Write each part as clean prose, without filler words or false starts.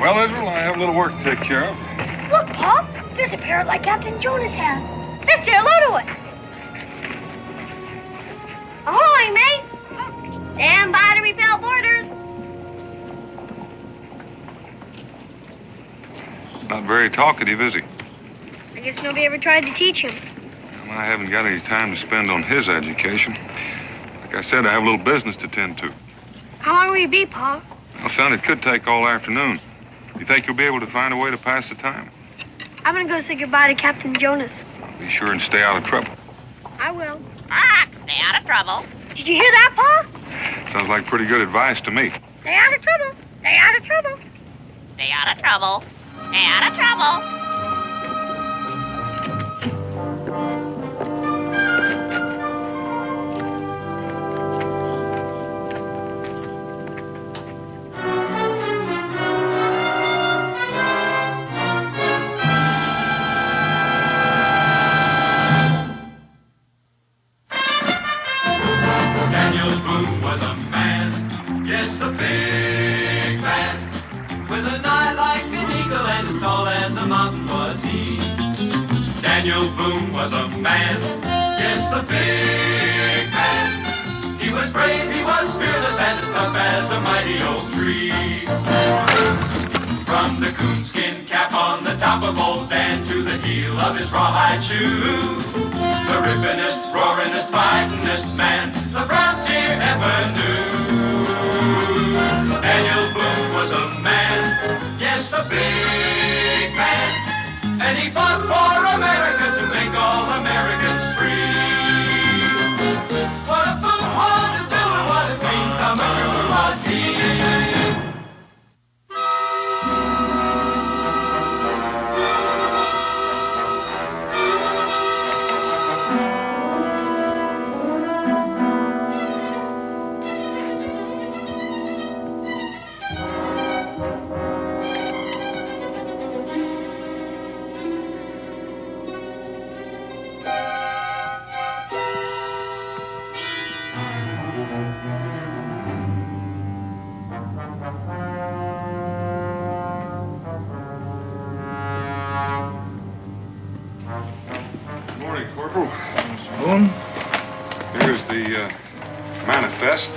Well, Israel, I have a little work to take care of. Look, Pop. There's a parrot like Captain Jonas has. Let's say hello to it. Ahoy, mate. Stand by to repel boarders. Not very talkative, is he? I guess nobody ever tried to teach him. Well, I haven't got any time to spend on his education. Like I said, I have a little business to tend to. How long will you be, Pa? Well, son, it could take all afternoon. You think you'll be able to find a way to pass the time? I'm gonna go say goodbye to Captain Jonas. Be sure and stay out of trouble. I will. Stay out of trouble. Did you hear that, Pa? Sounds like pretty good advice to me. Stay out of trouble. Stay out of trouble. Stay out of trouble. Stay out of trouble. Daniel Boone was a man, yes, a big man, with an eye like an eagle and as tall as a mountain was he. Daniel Boone was a man, yes, a big man. He was brave, he was fearless, and as tough as a mighty oak tree. From the coonskin cap on the top of old Dan to the heel of his rawhide shoe, the rippinest, roaringest, fightingest man the frontier ever knew. Daniel Boone was a man, yes, a big man, and he fought for America to make all Americans free. What a Boone wanted to do and what a dream come true was he. Good morning, Corporal. Mr. Boone? Here's the manifest.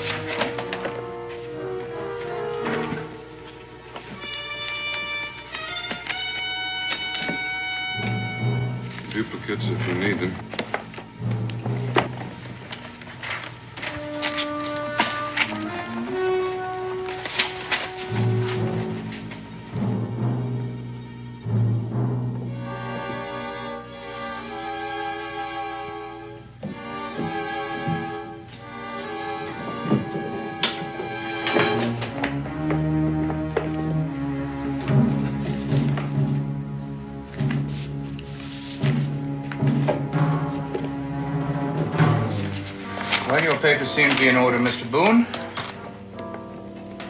Duplicates if you need them. Well, your papers seem to be in order, Mr. Boone.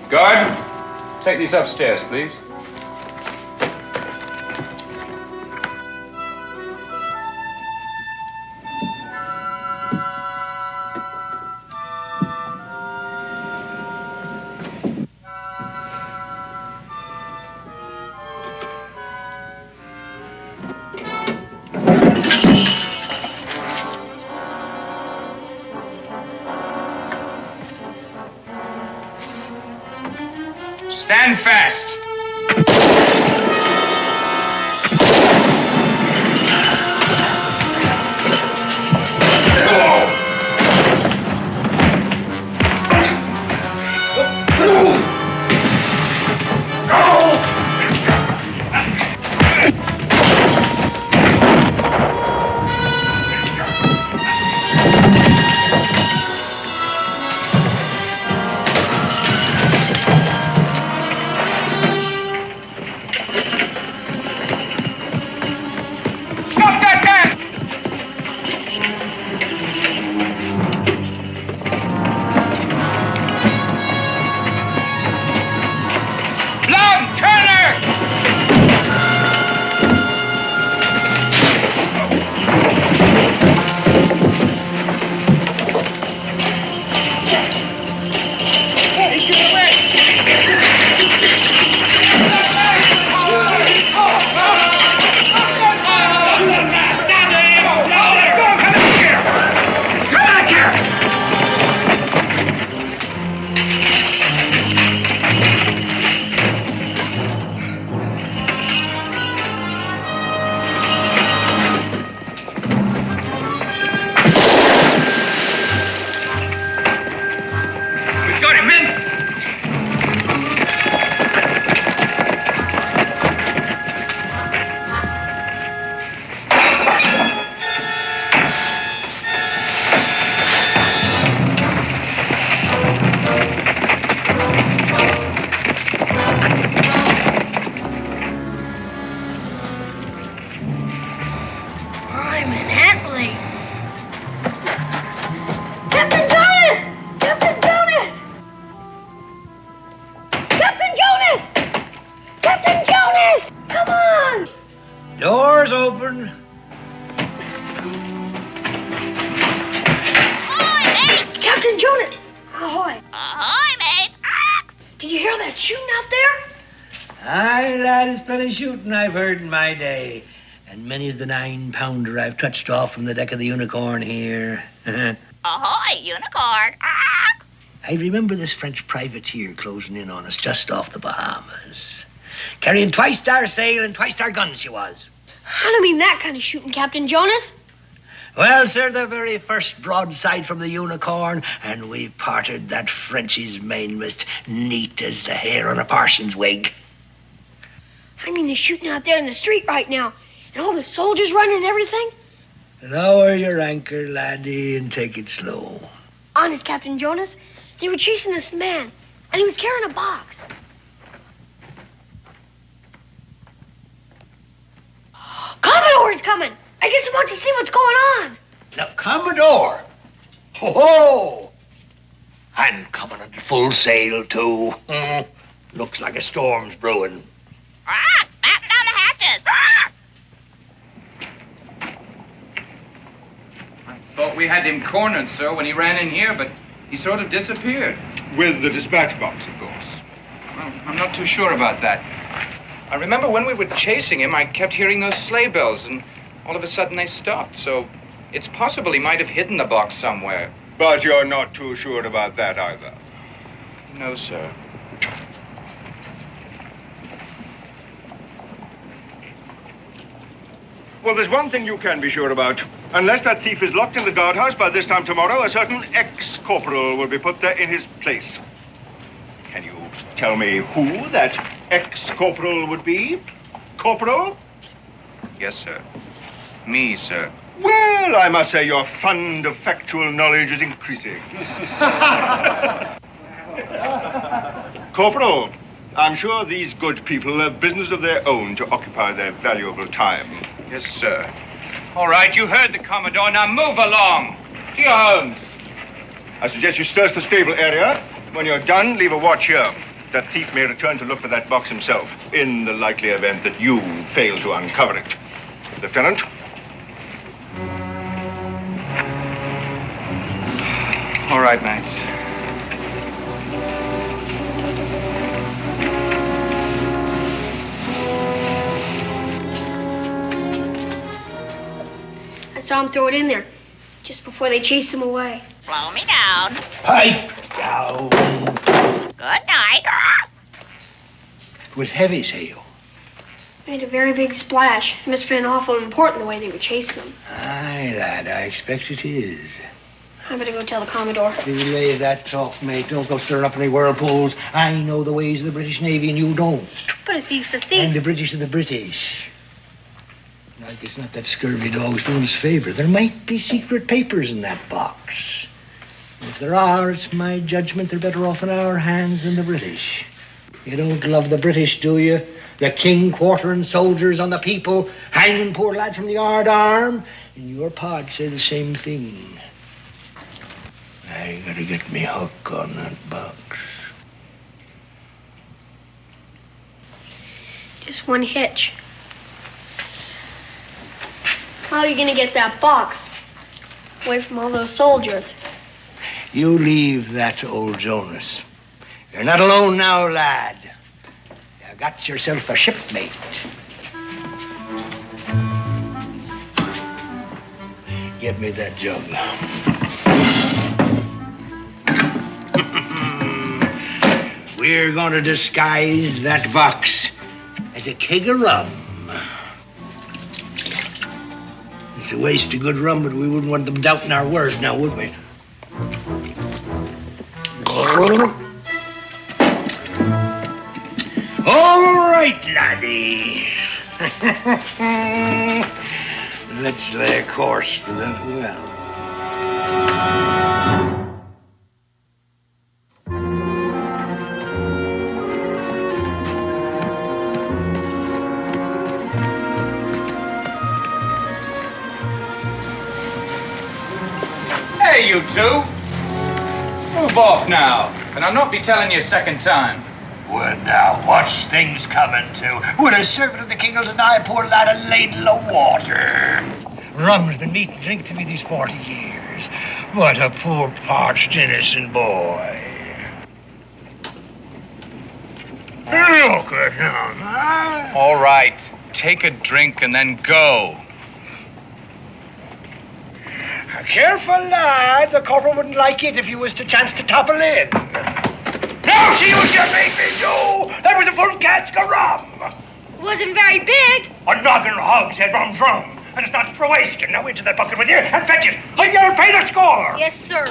Guard, take these upstairs, please. Stand fast. open. Ahoy, mates! Captain Jonas! Ahoy! Ahoy, mates! Did you hear that shooting out there? Aye, lad, it's plenty shooting I've heard in my day. And many's the 9-pounder I've touched off from the deck of the Unicorn here. Ahoy, unicorn! I remember this French privateer closing in on us just off the Bahamas. Carrying twice-star sail and twice-star guns she was. I don't mean that kind of shooting, Captain Jonas. Well, sir, the very first broadside from the Unicorn, and we parted that Frenchie's mainmast neat as the hair on a parson's wig. I mean the shooting out there in the street right now, and all the soldiers running and everything. Lower your anchor, laddie, and take it slow. Honest, Captain Jonas, they were chasing this man, and he was carrying a box. Commodore's coming! I guess he wants to see what's going on. Now, Commodore! Ho-ho! I'm coming at full sail, too. Looks like a storm's brewing. Batten down the hatches! I thought we had him cornered, sir, when he ran in here, but he sort of disappeared. With the dispatch box, of course. Well, I'm not too sure about that. I remember when we were chasing him, I kept hearing those sleigh bells, and all of a sudden they stopped, so it's possible he might have hidden the box somewhere. But you're not too sure about that either. No, sir. Well, there's one thing you can be sure about. Unless that thief is locked in the guardhouse by this time tomorrow, a certain ex-corporal will be put there in his place. Can you tell me who that ex-corporal would be? Corporal? Yes, sir. Me, sir. Well, I must say your fund of factual knowledge is increasing. Corporal, I'm sure these good people have business of their own to occupy their valuable time. Yes, sir. All right, you heard the Commodore. Now move along. To your homes. I suggest you search the stable area. When you're done, leave a watch here. That thief may return to look for that box himself, in the likely event that you fail to uncover it. Lieutenant? All right, mates. I saw him throw it in there, just before they chased him away. Blow me down. Pipe down. Good night. It was heavy sail. Made a very big splash. It must have been awful important the way they were chasing him. Aye, lad, I expect it is. I better go tell the Commodore. Relay that talk, mate. Don't go stirring up any whirlpools. I know the ways of the British Navy, and you don't. But a thief's a And thief. the British are the British. Like it's not that scurvy dog's doing us a favor. There might be secret papers in that box. If there are, it's my judgment they're better off in our hands than the British. You don't love the British, do you? The king quartering soldiers on the people, hanging poor lads from the yard arm. And your pod say the same thing. I gotta get me hook on that box. Just one hitch. How are you gonna get that box away from all those soldiers? You leave that to old Jonas. You're not alone now, lad. You got yourself a shipmate. Give me that jug. We're going to disguise that box as a keg of rum. It's a waste of good rum, but we wouldn't want them doubting our word now, would we? All right, laddie. Let's lay a course for that well. Hey, you two. Move off now, and I'll not be telling you a second time. Well, now, what's things coming to? When a servant of the king will deny a poor lad a ladle of water? Rum's been meat and drink to me these 40 years. What a poor, parched, innocent boy. Look at him, huh? All right. Take a drink and then go. Careful, lad. The corporal wouldn't like it if you was to chance to topple in. Now see what you made me do! That was a full cask of rum! Wasn't very big. A noggin of hogshead rum drum. And it's not for wasting. Now into that bucket with you and fetch it. Or you'll pay the score! Yes, sir.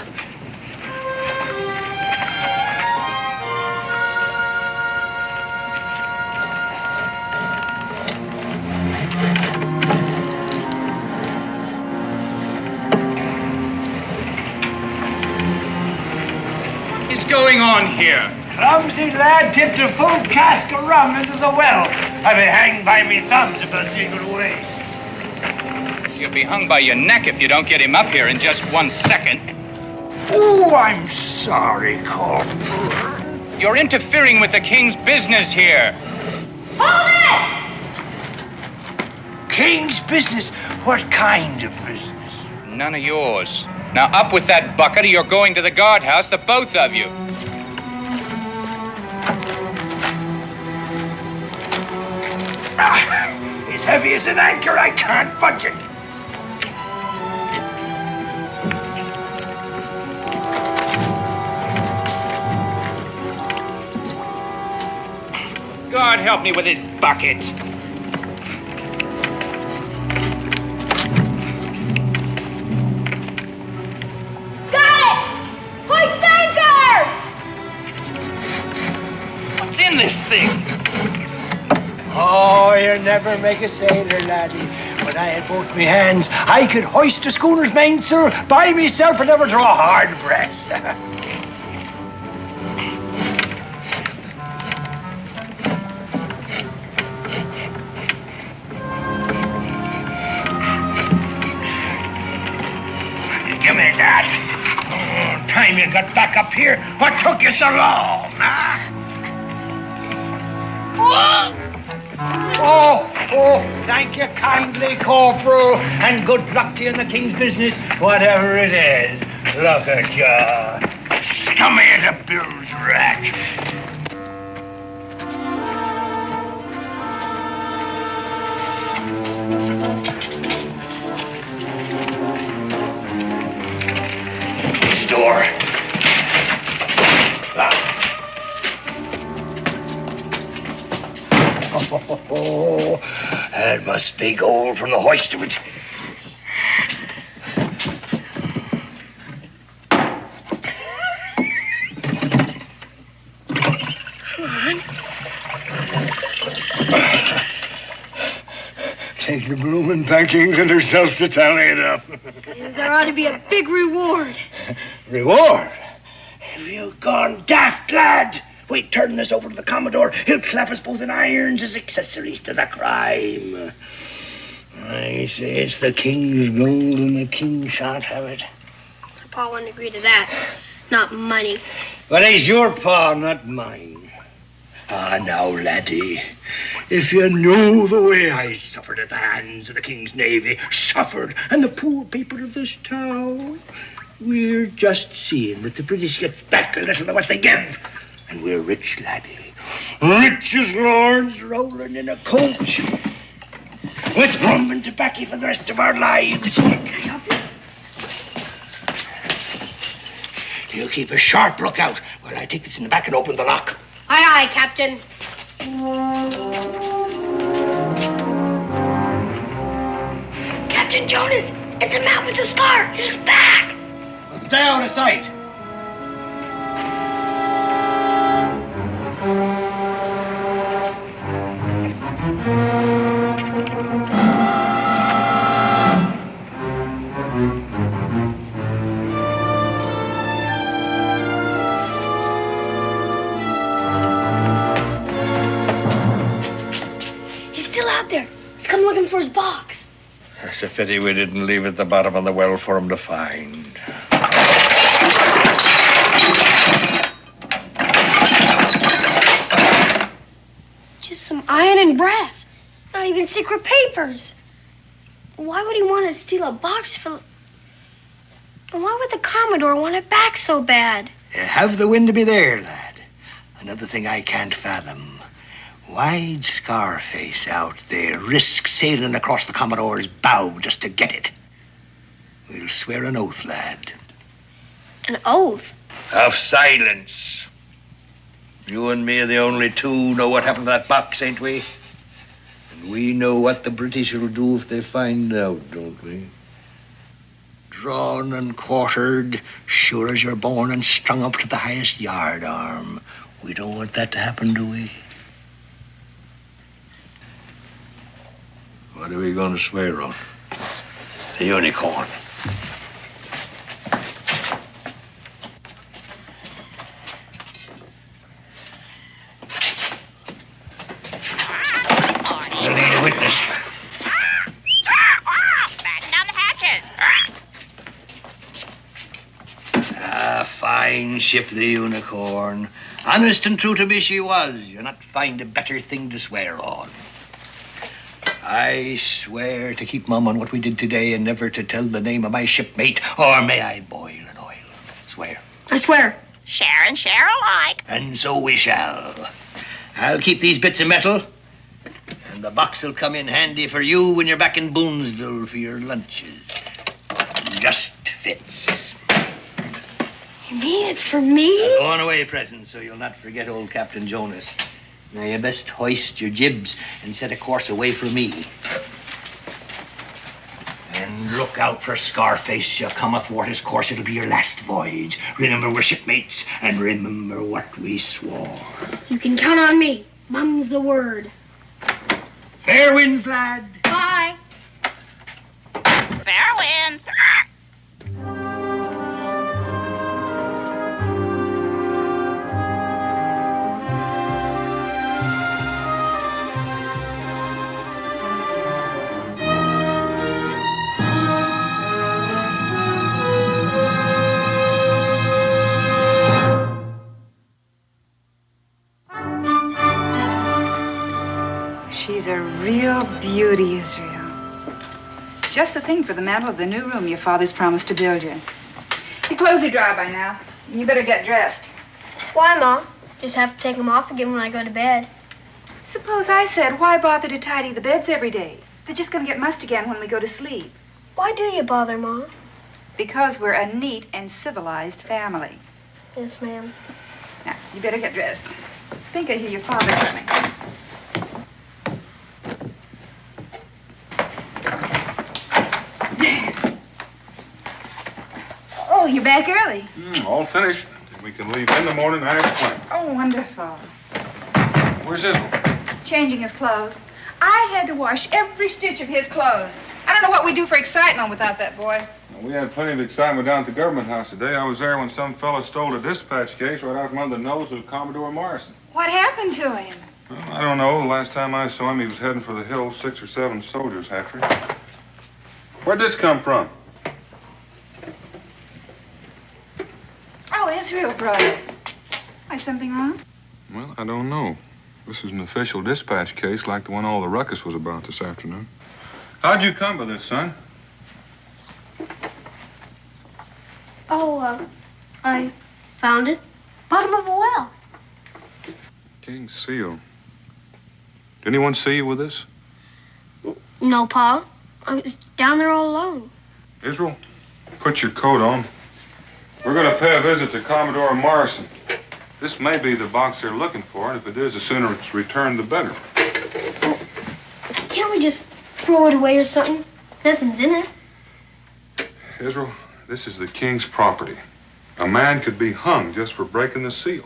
What's going on here? Clumsy lad tipped a full cask of rum into the well. I'll be hanged by me thumbs if I see it go to waste. You'll be hung by your neck if you don't get him up here in just 1 second. Oh, I'm sorry, Corporal. You're interfering with the king's business here. Hold it! King's business? What kind of business? None of yours. Now up with that bucket or you're going to the guardhouse, the both of you. It's heavy as an anchor. I can't budge it. God help me with this bucket. Hoist anchor! What's in this thing? Oh, you'll never make a sailor, laddie. When I had both me hands, I could hoist a schooner's mainsail by myself and never draw a hard breath. Give me that. Oh, time you got back up here, what took you so long, huh? Oh, thank you kindly, Corporal, and good luck to you in the king's business, whatever it is. Look at you. Scummy as a bill's rat. Door. Oh, that must be gold from the hoist of it. Come on. Take the bloomin' back England herself to tally it up. There ought to be a big reward. Reward? Have you gone daft, lad? Wait, turn this over to the Commodore. He'll clap us both in irons as accessories to the crime. I say it's the king's gold and the king shan't have it. Pa wouldn't agree to that. Not money. But he's your pa, not mine. Ah, now, laddie, if you knew the way I suffered at the hands of the king's navy, suffered, and the poor people of this town, we're just seeing that the British get back a little of what they give. And we're rich, laddie. Rich as lords rolling in a coach. With rum and tobacco for the rest of our lives. You keep a sharp lookout while I take this in the back and open the lock. Aye, aye, Captain. Captain Jonas, it's a man with a scar. He's back. Well, stay out of sight. He's still out there. He's come looking for his box. It's a pity we didn't leave it at the bottom of the well for him to find. just some iron and brass. Not even secret papers. Why would he want to steal a box full? And why would the Commodore want it back so bad? Have the wind to be there, lad. Another thing I can't fathom. Why'd Scarface out there risk sailing across the Commodore's bow just to get it? We'll swear an oath, lad. An oath? Of silence. You and me are the only two know what happened to that box, ain't we? And we know what the British will do if they find out, don't we? Drawn and quartered, sure as you're born, and strung up to the highest yard arm. We don't want that to happen, do we? What are we going to swear on? The unicorn. We'll need a witness. Batten down the hatches. Ah, fine ship, the unicorn. Honest and true to me she was. You'll not find a better thing to swear on. I swear to keep mum on what we did today and never to tell the name of my shipmate, or may I boil in oil. Swear. I swear. Share and share alike. And so we shall. I'll keep these bits of metal, and the box will come in handy for you when you're back in Boonesville for your lunches. Just fits. You mean it's for me? A going away present, so you'll not forget old Captain Jonas. Now, you best hoist your jibs and set a course away from me. And look out for Scarface. You come athwart his course, it'll be your last voyage. Remember, we're shipmates, and remember what we swore. You can count on me. Mum's the word. Fair winds, lad. Bye. Fair winds. She's a real beauty, Israel. Just the thing for the mantel of the new room your father's promised to build you. Your clothes are dry by now. You better get dressed. Why, Mom? Just have to take them off again when I go to bed. Suppose I said, why bother to tidy the beds every day? They're just going to get mussed again when we go to sleep. Why do you bother, Mom? Because we're a neat and civilized family. Yes, ma'am. Now, you better get dressed. I think I hear your father coming. Oh, you're back early. All finished. We can leave in the morning as planned. Oh, wonderful. Where's Israel? Changing his clothes. I had to wash every stitch of his clothes. I don't know what we'd do for excitement without that boy. Well, we had plenty of excitement down at the government house today. I was there when some fella stole a dispatch case right out from under the nose of Commodore Morrison. What happened to him? Well, I don't know. The last time I saw him, he was heading for the hills. 6 or 7 soldiers after him. Where'd this come from? Oh, Israel brought it. Is something wrong? Well, I don't know. This is an official dispatch case like the one all the ruckus was about this afternoon. How'd you come by this, son? Oh, I found it. Bottom of a well. King's seal. Did anyone see you with this? No, Pa. I was down there all alone. Israel, put your coat on. We're going to pay a visit to Commodore Morrison. This may be the box they're looking for, and if it is, the sooner it's returned, the better. Can't we just throw it away or something? Nothing's in it. Israel, this is the king's property. A man could be hung just for breaking the seal.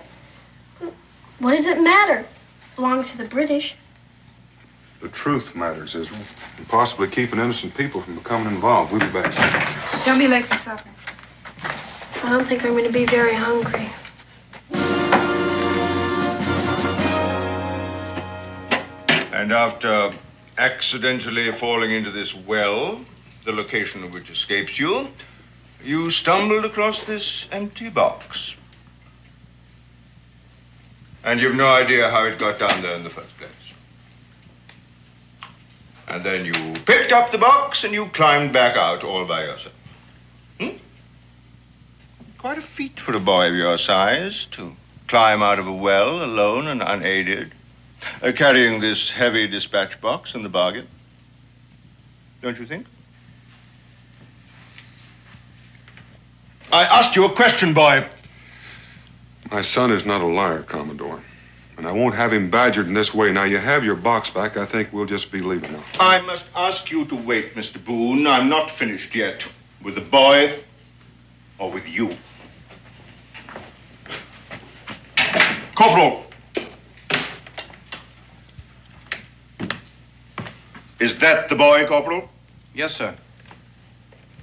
What does it matter? It belongs to the British. The truth matters, Israel, and possibly keeping innocent people from becoming involved. We'll be back. Don't be late for supper. I don't think I'm going to be very hungry. And after accidentally falling into this well, the location of which escapes you, you stumbled across this empty box. And you've no idea how it got down there in the first place. And then you picked up the box and you climbed back out all by yourself. Quite a feat for a boy of your size to climb out of a well alone and unaided, carrying this heavy dispatch box in the bargain. Don't you think? I asked you a question, boy. My son is not a liar, Commodore. And I won't have him badgered in this way. Now, you have your box back. I think we'll just be leaving now. I must ask you to wait, Mr. Boone. I'm not finished yet. With the boy or with you. Corporal. Is that the boy, Corporal? Yes, sir.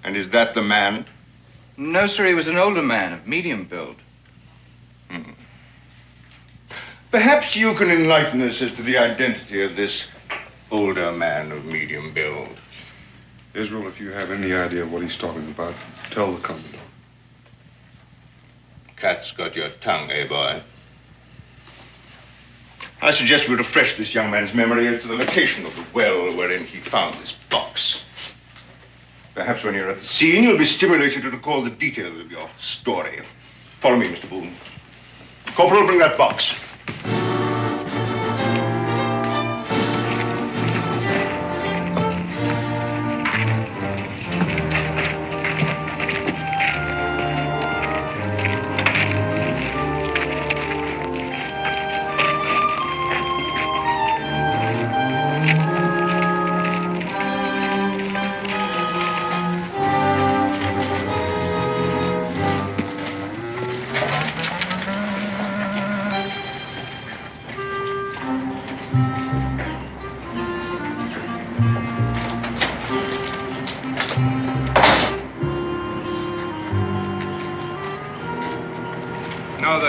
And is that the man? No, sir, he was an older man of medium build. Perhaps you can enlighten us as to the identity of this older man of medium build. Israel, if you have any idea what he's talking about, tell the Commodore. Cat's got your tongue, eh, boy? I suggest we refresh this young man's memory as to the location of the well wherein he found this box. Perhaps when you're at the scene, you'll be stimulated to recall the details of your story. Follow me, Mr. Boone. Corporal, bring that box.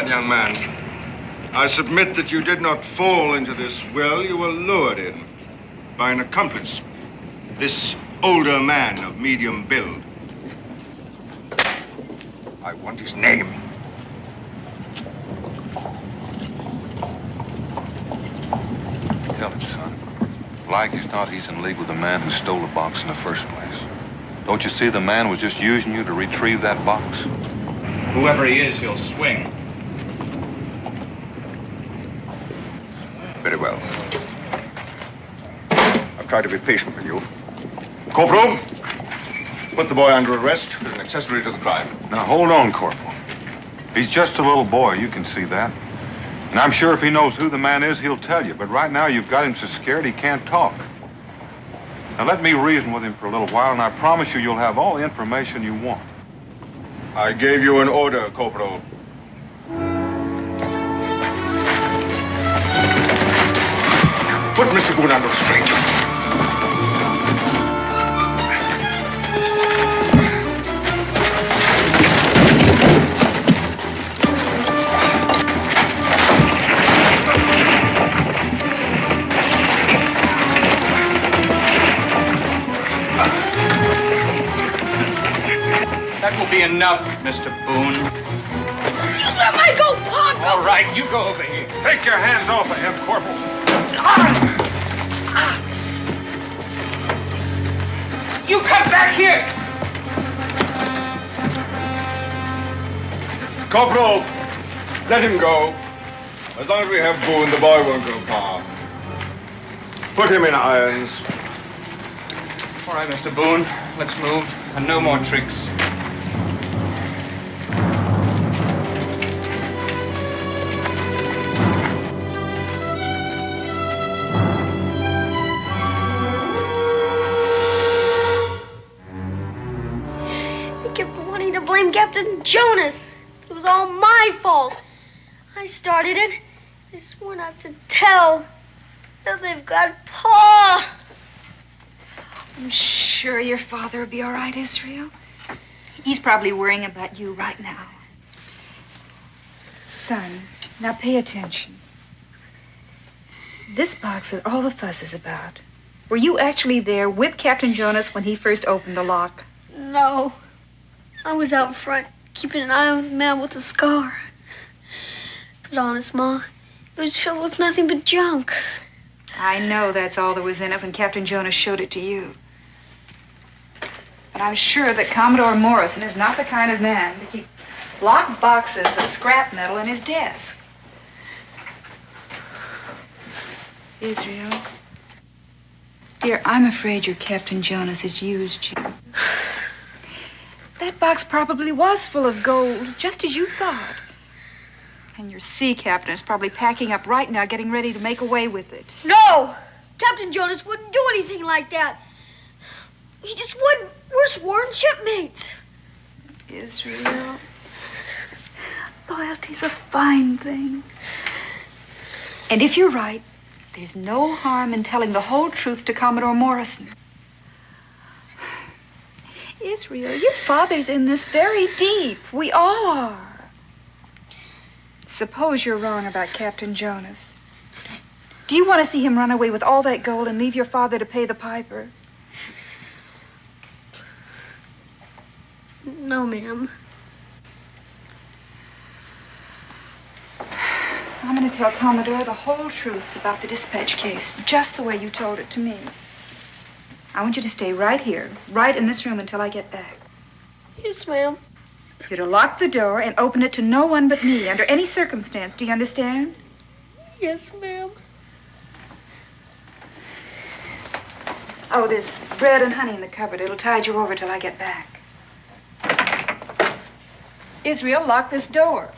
Young man, I submit that you did not fall into this well. You were lured in by an accomplice, this older man of medium build. I want his name. Tell him, son. Like as not, he's in league with the man who stole the box in the first place. Don't you see the man was just using you to retrieve that box? Whoever he is, he'll swing. Very well. I've tried to be patient with you. Corporal, put the boy under arrest as an accessory to the crime. Now, hold on, Corporal. He's just a little boy, you can see that. And I'm sure if he knows who the man is, he'll tell you. But right now, you've got him so scared he can't talk. Now, let me reason with him for a little while, and I promise you you'll have all the information you want. I gave you an order, Corporal. Put Mr. Boone under restraint. That will be enough, Mr. Boone. You let me go, Pop! All right, you go over here. Take your hands off of him, Corporal. You come back here! Corporal, let him go. As long as we have Boone, the boy won't go far. Put him in irons. All right, Mr. Boone, let's move. And no more tricks. Captain Jonas. It was all my fault. I started it. I swore not to tell. Now they've got Pa. I'm sure your father will be all right, Israel. He's probably worrying about you right now. Son, now pay attention. This box that all the fuss is about. Were you actually there with Captain Jonas when he first opened the lock? No. I was out front, keeping an eye on the man with the scar. But honest, Ma, it was filled with nothing but junk. I know that's all there was in it when Captain Jonas showed it to you. But I'm sure that Commodore Morrison is not the kind of man to keep locked boxes of scrap metal in his desk. Israel, dear, I'm afraid your Captain Jonas has used you. That box probably was full of gold, just as you thought. And your sea captain is probably packing up right now, getting ready to make away with it. No! Captain Jonas wouldn't do anything like that. He just wouldn't. We're sworn shipmates. Israel, loyalty's a fine thing. And if you're right, there's no harm in telling the whole truth to Commodore Morrison. Israel, your father's in this very deep. We all are. Suppose you're wrong about Captain Jonas. Do you want to see him run away with all that gold and leave your father to pay the piper? No, ma'am. I'm going to tell Commodore the whole truth about the dispatch case, just the way you told it to me. I want you to stay right here, right in this room until I get back. Yes, ma'am. You're to lock the door and open it to no one but me, under any circumstance. Do you understand? Yes, ma'am. Oh, there's bread and honey in the cupboard. It'll tide you over till I get back. Israel, lock this door.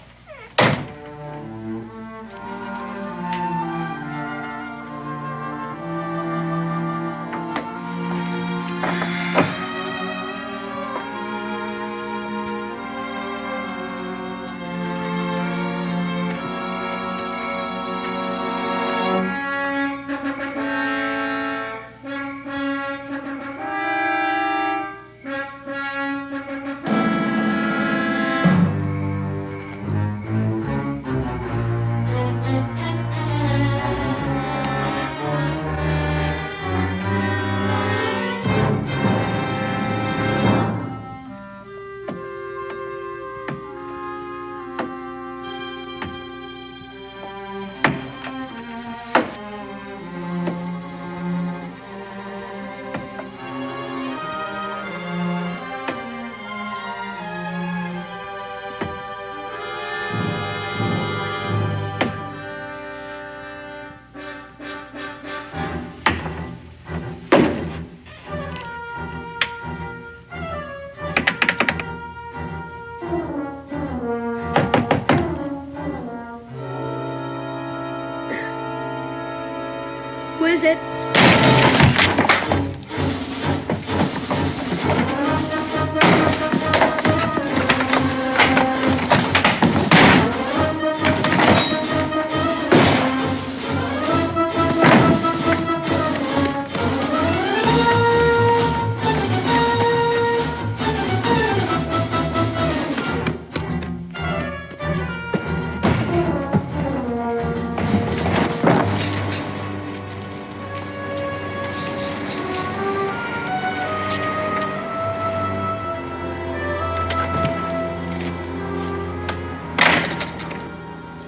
Who is it?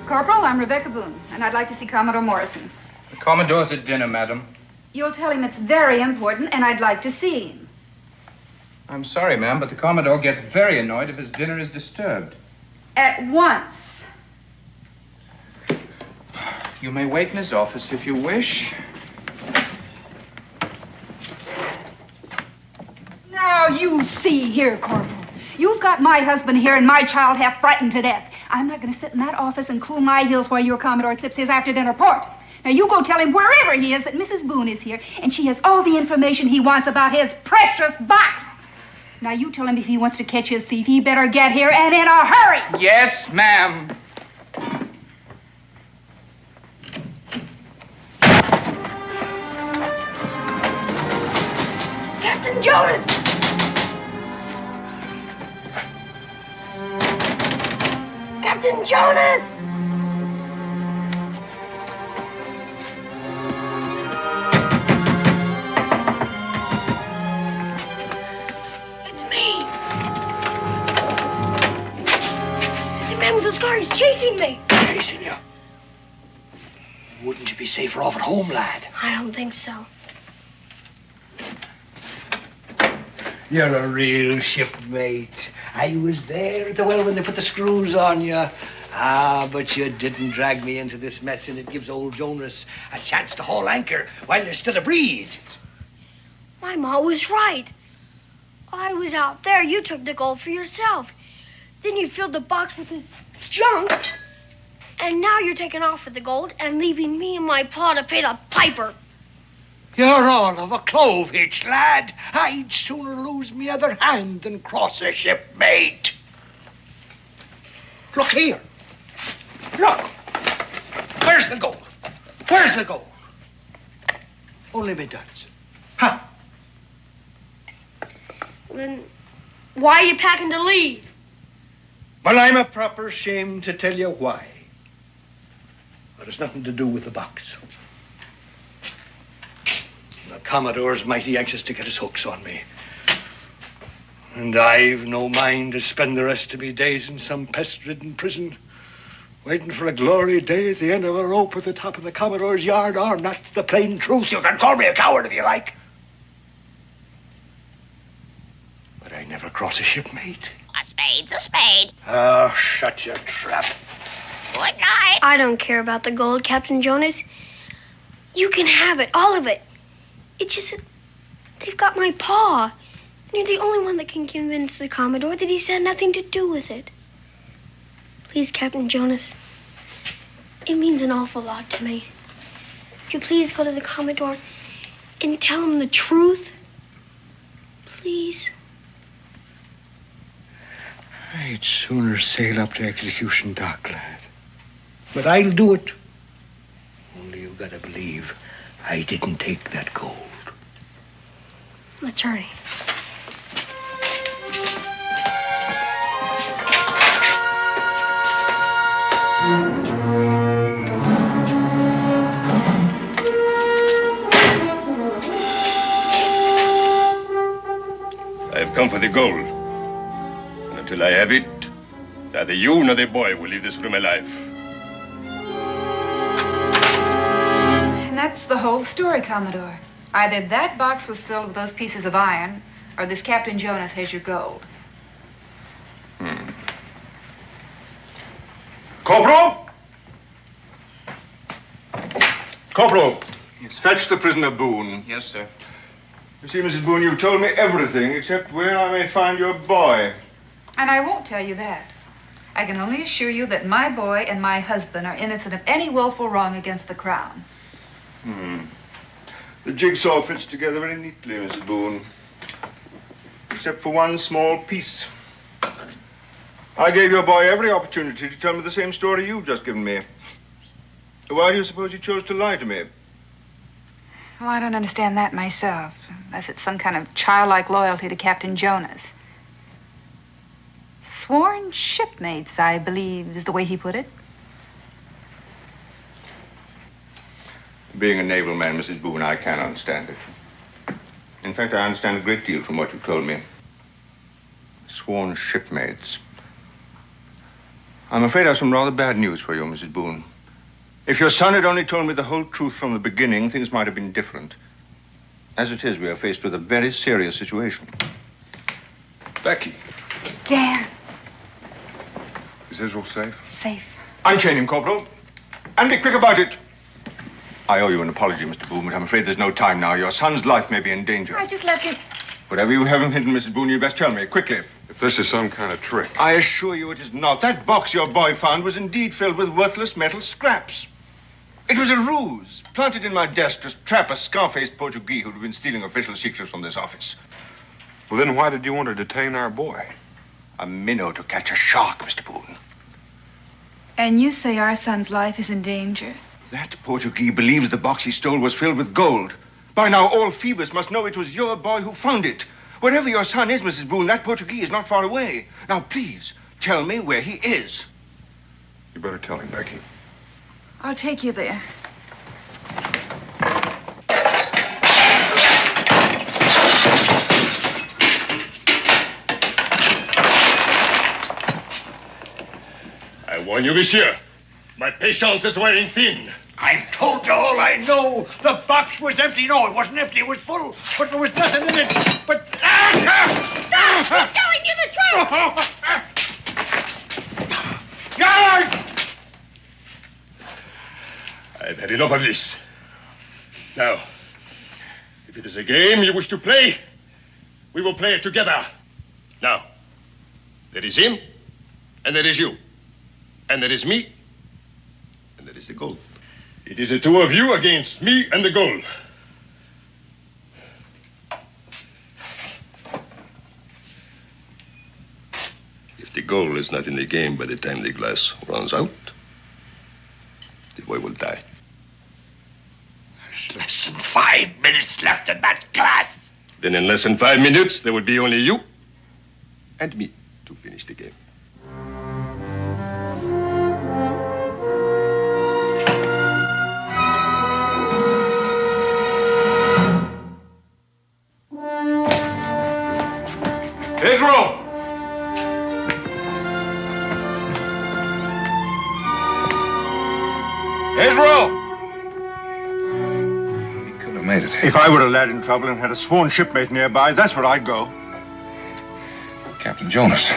Corporal, I'm Rebecca Boone, and I'd like to see Commodore Morrison. The Commodore's at dinner, madam. You'll tell him it's very important, and I'd like to see him. I'm sorry, ma'am, but the Commodore gets very annoyed if his dinner is disturbed. At once. You may wait in his office if you wish. Now, you see here, Corporal. You've got my husband here and my child half frightened to death. I'm not going to sit in that office and cool my heels while your Commodore sips his after-dinner port. Now, you go tell him wherever he is that Mrs. Boone is here, and she has all the information he wants about his precious box. Now, you tell him if he wants to catch his thief, he better get here and in a hurry. Yes, ma'am. Captain Jonas! Captain Jonas! It's me! The man with the scar is chasing me! Chasing you? Wouldn't you be safer off at home, lad? I don't think so. You're a real shipmate. I was there at the well when they put the screws on you. Ah, but you didn't drag me into this mess, and it gives old Jonas a chance to haul anchor while there's still a breeze. My ma was right. I was out there. You took the gold for yourself. Then you filled the box with this junk. And now you're taking off with the gold and leaving me and my pa to pay the piper. You're all of a clove hitch, lad. I'd sooner lose me other hand than cross a shipmate. Look here. Look. Where's the gold? Where's the gold? Only me duds. Huh? Then why are you packing to leave? Well, I'm a proper shame to tell you why. But it's nothing to do with the box. The Commodore's mighty anxious to get his hooks on me. And I've no mind to spend the rest of me days in some pest-ridden prison, waiting for a glory day at the end of a rope at the top of the Commodore's yard arm. That's the plain truth. You can call me a coward if you like. But I never cross a shipmate. A spade's a spade. Oh, shut your trap. Good night. I don't care about the gold, Captain Jonas. You can have it, all of it. It's just that they've got my paw. And you're the only one that can convince the Commodore that he's had nothing to do with it. Please, Captain Jonas. It means an awful lot to me. Would you please go to the Commodore and tell him the truth? Please. I'd sooner sail up to execution dock, lad. But I'll do it. Only you gotta believe I didn't take that gold. Let's hurry. I've come for the gold. And until I have it, neither you nor the boy will leave this room alive. And that's the whole story, Commodore. Either that box was filled with those pieces of iron, or this Captain Jonas has your gold. Corporal! Corporal! Yes. Fetch the prisoner Boone. Yes, sir. You see, Mrs. Boone, you've told me everything except where I may find your boy. And I won't tell you that. I can only assure you that my boy and my husband are innocent of any willful wrong against the Crown. The jigsaw fits together very neatly, Mrs. Boone. Except for one small piece. I gave your boy every opportunity to tell me the same story you've just given me. Why do you suppose he chose to lie to me? Well, I don't understand that myself, unless it's some kind of childlike loyalty to Captain Jonas. Sworn shipmates, I believe, is the way he put it. Being a naval man, Mrs. Boone, I can understand it. In fact, I understand a great deal from what you told me. Sworn shipmates. I'm afraid I have some rather bad news for you, Mrs. Boone. If your son had only told me the whole truth from the beginning, things might have been different. As it is, we are faced with a very serious situation. Becky, Dan. is Israel safe? Safe. Unchain him, Corporal. And be quick about it. I owe you an apology, Mr. Boone, but I'm afraid there's no time now. Your son's life may be in danger. I just left him. Whatever you have him hidden, Mrs. Boone, you best tell me, quickly. If this is some kind of trick. I assure you it is not. That box your boy found was indeed filled with worthless metal scraps. It was a ruse, planted in my desk to trap a scar-faced Portuguese who'd been stealing official secrets from this office. Well, then why did you want to detain our boy? A minnow to catch a shark, Mr. Boone. And you say our son's life is in danger? That Portuguese believes the box he stole was filled with gold. By now, all Phoebus must know it was your boy who found it. Wherever your son is, Mrs. Boone, that Portuguese is not far away. Now, please, tell me where he is. You better tell him, Becky. I'll take you there. I warn you, monsieur. My patience is wearing thin. I've told you all I know. The box was empty. No, it wasn't empty. It was full. But there was nothing in it. But... Stop! I'm telling you the truth! Guard! I've had enough of this. Now, if it is a game you wish to play, we will play it together. Now, there is him, and there is you, and there is me, and there is the gold. It is the two of you against me and the gold. If the gold is not in the game by the time the glass runs out, the boy will die. There's less than 5 minutes left in that glass. Then in less than 5 minutes, there will be only you and me to finish the game. Pedro! Pedro! He could have made it. If I were a lad in trouble and had a sworn shipmate nearby, that's where I'd go. Captain Jonas.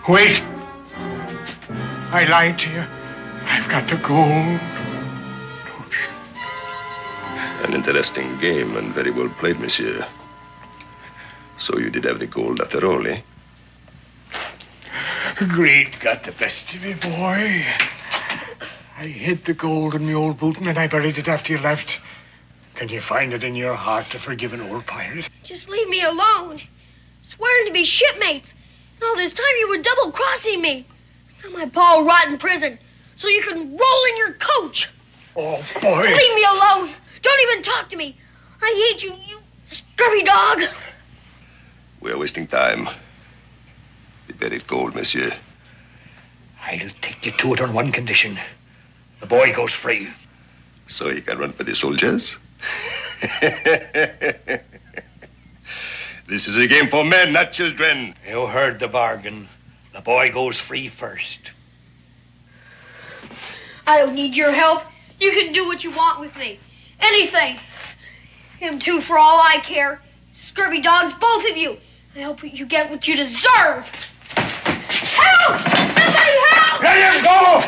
Wait. I lied to you. I've got the gold. Don't shoot. An interesting game and very well played, monsieur. So you did have the gold after all, eh? Greed got the best of me, boy. I hid the gold in my old boot and then I buried it after you left. Can you find it in your heart to forgive an old pirate? Just leave me alone. Swearing to be shipmates. And all this time you were double-crossing me. Now my pa will rot in prison, so you can roll in your coach. Oh, boy. Leave me alone. Don't even talk to me. I hate you, you scurvy dog. We are wasting time. The buried gold, monsieur. I'll take you to it on one condition. The boy goes free. So he can run for the soldiers? This is a game for men, not children. You heard the bargain. The boy goes free first. I don't need your help. You can do what you want with me. Anything. Him too, for all I care. Scurvy dogs, both of you. I hope you get what you deserve. Help! Somebody help! Let him go!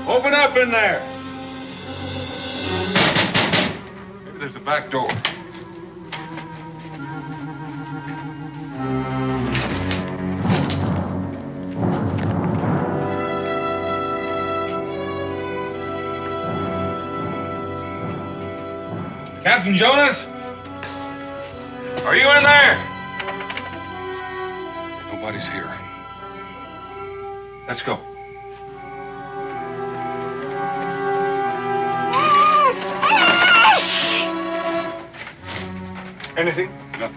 Open up in there. Maybe there's a back door. Captain Jonas? Are you in there? Nobody's here. Let's go. Anything? Nothing.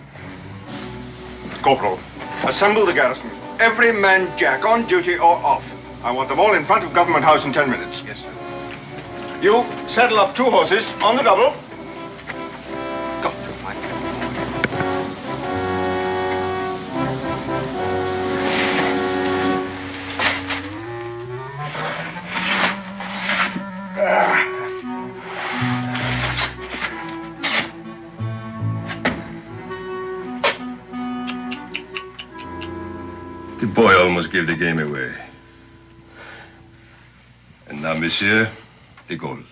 Corporal, assemble the garrison. Every man jack, on duty or off. I want them all in front of Government House in 10 minutes. Yes, sir. You saddle up 2 horses on the double. Got to find The boy almost gave the game away. And now, monsieur, the gold.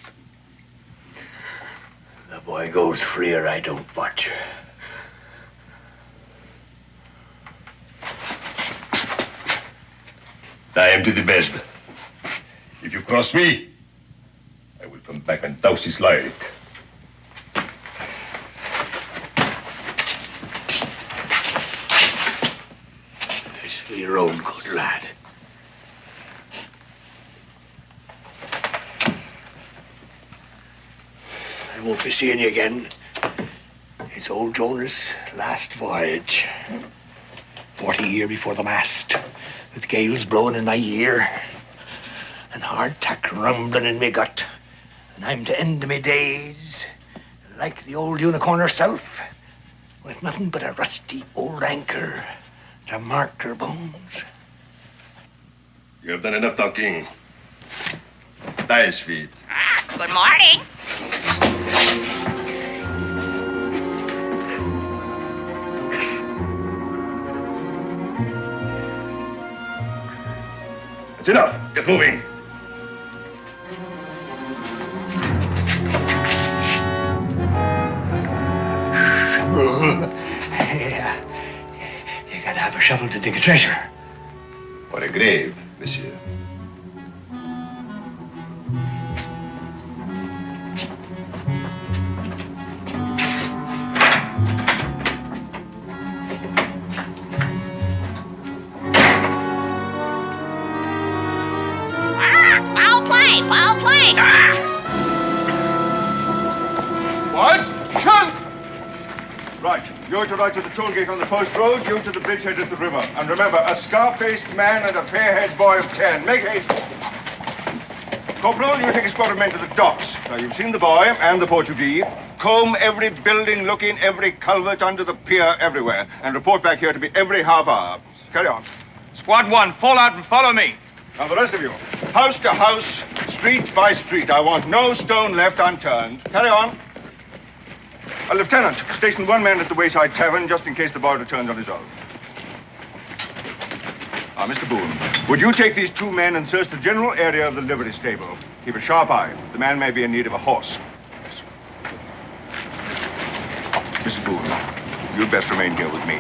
The boy goes free or I don't watch. I am to the bed. If you cross me, I will come back and douse his light. It's for your own good, lad. I won't be seeing you again. It's old Jonas' last voyage. 40 years before the mast, with gales blowing in my ear and hardtack rumbling in me gut. And I'm to end my days like the old unicorn herself, with nothing but a rusty old anchor to mark her bones. You have done enough talking. That is sweet. Good morning. It's enough. Get moving. You gotta have a shovel to dig a treasure. Or a grave, monsieur. Foul play! Foul play! What? Shoot! Right. You're to ride to the toll gate on the post road, you to the bridgehead at the river. And remember, a scar-faced man and a fair-haired boy of 10. Make haste. Corporal, you take a squad of men to the docks. Now, you've seen the boy and the Portuguese. Comb every building, look in every culvert under the pier, everywhere. And report back here to me every half hour. Carry on. Squad 1, fall out and follow me. Now, the rest of you, house to house, street by street. I want no stone left unturned. Carry on. Lieutenant, station one man at the Wayside Tavern, just in case the boy returns on his own. Mr. Boone, would you take these two men and search the general area of the livery stable? Keep a sharp eye. The man may be in need of a horse. Yes. Mrs. Boone, you'd best remain here with me.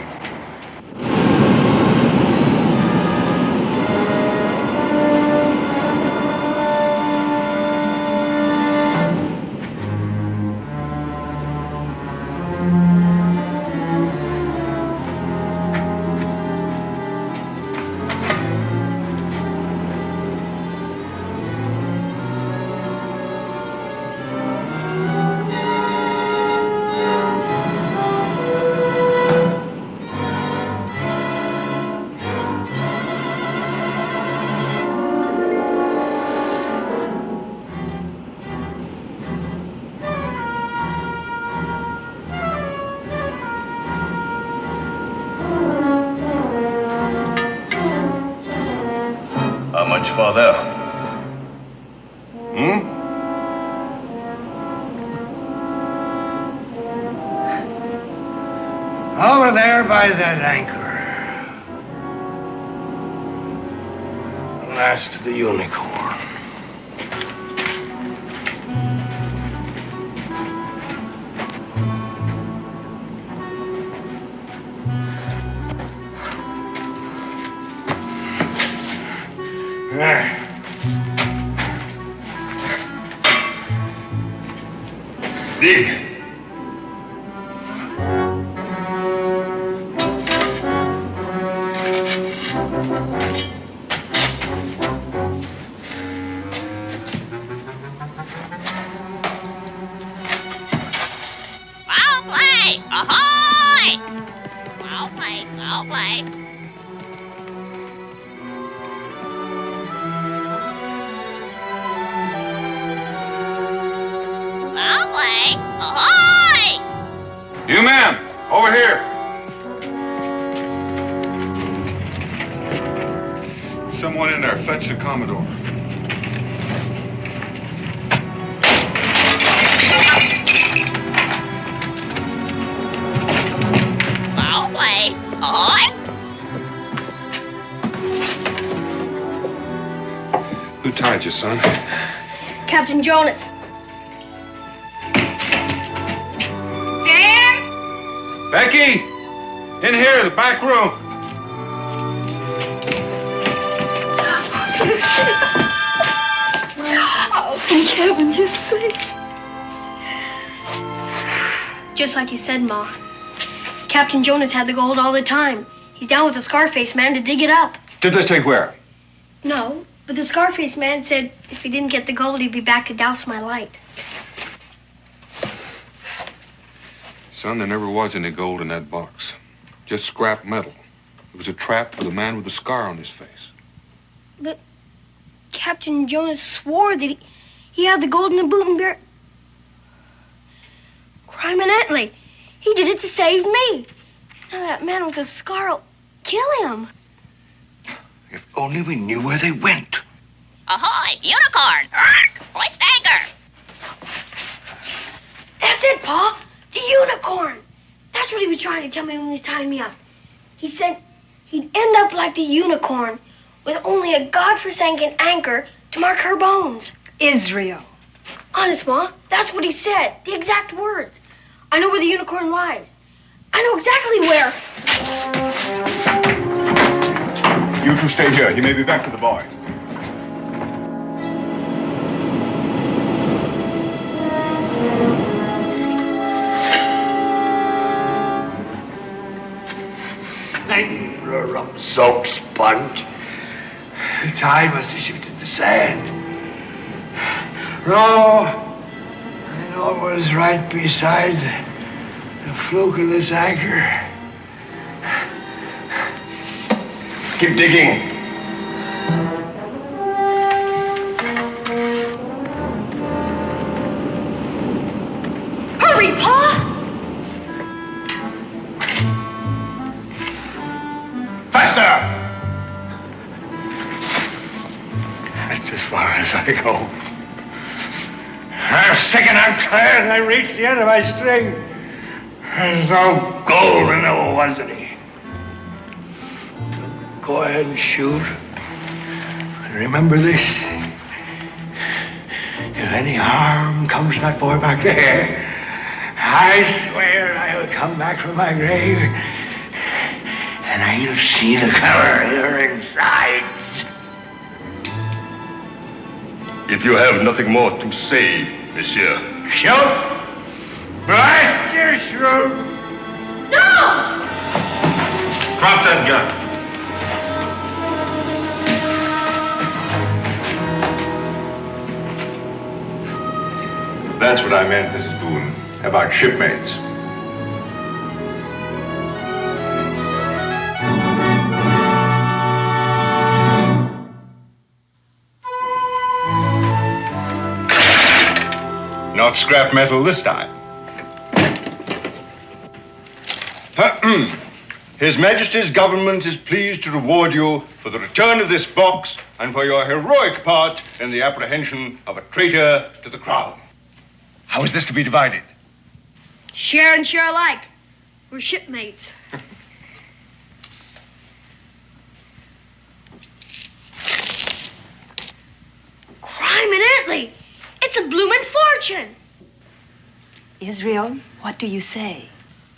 Father. Over there by that anchor. The last of the unicorn. Dig. Foul play! Ahoy! Foul play! Foul play! Foul play! Ahoy! You men, over here. Someone in there, fetch the Commodore. Foul play! Ahoy! Who tied you, son? Captain Jonas. Becky! In here, the back room. Oh, thank heavens, you're safe. Just like you said, Ma. Captain Jonas had the gold all the time. He's down with the Scarface man to dig it up. Did this take where? No, but the Scarface man said if he didn't get the gold, he'd be back to douse my light. Son, there never was any gold in that box. Just scrap metal. It was a trap for the man with the scar on his face. But Captain Jonas swore that he had the gold in the boot and bear. Crime and Etley. He did it to save me. Now that man with the scar will kill him. If only we knew where they went. Ahoy, unicorn! Hoist anchor! That's it, Pa. The unicorn. That's what he was trying to tell me when he was tying me up. He said he'd end up like the unicorn with only a godforsaken anchor to mark her bones. Israel. Honest, Ma, that's what he said. The exact words. I know where the unicorn lies. I know exactly where. You two stay here. He may be back with the boy. For a rum-soaked sponge. The tide must have shifted the sand. No, I know it was right beside the fluke of this anchor. Keep digging. Hurry, Pa! Faster! That's as far as I go. I'm sick and I'm tired, and I reached the end of my string. There's no gold, and there wasn't any. So go ahead and shoot. And remember this. If any harm comes to that boy back there, I swear I'll come back from my grave and I'll see the color of your insides. If you have nothing more to say, monsieur. Shoot! Blast your throat! No! Drop that gun. That's what I meant, Mrs. Boone, about shipmates. Not scrap metal this time. His Majesty's government is pleased to reward you for the return of this box and for your heroic part in the apprehension of a traitor to the crown. How is this to be divided? Share and share alike. We're shipmates. Crime in Italy. It's a bloomin' fortune. Israel, what do you say?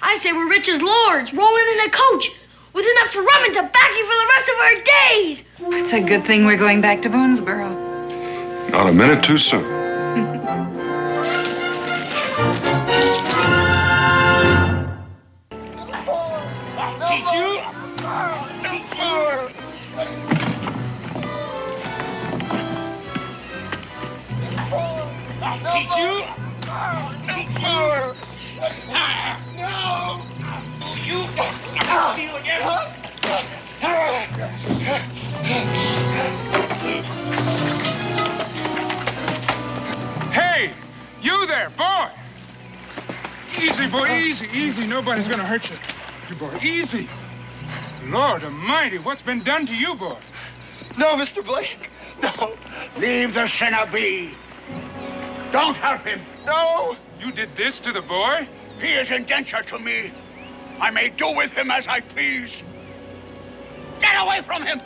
I say we're rich as lords, rolling in a coach with enough for rum and tobacco for the rest of our days. It's a good thing we're going back to Boonesboro. Not a minute too soon. Teach you? Teach you? Teach you? No! You steal again? Hey, you there, boy! Easy, boy, easy, easy. Nobody's gonna hurt you. You boy, easy. Lord Almighty, what's been done to you, boy? No, Mr. Blake. No. Leave the sinner be. Don't help him. No. You did this to the boy? He is indentured to me. I may do with him as I please. Get away from him.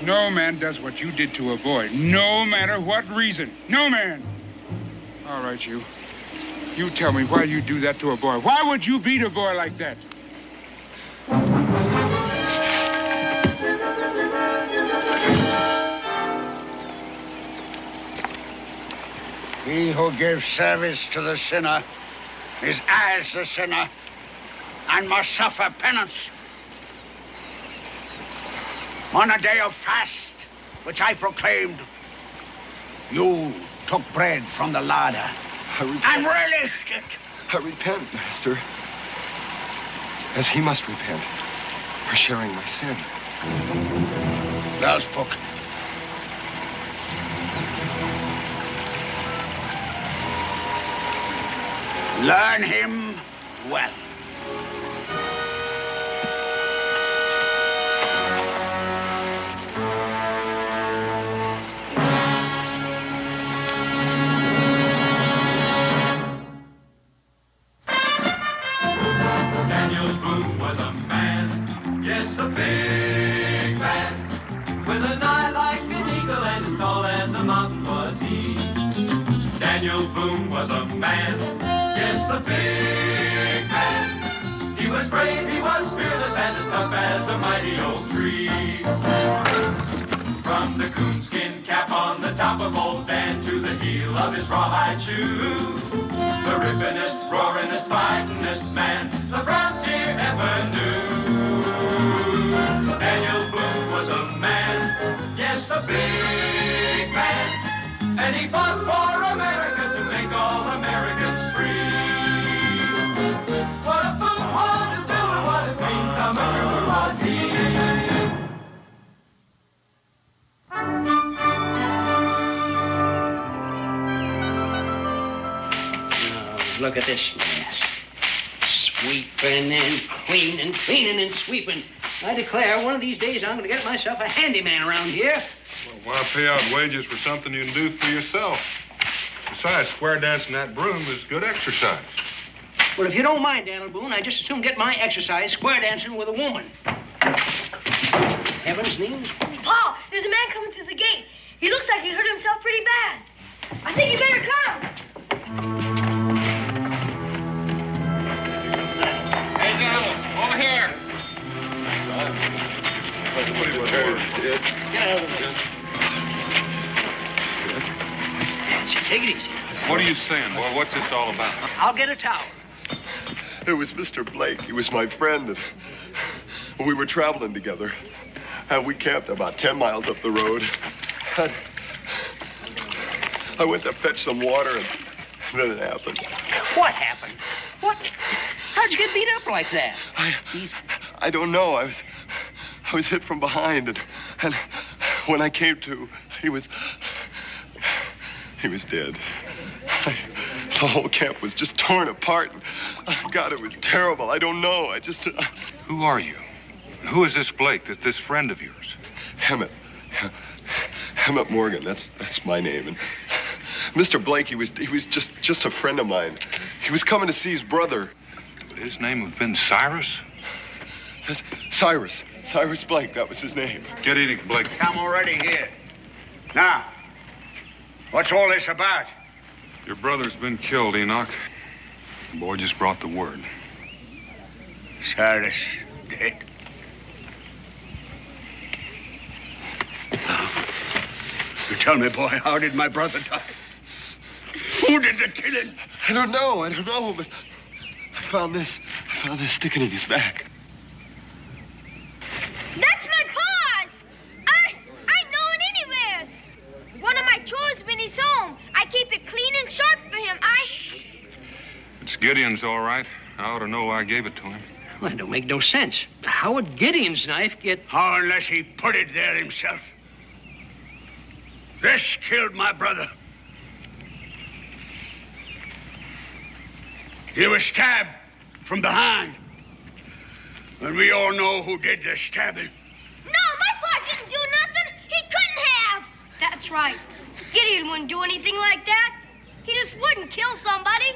No man does what you did to a boy, no matter what reason. No man. All right, you. You tell me why you do that to a boy. Why would you beat a boy like that? He who gives service to the sinner is as the sinner and must suffer penance. On a day of fast, which I proclaimed, you took bread from the larder and relished it. I repent, Master, as he must repent for sharing my sin. Well spoken. Learn him well. Daniel Boone was a man, yes, a big man, with an eye like an eagle and as tall as a mountain was he. Daniel Boone was a man, yes, a big man. He was brave, he was fearless, and as tough as a mighty old tree. From the coonskin cap on the top of old Dan to the heel of his rawhide shoe, the rippinest, roaringest, fightingest man the frontier ever knew. Daniel Boone was a man, yes, a big man, and he fought for America to make all Americans free. What a Boone was to do, and what a great American was he. Look at this mess. Sweeping and cleaning, cleaning and sweeping. I declare, one of these days I'm going to get myself a handyman around here. Well, why pay out wages for something you can do for yourself? Besides, square dancing that broom is good exercise. Well, if you don't mind, Daniel Boone, I just as soon get my exercise square dancing with a woman. Heavens, knees. Pa, there's a man coming through the gate. He looks like he hurt himself pretty bad. I think you better come. Hey, Donald, over here. Take it easy. What are you saying, boy? What's this all about? I'll get a towel. It was Mr. Blake. He was my friend, and we were traveling together. And we camped about 10 miles up the road. And I went to fetch some water, and then it happened. What happened? What? How'd you get beat up like that? I don't know. I was hit from behind, and when I came to, he was dead. The whole camp was just torn apart. And, God, it was terrible. I don't know. Who are you? Who is this Blake, this friend of yours? Emmett. Emmett Morgan. That's my name. And Mr. Blake, he was just a friend of mine. He was coming to see his brother. Would his name have been Cyrus? That's Cyrus. Cyrus Blake. That was his name. Get eating, Blake. I'm already here. Now, what's all this about? Your brother's been killed, Enoch. The boy just brought the word. Cyrus dead. You tell me, boy, how did my brother die? Who did the killing? I don't know, but I found this sticking in his back. That's my paws! I know it anywheres. One of my chores when he's home. I keep it clean and sharp for him. It's Gideon's, all right. I ought to know I gave it to him. Well, that don't make no sense. How would Gideon's knife get... How unless he put it there himself? This killed my brother. He was stabbed from behind. And we all know who did the stabbing. No, my pa didn't do nothing. He couldn't have. That's right. Gideon wouldn't do anything like that. He just wouldn't kill somebody.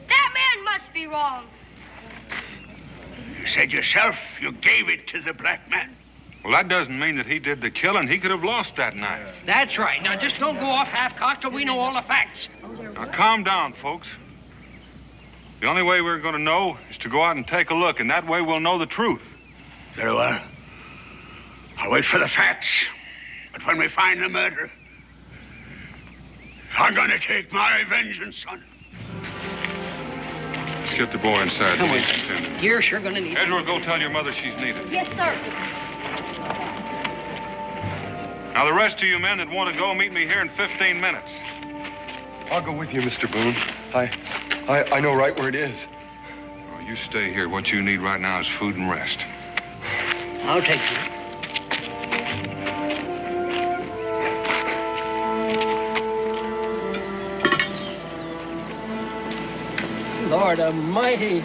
That man must be wrong. You said yourself you gave it to the black man. Well, that doesn't mean that he did the killing. He could have lost that knife. That's right. Now, just don't go off half-cocked till we know all the facts. Now, calm down, folks. The only way we're going to know is to go out and take a look, and that way we'll know the truth. Very well. I'll wait for the facts. But when we find the murderer, I'm gonna take my vengeance, son. Let's get the boy inside. Come He on. needs attending. You're sure gonna need it. Edward, go tell your mother she's needed. Yes, sir. Now, the rest of you men that want to go, meet me here in 15 minutes. I'll go with you, Mr. Boone. I know right where it is. Oh, you stay here. What you need right now is food and rest. I'll take you. Lord Almighty.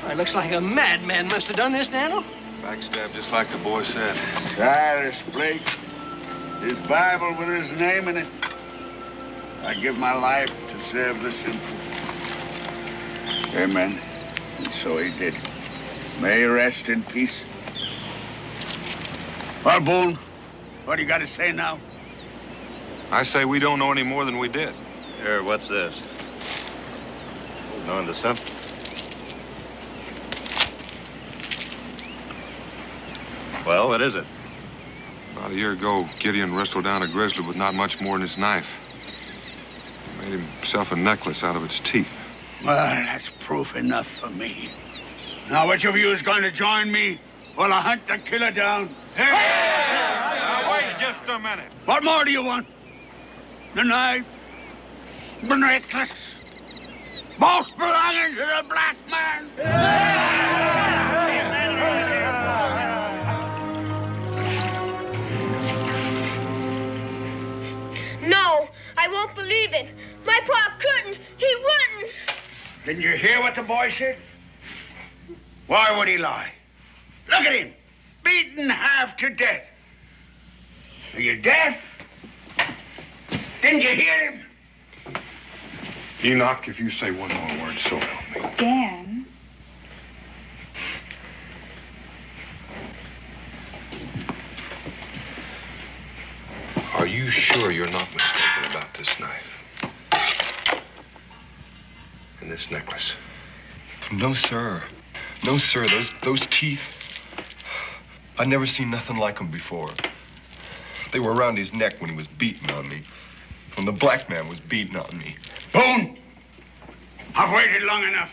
It looks like a madman must have done this, Daniel. Backstab, just like the boy said. Cyrus Blake. His Bible with his name in it. I give my life to serve the simple. Amen. And so he did. May he rest in peace. Well, Boone, what do you got to say now? I say we don't know any more than we did. Here, what's this? Holding on to something. Well, what is it? About a year ago, Gideon wrestled down a grizzly with not much more than his knife. He made himself a necklace out of its teeth. Well, that's proof enough for me. Now, which of you is going to join me while I hunt the killer down? Now, wait just a minute. What more do you want? The knife, the necklace, both belonging to the black man. No, I won't believe it. My pa couldn't. He wouldn't. Didn't you hear what the boy said? Why would he lie? Look at him, beaten half to death. Are you deaf? Didn't you hear him? Enoch, if you say one more word, so help me. Dan. Are you sure you're not mistaken about this knife? And this necklace? No, sir. No, sir. Those teeth. I'd never seen nothing like them before. They were around his neck when he was beating on me. When the black man was beating on me. Boone, I've waited long enough.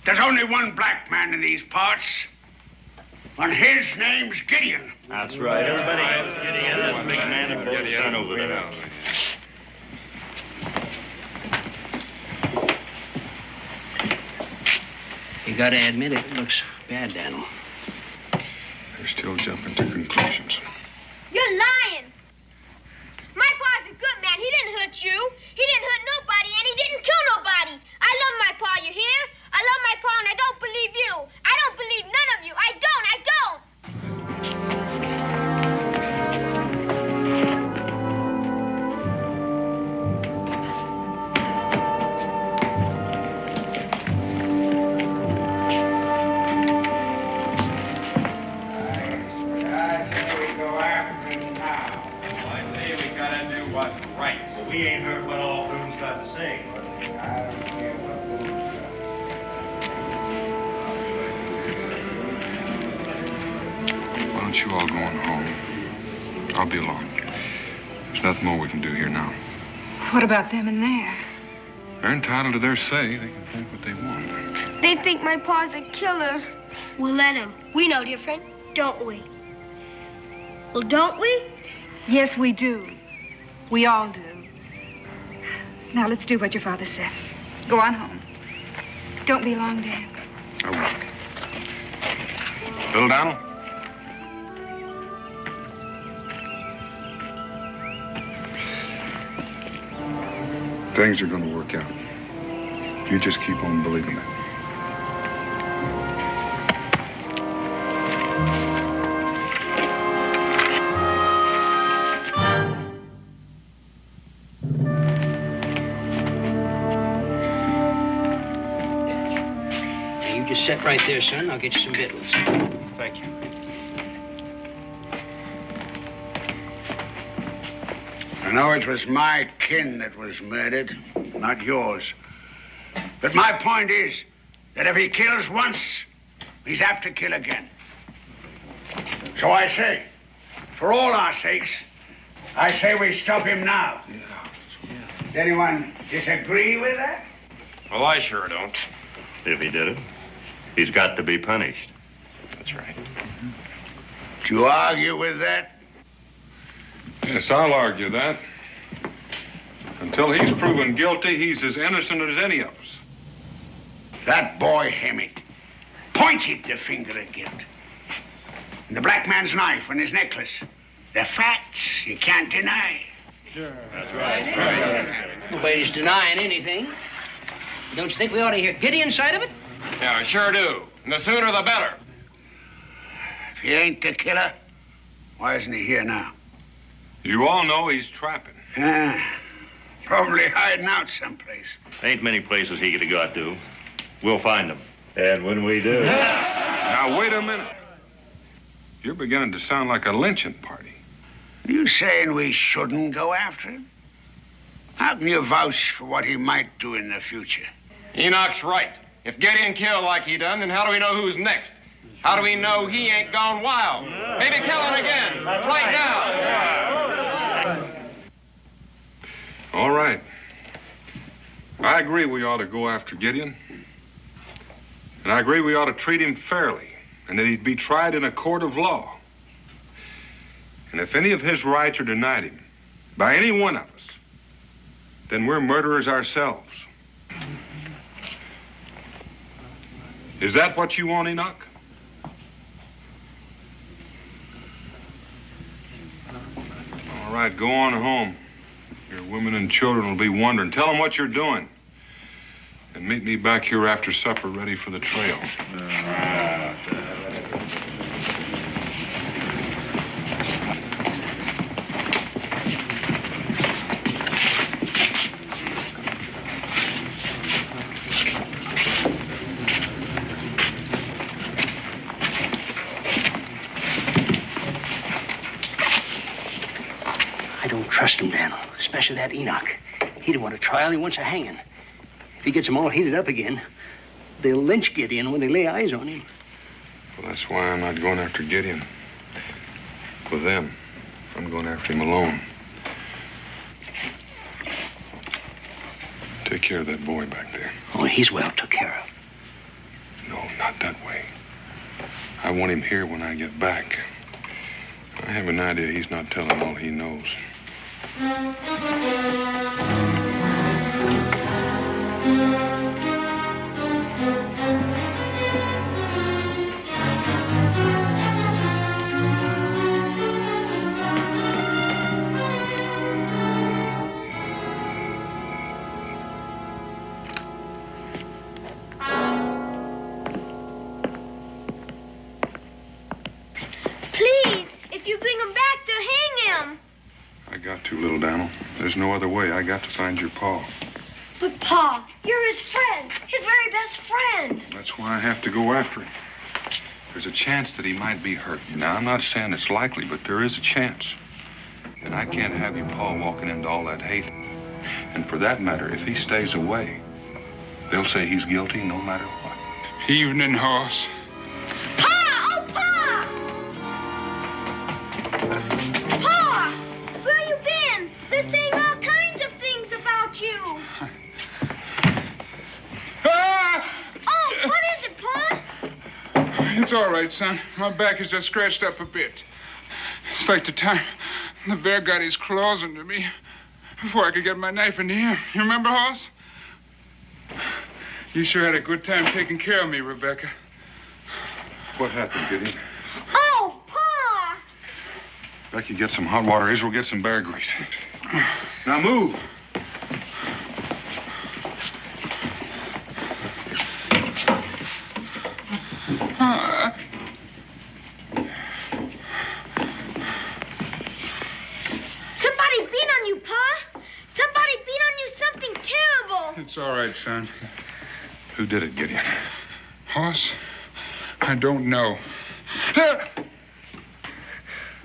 There's only one black man in these parts, and his name's Gideon. That's right. Everybody knows Gideon. That's big man and Gideon over there. You gotta admit it looks bad, Daniel. They're still jumping to conclusions. You're lying. My pa's a good man. He didn't hurt you. He didn't hurt nobody, and he didn't kill nobody. I love my pa, you hear? I love my pa, and I don't believe you. I don't believe none of you. I don't. We ain't heard what all Boone's got to say. Why don't you all go on home? I'll be along. There's nothing more we can do here now. What about them in there? They're entitled to their say. They can think what they want. They think my pa's a killer. We'll let him. We know different, don't we? Well, don't we? Yes, we do. We all do. Now, let's do what your father said. Go on home. Don't be long, Dan. I will. Little Donald? Things are going to work out. You just keep on believing it. Just sit right there, son. I'll get you some victuals. Thank you. I know it was my kin that was murdered, not yours. But my point is that if he kills once, he's apt to kill again. So I say, for all our sakes, I say we stop him now. Does anyone disagree with that? Well, I sure don't. If he did it, he's got to be punished. That's right. Do you argue with that? Yes, I'll argue that. Until he's proven guilty, he's as innocent as any of us. That boy Hemmett pointed the finger at guilt. And the black man's knife and his necklace. They're facts you can't deny. Sure. That's right. Nobody's denying anything. Don't you think we ought to hear Gideon's side of it? Yeah, I sure do. And the sooner the better. If he ain't the killer, why isn't he here now? You all know he's trapping. Probably hiding out someplace. Ain't many places he could have got to. We'll find him. And when we do... Now, wait a minute. You're beginning to sound like a lynching party. You saying we shouldn't go after him? How can you vouch for what he might do in the future? Enoch's right. If Gideon killed like he done, then how do we know who's next? How do we know he ain't gone wild? Maybe kill him again, right now. All right. I agree we ought to go after Gideon. And I agree we ought to treat him fairly, and that he'd be tried in a court of law. And if any of his rights are denied him by any one of us, then we're murderers ourselves. Is that what you want, Enoch? All right, go on home. Your women and children will be wondering. Tell them what you're doing. And meet me back here after supper, ready for the trail. I don't trust him, Daniel, especially that Enoch. He don't want a trial, he wants a hanging. If he gets them all heated up again, they'll lynch Gideon when they lay eyes on him. Well, that's why I'm not going after Gideon. With them. I'm going after him alone. Take care of that boy back there. Oh, he's well took care of. No, not that way. I want him here when I get back. I have an idea he's not telling all he knows. Please, if you bring him back, they'll hang him. I got to, little Daniel. There's no other way. I got to find your pa. But, Pa, you're his friend, his very best friend. That's why I have to go after him. There's a chance that he might be hurt. Now, I'm not saying it's likely, but there is a chance. And I can't have your pa walking into all that hate. And for that matter, if he stays away, they'll say he's guilty no matter what. Evening, horse. Pa! Oh, Pa! Pa! Where you been? They're saying all kinds of things about you. Ah! Oh, what is it, Pa? It's all right, son. My back is just scratched up a bit. It's like the time the bear got his claws into me before I could get my knife into him. You remember, Hoss? You sure had a good time taking care of me, Rebecca. What happened, Gideon? Oh, Pa! Becky, get some hot water. Israel, get some bear grease. Now move. Somebody beat on you, Pa! Somebody beat on you something terrible! It's all right, son. Who did it, Gideon? Hoss, I don't know.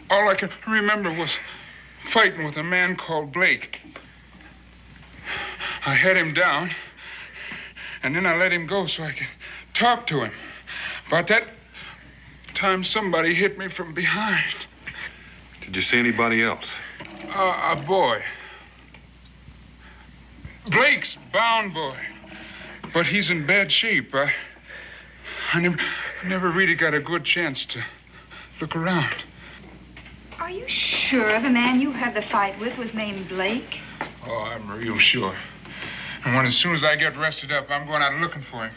All I can remember was fighting with a man called Blake. I had him down, and then I let him go so I could talk to him. About that time, somebody hit me from behind. Did you see anybody else? A boy. Blake's bound boy. But he's in bad shape. I never really got a good chance to look around. Are you sure the man you had the fight with was named Blake? Oh, I'm real sure. And as soon as I get rested up, I'm going out looking for him.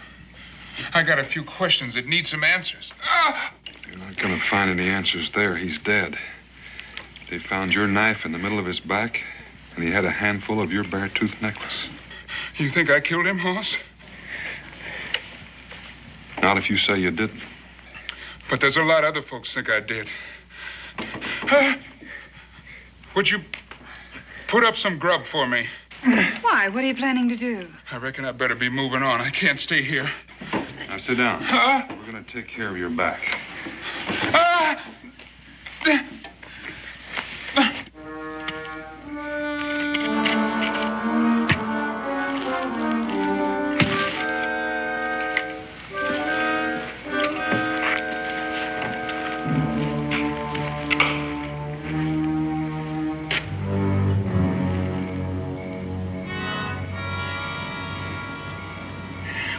I got a few questions that need some answers. You're not going to find any answers there. He's dead. They found your knife in the middle of his back, and he had a handful of your bear-tooth necklace. You think I killed him, Hoss? Not if you say you didn't. But there's a lot of other folks think I did. Would you put up some grub for me? Why? What are you planning to do? I reckon I better be moving on. I can't stay here. Now sit down. We're going to take care of your back.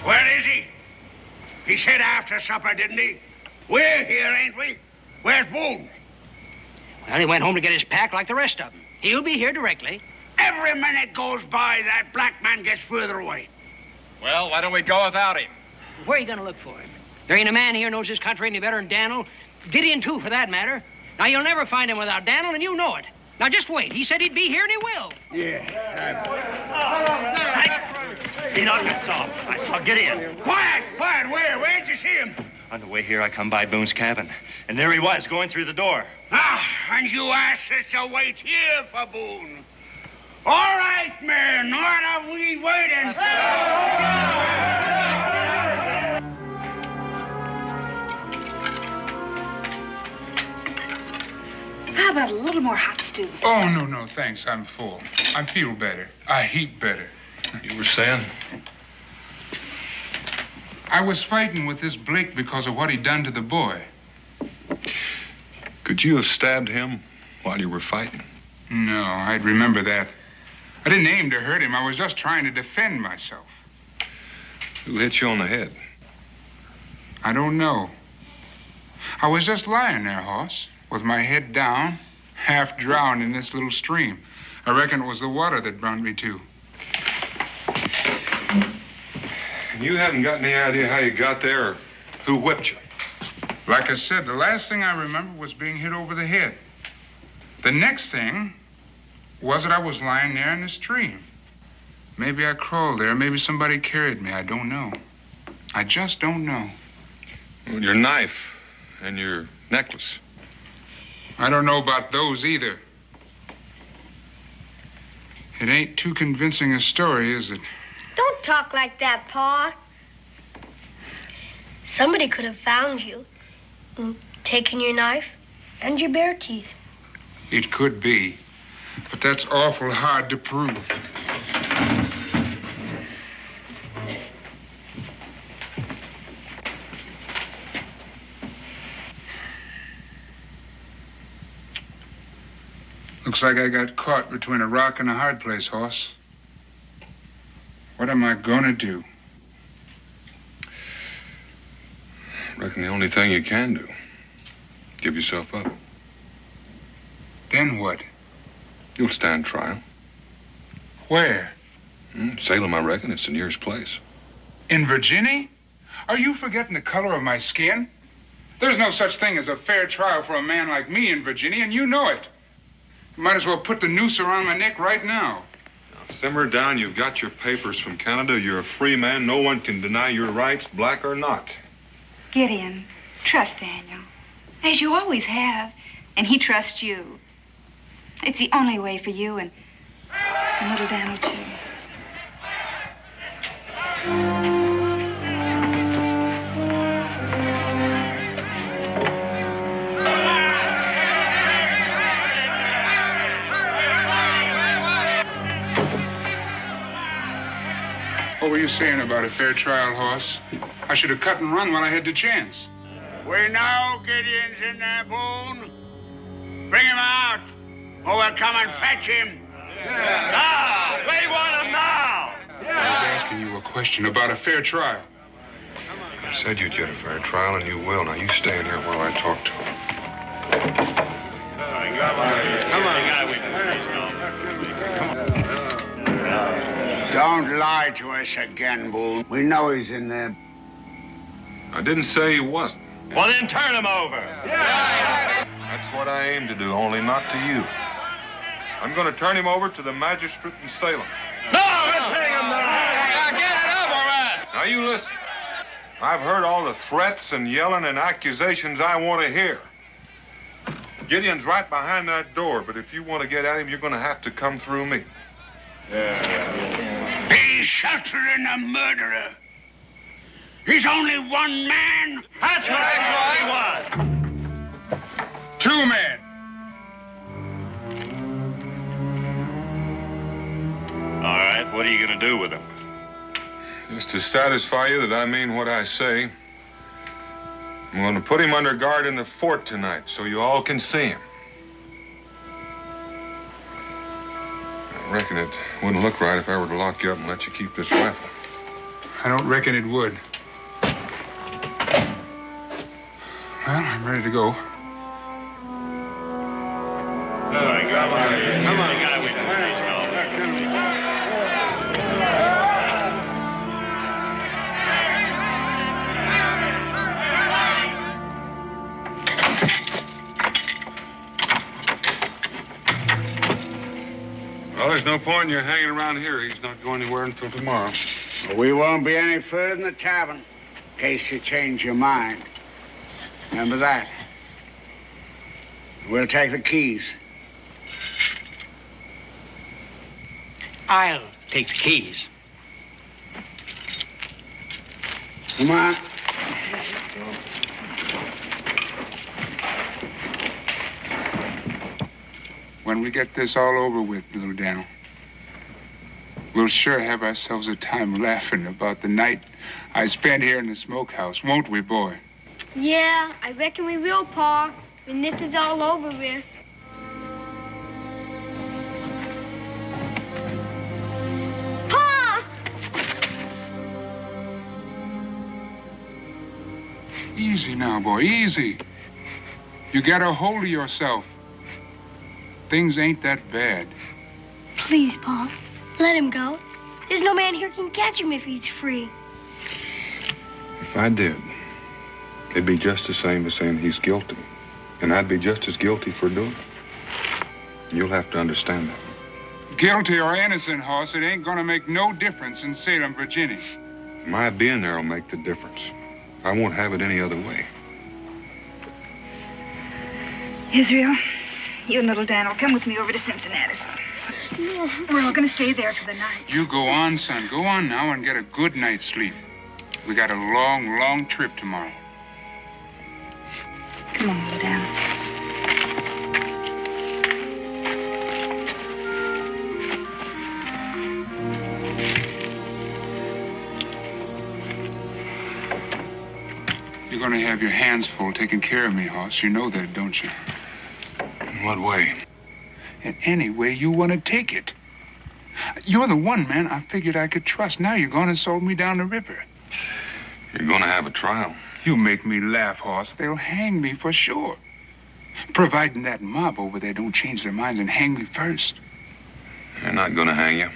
Where is he? He said after supper, didn't he? We're here, ain't we? Where's Boone? Well, he went home to get his pack like the rest of them. He'll be here directly. Every minute goes by, that black man gets further away. Well, why don't we go without him? Where are you going to look for him? There ain't a man here knows his country any better than Daniel. Gideon, too, for that matter. Now, you'll never find him without Daniel, and you know it. Now, just wait. He said he'd be here, and he will. Yeah. He knocked us off. I saw Gideon. Quiet! Where'd you see him? On the way here, I come by Boone's cabin, and there he was, going through the door. And you asked us to wait here for Boone. All right, men, what are we waiting for? How about a little more hot stew? Oh, no, thanks. I'm full. I feel better. A heap better. You were saying? I was fighting with this Blake because of what he'd done to the boy. Could you have stabbed him while you were fighting? No, I'd remember that. I didn't aim to hurt him. I was just trying to defend myself. Who hit you on the head? I don't know. I was just lying there, Hoss, with my head down, half drowned in this little stream. I reckon it was the water that brought me to. And you haven't got any idea how you got there or who whipped you? Like I said, the last thing I remember was being hit over the head. The next thing was that I was lying there in the stream. Maybe I crawled there. Maybe somebody carried me. I don't know. I just don't know. Well, your knife and your necklace. I don't know about those either. It ain't too convincing a story, is it? Don't talk like that, Pa. Somebody could have found you and taken your knife and your bare teeth. It could be, but that's awful hard to prove. Looks like I got caught between a rock and a hard place, Hoss. What am I gonna do? Reckon the only thing you can do. Give yourself up. Then what? You'll stand trial. Where? Salem, I reckon. It's the nearest place. In Virginia? Are you forgetting the color of my skin? There's no such thing as a fair trial for a man like me in Virginia, and you know it. You might as well put the noose around my neck right now. Now, simmer down. You've got your papers from Canada. You're a free man. No one can deny your rights, black or not. Gideon, trust Daniel, as you always have, and he trusts you. It's the only way for you and little Daniel, too. What were you saying about a fair trial, Hoss? I should have cut and run when I had the chance. We know Gideon's in there, Boone. Bring him out. or we'll come and fetch him. Now! We want him now! I was asking you a question about a fair trial. I said you'd get a fair trial, and you will. Now, you stay in here while I talk to him. Don't lie to us again, Boone. We know he's in there. I didn't say he wasn't. Well, then turn him over. That's what I aim to do, only not to you. I'm going to turn him over to the magistrate in Salem. No, we're turning him now. Get it over with. Now, you listen. I've heard all the threats and yelling and accusations I want to hear. Gideon's right behind that door, but if you want to get at him, you're going to have to come through me. He's sheltering a murderer. He's only one man. That's what he was. 2 men. All right, what are you going to do with him? Just to satisfy you that I mean what I say, I'm going to put him under guard in the fort tonight so you all can see him. I reckon it wouldn't look right if I were to lock you up and let you keep this rifle. I don't reckon it would. Well, I'm ready to go. Come on. Well, there's no point in you hanging around here. He's not going anywhere until tomorrow. We won't be any further than the tavern, in case you change your mind. Remember that. We'll take the keys. I'll take the keys. Come on. When we get this all over with, little Daniel, we'll sure have ourselves a time laughing about the night I spent here in the smokehouse, won't we, boy? Yeah, I reckon we will, Pa, when this is all over with. Pa! Easy now, boy, easy. You got a hold of yourself. Things ain't that bad. Please, Pa, let him go. There's no man here can catch him if he's free. If I did, it'd be just the same as saying he's guilty. And I'd be just as guilty for doing it. You'll have to understand that. Guilty or innocent, Hoss, it ain't gonna make no difference in Salem, Virginia. My being there will make the difference. I won't have it any other way. Israel, you and little Dan will come with me over to Cincinnati. We're all going to stay there for the night. You go on, son. Go on now and get a good night's sleep. We got a long, long trip tomorrow. Come on, little Dan. You're going to have your hands full taking care of me, Hoss. You know that, don't you? In what way? In any way you want to take it. You're the one man I figured I could trust. Now you're going to sold me down the river. You're going to have a trial. You make me laugh, Hoss. They'll hang me for sure. Providing that mob over there don't change their minds and hang me first. They're not going to hang you.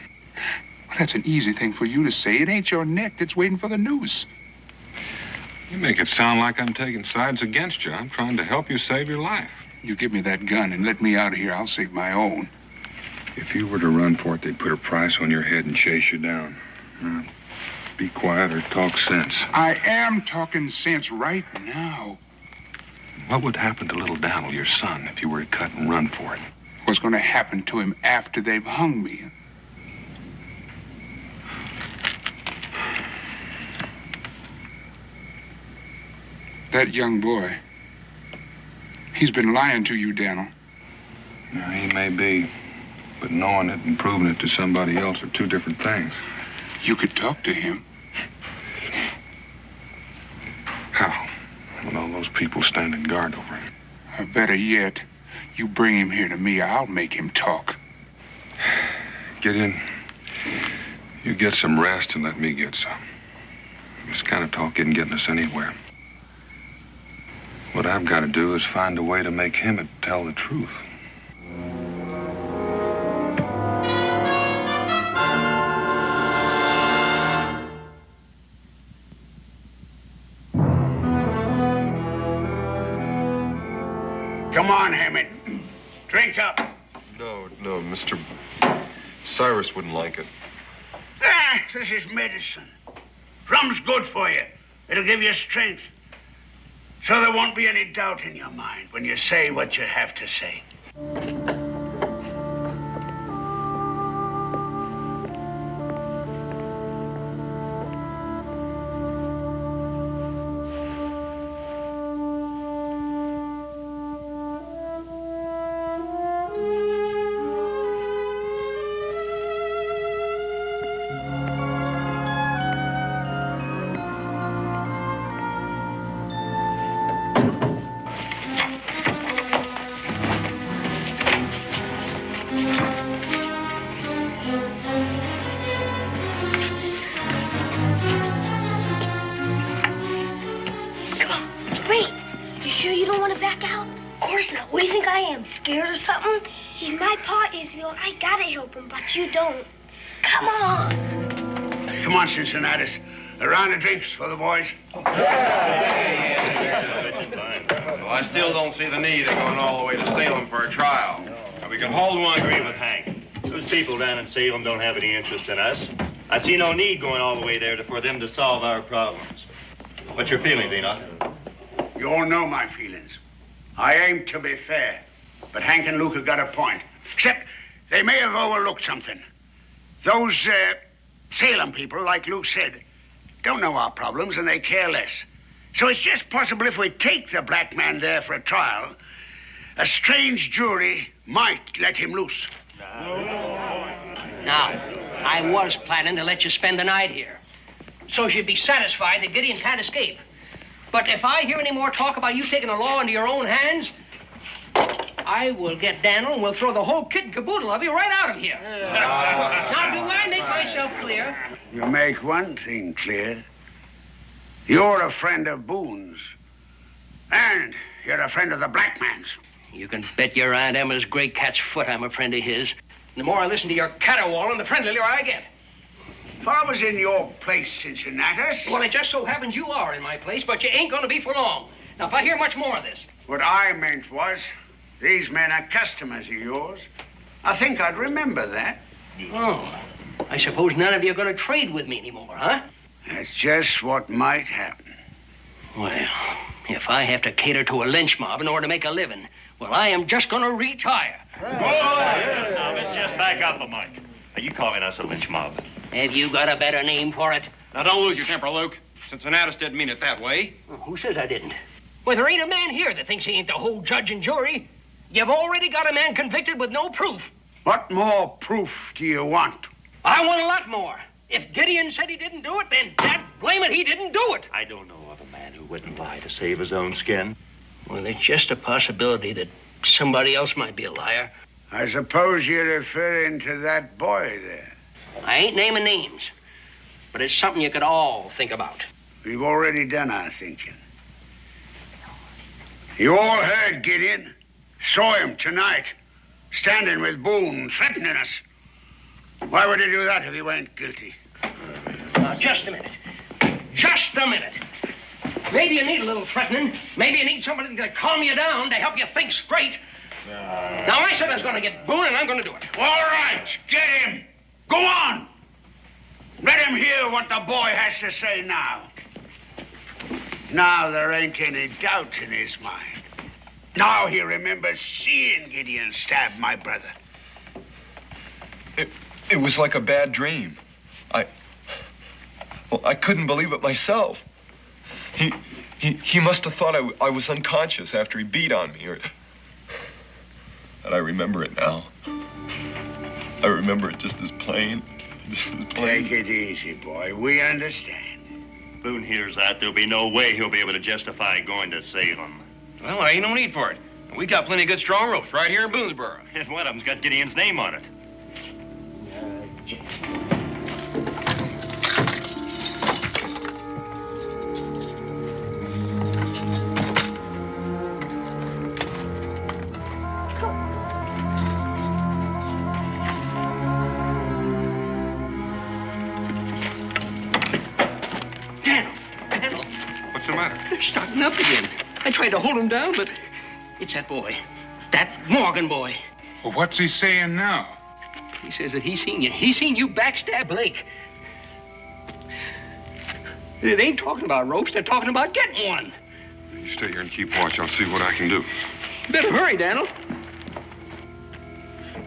Well, that's an easy thing for you to say. It ain't your neck that's waiting for the noose. You make it sound like I'm taking sides against you. I'm trying to help you save your life. You give me that gun and let me out of here, I'll save my own. If you were to run for it, they'd put a price on your head and chase you down. Be quiet or talk sense. I am talking sense right now. What would happen to little Daniel, your son, if you were to cut and run for it? What's going to happen to him after they've hung me? That young boy, he's been lying to you, Daniel. Now, he may be, but knowing it and proving it to somebody else are two different things. You could talk to him. How? With all those people standing guard over him. Or better yet, You bring him here to me, I'll make him talk. Gideon, you get some rest and let me get some. This kind of talk isn't getting us anywhere. What I've got to do is find a way to make him tell the truth. Come on, Hammond. Drink up. No, Mr. Cyrus wouldn't like it. Ah, this is medicine. Rum's good for you. It'll give you strength. So there won't be any doubt in your mind when you say what you have to say. Scared or something? He's my pa, Israel, and I gotta help him, but you don't. Come on. Come on, Cincinnatus. A round of drinks for the boys. Well, I still don't see the need of going all the way to Salem for a trial. Now, we can hold one. I agree with Hank. Those people down in Salem don't have any interest in us. I see no need going all the way there for them to solve our problems. What's your feeling, Enoch? You all know my feelings. I aim to be fair. But Hank and Luke have got a point. Except they may have overlooked something. Those Salem people, like Luke said, don't know our problems and they care less. So it's just possible if we take the black man there for a trial, a strange jury might let him loose. Now, I was planning to let you spend the night here, so you'd be satisfied that Gideon can't escape. But if I hear any more talk about you taking the law into your own hands, I will get Daniel and we'll throw the whole kit and caboodle of you right out of here. Now, do I make myself clear? You make one thing clear. You're a friend of Boone's. And you're a friend of the black man's. You can bet your Aunt Emma's gray cat's foot I'm a friend of his. The more I listen to your caterwauling, the friendlier I get. If I was in your place, Cincinnatus... Well, it just so happens you are in my place, but you ain't going to be for long. Now, if I hear much more of this... What I meant was, these men are customers of yours. I think I'd remember that. Oh, I suppose none of you are going to trade with me anymore, huh? That's just what might happen. Well, if I have to cater to a lynch mob in order to make a living, well, I am just going to retire. Now, let's just back up a mite. Are you calling us a lynch mob? Have you got a better name for it? Now, don't lose your temper, Luke. Cincinnatus didn't mean it that way. Well, who says I didn't? Well, there ain't a man here that thinks he ain't the whole judge and jury. You've already got a man convicted with no proof. What more proof do you want? I want a lot more. If Gideon said he didn't do it, then dad blame it, he didn't do it. I don't know of a man who wouldn't lie to save his own skin. Well, there's just a possibility that somebody else might be a liar. I suppose you're referring to that boy there. I ain't naming names, but it's something you could all think about. We've already done our thinking. You all heard Gideon. Saw him tonight, standing with Boone, threatening us. Why would he do that if he weren't guilty? Now, just a minute. Just a minute. Maybe you need a little threatening. Maybe you need somebody to calm you down, to help you think straight. Now, I said I was going to get Boone, and I'm going to do it. All right, get him. Go on. Let him hear what the boy has to say now. Now there ain't any doubt in his mind. Now he remembers seeing Gideon stab my brother. It was like a bad dream. I couldn't believe it myself. He must have thought I was unconscious after he beat on me, and I remember it now. I remember it just as plain. Take it easy, boy. We understand. Boone hears that. There'll be no way he'll be able to justify going to Salem. Well, there ain't no need for it. We got plenty of good strong ropes right here in Boonesboro. And one of them's got Gideon's name on it. Daniel. What's the matter? They're starting up again. I tried to hold them down, but it's that boy. That Morgan boy. Well, what's he saying now? He says that he's seen you. He's seen you backstab Blake. They ain't talking about ropes. They're talking about getting one. You stay here and keep watch. I'll see what I can do. You better hurry, Daniel.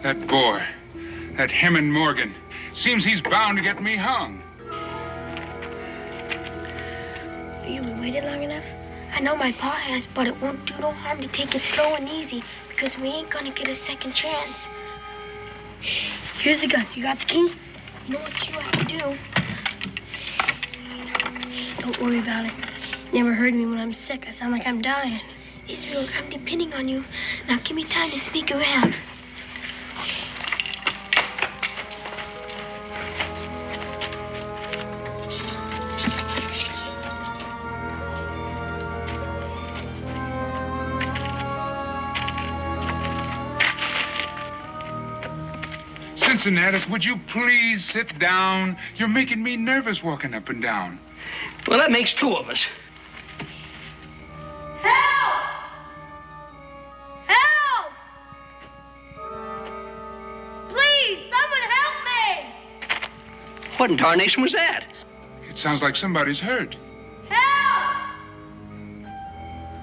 That boy, that Hammond Morgan, seems he's bound to get me hung. You waited long enough? I know my pa has, but it won't do no harm to take it slow and easy, because we ain't gonna get a second chance. Here's the gun. You got the key? You know what you have to do. Don't worry about it. You never heard me when I'm sick. I sound like I'm dying. Israel, I'm depending on you. Now give me time to sneak around. Cincinnatus, would you please sit down? You're making me nervous walking up and down. Well, that makes two of us. Help! Help! Please, someone help me! What in tarnation was that? It sounds like somebody's hurt. Help!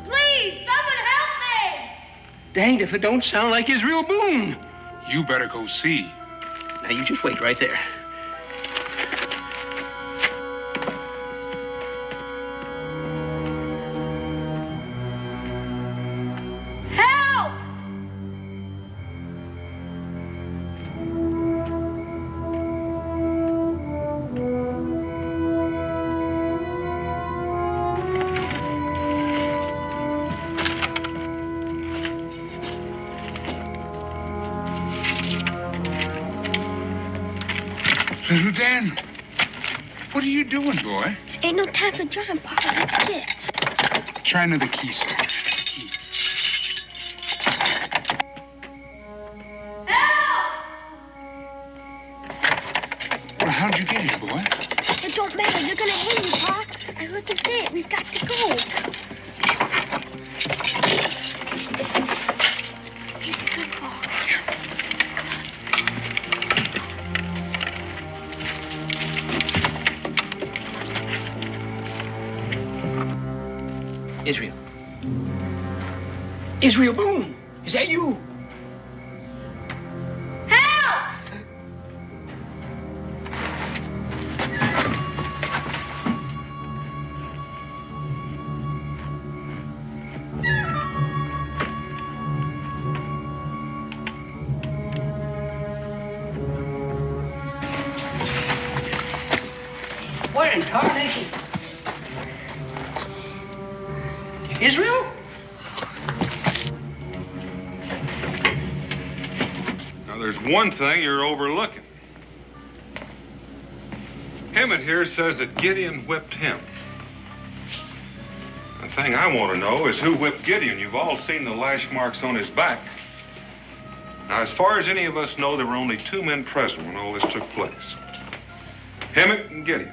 Please, someone help me! Danged if it don't sound like Israel Boone. You better go see. Now, you just wait right there. Help! Little Dan, what are you doing, boy? Ain't no time for John, Papa. Let's get. Try another key, sir. Well, how'd you get here, boy? It don't matter. They're gonna hang you, Pa. I heard them say it. We've got to go. Here's the gun, Pa. Israel. Israel Boone! Is that you? Help! What in tarnation? Israel? Now, there's one thing you're overlooking. Emmett here says that Gideon whipped him. The thing I want to know is who whipped Gideon. You've all seen the lash marks on his back. Now, as far as any of us know, there were only two men present when all this took place. Emmett and Gideon.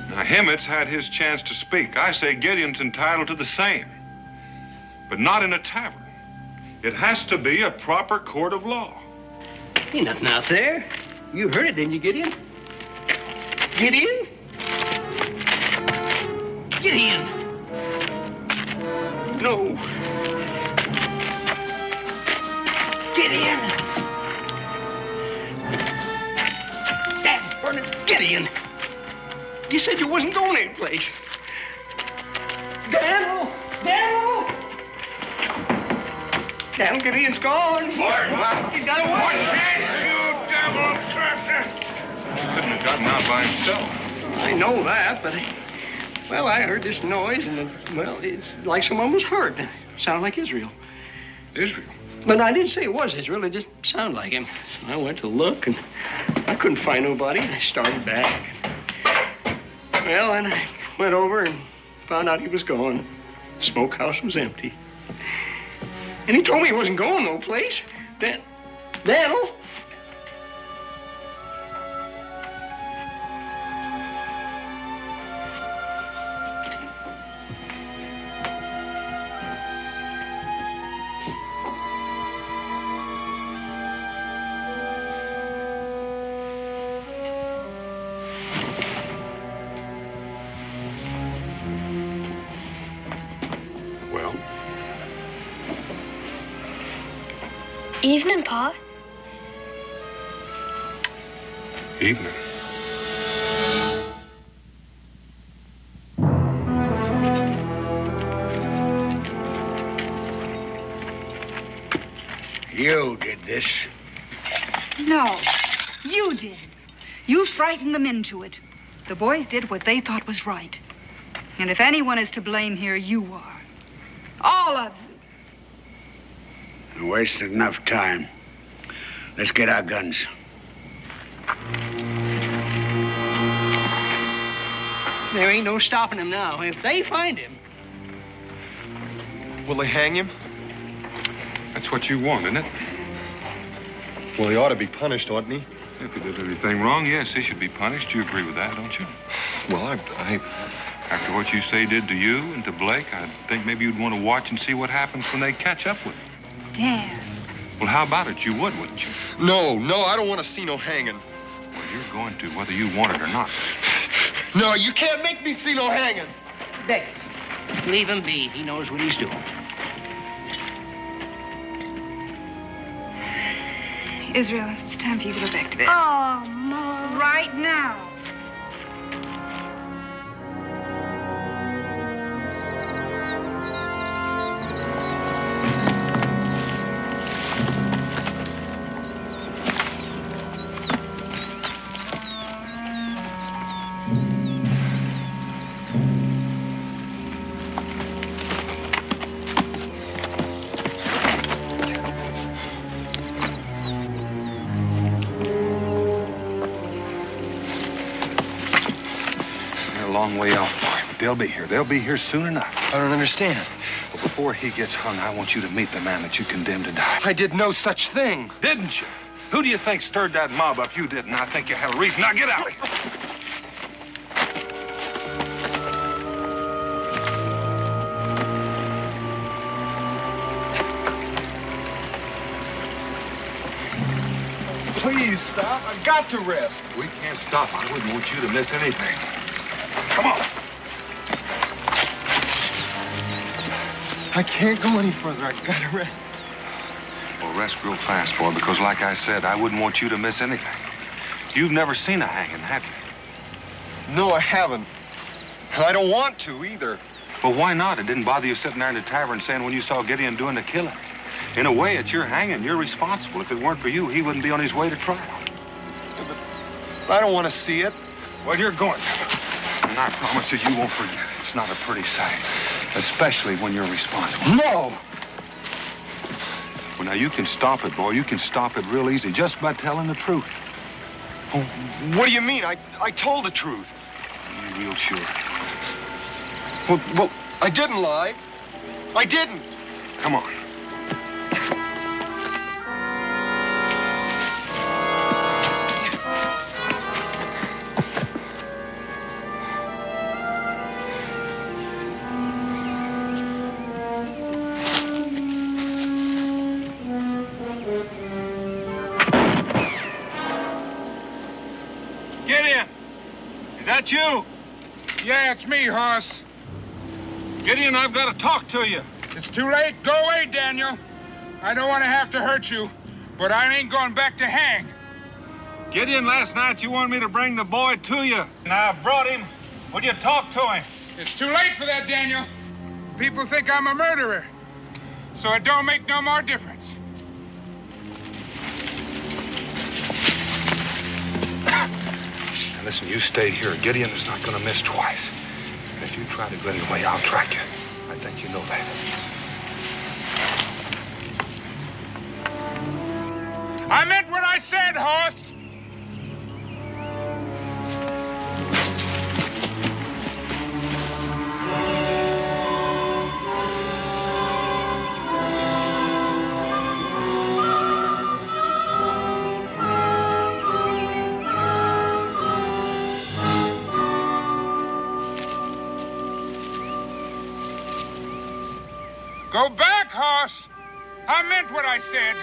Now, Emmett's had his chance to speak. I say Gideon's entitled to the same. But not in a tavern. It has to be a proper court of law. Ain't nothing out there. You heard it, didn't you, Gideon? Gideon? Gideon! No. Gideon! Dad, burn it, Gideon! You said you wasn't going anyplace. Daniel! Daniel! Daniel, Gideon's gone. What? He's got away. You devil crusher! He couldn't have gotten out by himself. I know that, but Well, I heard this noise, and, it's like someone was hurt. It sounded like Israel. Israel? But I didn't say it was Israel. It just sounded like him. So I went to look, and I couldn't find nobody, and I started back. Well, and I went over and found out he was gone. The smokehouse was empty. And he told me he wasn't going no place. Daniel? Evening, Pa. Evening. You did this. No, you did. You frightened them into it. The boys did what they thought was right. And if anyone is to blame here, you are. All of you. You wasted enough time. Let's get our guns. There ain't no stopping him now. If they find him. Will they hang him? That's what you want, isn't it? Well, he ought to be punished, oughtn't he? If he did anything wrong, yes, he should be punished. You agree with that, don't you? Well, After what you say did to you and to Blake, I think maybe you'd want to watch and see what happens when they catch up with him. Dan. Well, how about it? You would, wouldn't you? No, I don't want to see no hanging. Well, you're going to, whether you want it or not. No, you can't make me see no hanging. Beck, leave him be. He knows what he's doing. Israel, it's time for you to go back to bed. Oh, Mom. Right now. Way off, boy. But they'll be here. They'll be here soon enough. I don't understand. But before he gets hung, I want you to meet the man that you condemned to die. I did no such thing. Didn't you? Who do you think stirred that mob up? You didn't. I think you had a reason. Now get out of here. Please stop. I got to rest. We can't stop. I wouldn't want you to miss anything. Come on. I can't go any further. I gotta rest. Well, rest real fast, boy, because like I said, I wouldn't want you to miss anything. You've never seen a hanging, have you? No, I haven't. And I don't want to either. Well, why not? It didn't bother you sitting there in the tavern saying when you saw Gideon doing the killing. In a way, it's your hanging. You're responsible. If it weren't for you, he wouldn't be on his way to trial. Yeah, but I don't want to see it. Well, you're going to. And I promise you, you won't forget. It's not a pretty sight, especially when you're responsible. No! Well, now, you can stop it, boy. You can stop it real easy just by telling the truth. Oh, what do you mean? I told the truth. Are you real sure? Well, I didn't lie. I didn't. Come on. You? Yeah, it's me, Hoss. Gideon, I've got to talk to you. It's too late. Go away, Daniel. I don't want to have to hurt you, but I ain't going back to hang. Gideon, last night you wanted me to bring the boy to you. And I brought him. Would you talk to him? It's too late for that, Daniel. People think I'm a murderer, so it don't make no more difference. Now listen, you stay here. Gideon is not going to miss twice. And if you try to get away, I'll track you. I think you know that. I meant what I said, Hoss. Go back, Hoss. I meant what I said.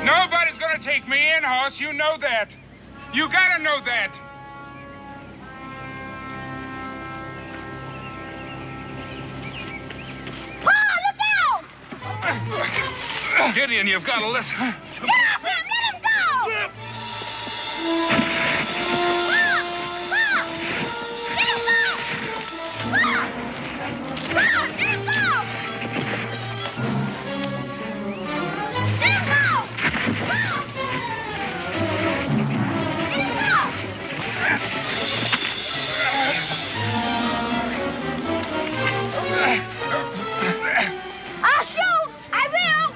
Nobody's gonna take me in, Hoss. You know that. You gotta know that. Pa, look out! Gideon, you've got to listen. Get off him! Let him go! I'll shoot! I will!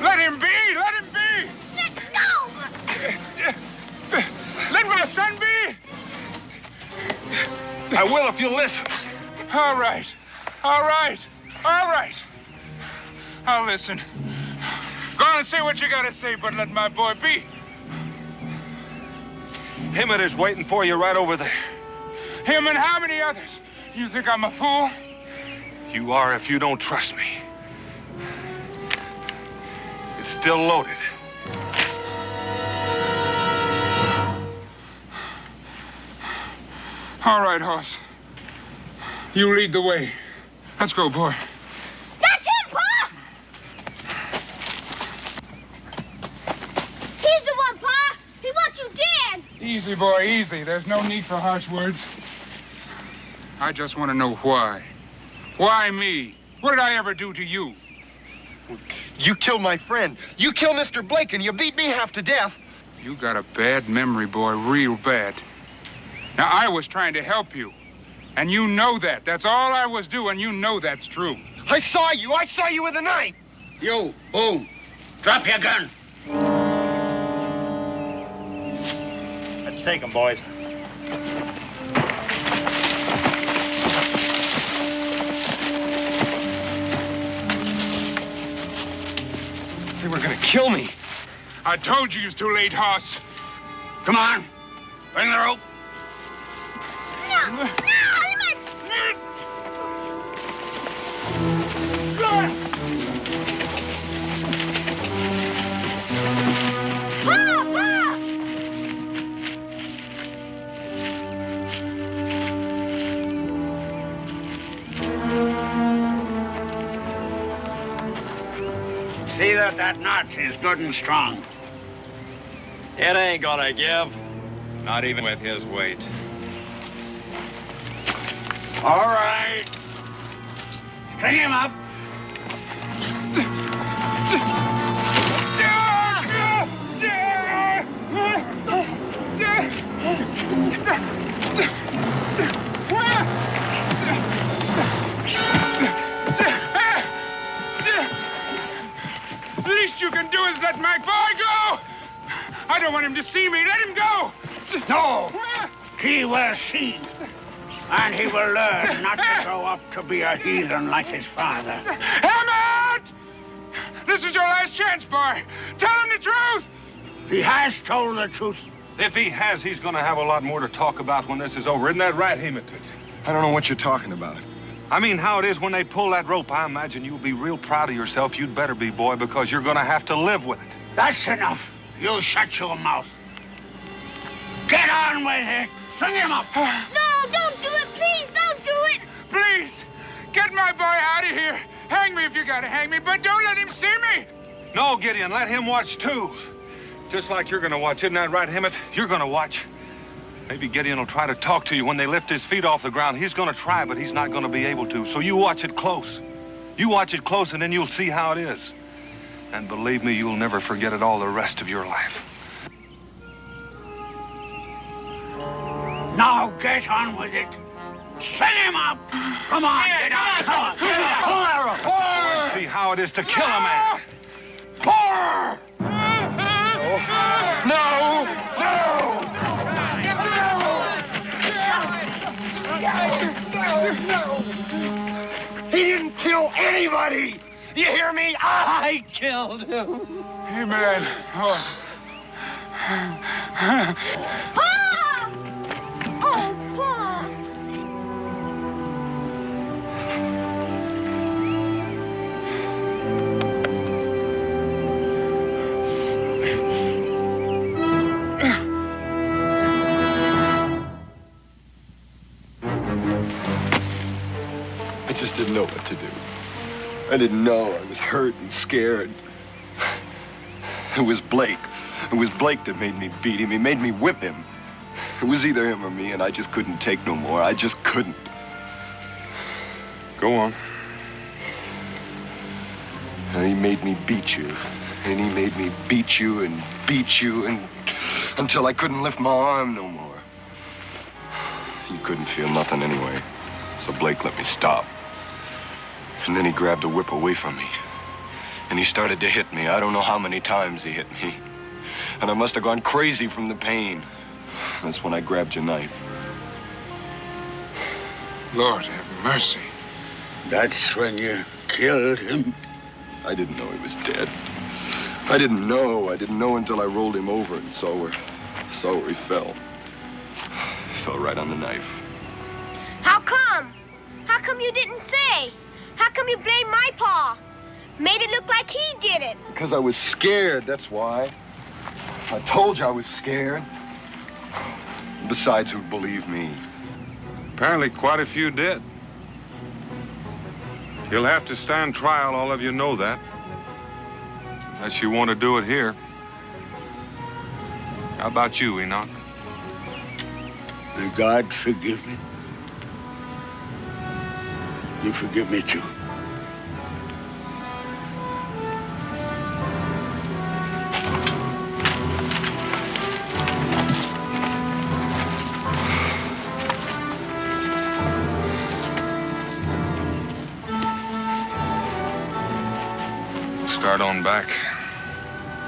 Let him be! Let him be! Let go! Let my son be! I will if you'll listen. All right. All right. All right. I'll listen. Go on and say what you gotta say, but let my boy be. Emmett is waiting for you right over there. Him and how many others? You think I'm a fool? You are if you don't trust me. It's still loaded. All right, Hoss. You lead the way. Let's go, boy. That's him, Pa! He's the one, Pa! He wants you dead! Easy, boy, easy. There's no need for harsh words. I just want to know why. Why me? What did I ever do to you? You killed my friend. You killed Mr. Blake, and you beat me half to death. You got a bad memory, boy, real bad. Now, I was trying to help you. And you know that. That's all I was doing. You know that's true. I saw you. I saw you with a knife. You, Boone, drop your gun. Let's take him, boys. They were gonna kill me. I told you it was too late, Hoss. Come on. Bring the rope. No! No! See that knot is good and strong. It ain't gonna give. Not even with his weight. All right. String him up. The least you can do is let my boy go. I don't want him to see me. Let him go. No. He will see. And he will learn not to grow up to be a heathen like his father. Emmett! This is your last chance, boy. Tell him the truth. He has told the truth. If he has, he's going to have a lot more to talk about when this is over. Isn't that right, Emmett? I don't know what you're talking about. I mean, how it is when they pull that rope. I imagine you'll be real proud of yourself. You'd better be, boy, because you're going to have to live with it. That's enough. You shut your mouth. Get on with it. String him up. No, don't do it, please. Don't do it. Please, get my boy out of here. Hang me if you gotta hang me, but don't let him see me. No, Gideon, let him watch, too. Just like you're going to watch. Isn't that right, Emmett? You're going to watch. Maybe Gideon will try to talk to you when they lift his feet off the ground. He's going to try, but he's not going to be able to. So you watch it close. You watch it close, and then you'll see how it is. And believe me, you'll never forget it all the rest of your life. Now get on with it. Send him up. Come on, get on. Come on. Pull arrow. See how it is to kill a man. Pour! No! He didn't kill anybody. You hear me? I killed him. Hey, man. Oh. Pa! Oh, Pa! I just didn't know what to do. I didn't know. I was hurt and scared. It was Blake. It was Blake that made me beat him. He made me whip him. It was either him or me, and I just couldn't take no more. I just couldn't. Go on. And he made me beat you. And he made me beat you and until I couldn't lift my arm no more. You couldn't feel nothing anyway. So Blake let me stop. And then he grabbed the whip away from me. And he started to hit me. I don't know how many times he hit me. And I must have gone crazy from the pain. That's when I grabbed your knife. Lord have mercy. That's when you killed him? I didn't know he was dead. I didn't know. I didn't know until I rolled him over and saw where he fell. He fell right on the knife. How come? How come you didn't say? How come you blamed my pa? Made it look like he did it. Because I was scared, that's why. I told you I was scared. Besides, who'd believe me? Apparently quite a few did. You'll have to stand trial, all of you know that. Unless you want to do it here. How about you, Enoch? May God forgive me. You forgive me, too. Start on back.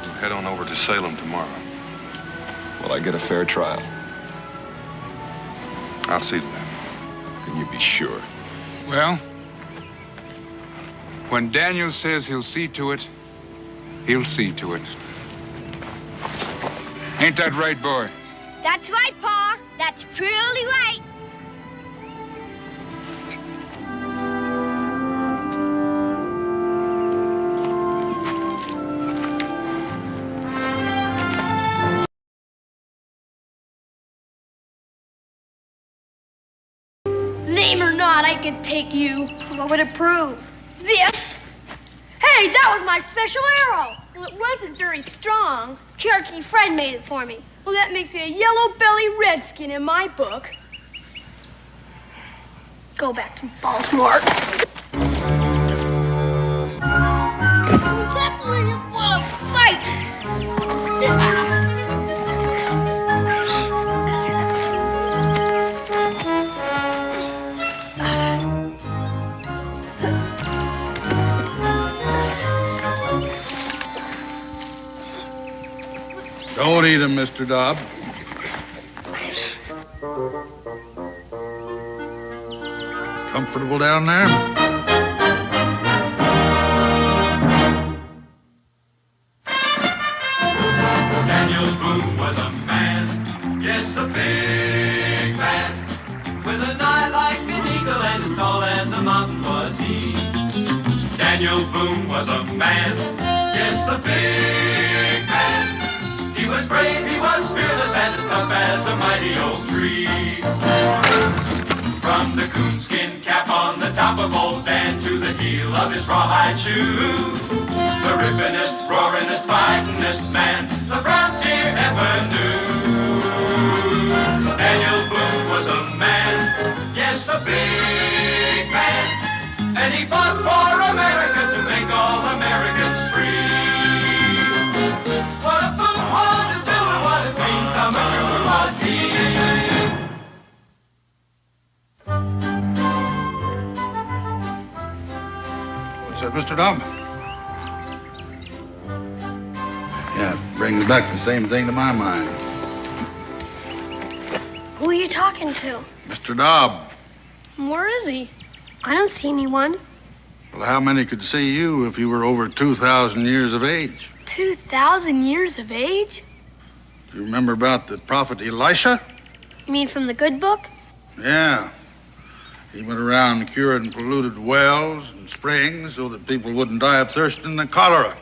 We'll head on over to Salem tomorrow. Will I get a fair trial? I'll see to that. Can you be sure? Well, when Daniel says he'll see to it, he'll see to it. Ain't that right, boy? That's right, Pa. That's truly right. Name or not, I could take you. What would it prove? This? Hey, that was my special arrow. Well, it wasn't very strong. Cherokee Fred made it for me. Well, that makes me a yellow-belly redskin in my book. Go back to Baltimore. Exactly what a fight! Don't eat him, Mr. Dobb. Comfortable down there? Daniel Boone was a man, yes, a big man, with an eye like an eagle and as tall as a mountain was he. Daniel Boone was a man, yes, a big man. He was brave, he was fearless, and as tough as a mighty old tree. From the coonskin cap on the top of old Dan to the heel of his rawhide shoe, the rippinest, roaringest, fightingest man the frontier ever knew. Daniel Boone was a man, yes, a big man, and he fought for America to make all Americans free. that Mr. Dobb? Yeah, it brings back the same thing to my mind. Who are you talking to? Mr. Dobb. Where is he? I don't see anyone. Well, how many could see you if you were over 2,000 years of age? 2,000 years of age? Do you remember about the prophet Elisha? You mean from the good book? Yeah. He went around curing polluted wells and springs so that people wouldn't die of thirst and the cholera.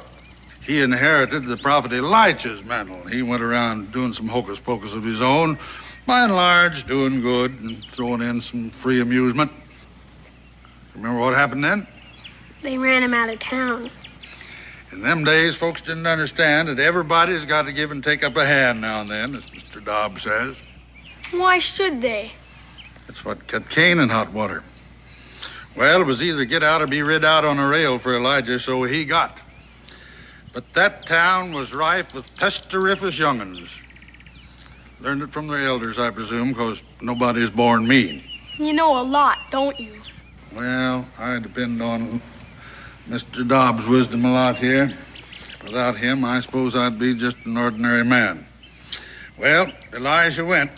He inherited the prophet Elijah's mantle. He went around doing some hocus pocus of his own, by and large doing good and throwing in some free amusement. Remember what happened then? They ran him out of town. In them days, folks didn't understand that everybody's got to give and take up a hand now and then, as Mr. Dobb says. Why should they? That's what kept Cain in hot water. Well, it was either get out or be rid out on a rail for Elijah, so he got. But that town was rife with pesteriferous young'uns. Learned it from their elders, I presume, because nobody's born mean. You know a lot, don't you? Well, I depend on Mr. Dobb's wisdom a lot here. Without him, I suppose I'd be just an ordinary man. Well, Elijah went.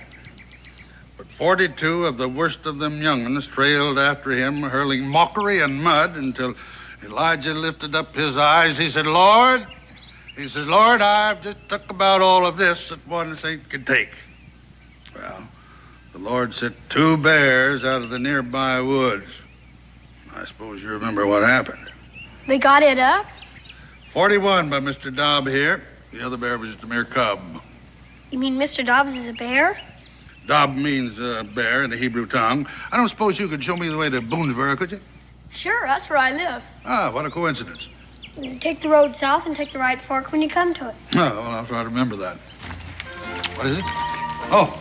But 42 of the worst of them young'uns trailed after him, hurling mockery and mud until Elijah lifted up his eyes. He said, Lord, I've just took about all of this that one saint could take. Well, the Lord sent 2 bears out of the nearby woods. I suppose you remember what happened. They got it up? 41 by Mr. Dobb here. The other bear was just a mere cub. You mean Mr. Dobbs is a bear? Dobb means bear in the Hebrew tongue. I don't suppose you could show me the way to Boonesboro, could you? Sure, that's where I live. Ah, what a coincidence. You take the road south and take the right fork when you come to it. Oh, well, I'll try to remember that. What is it? Oh,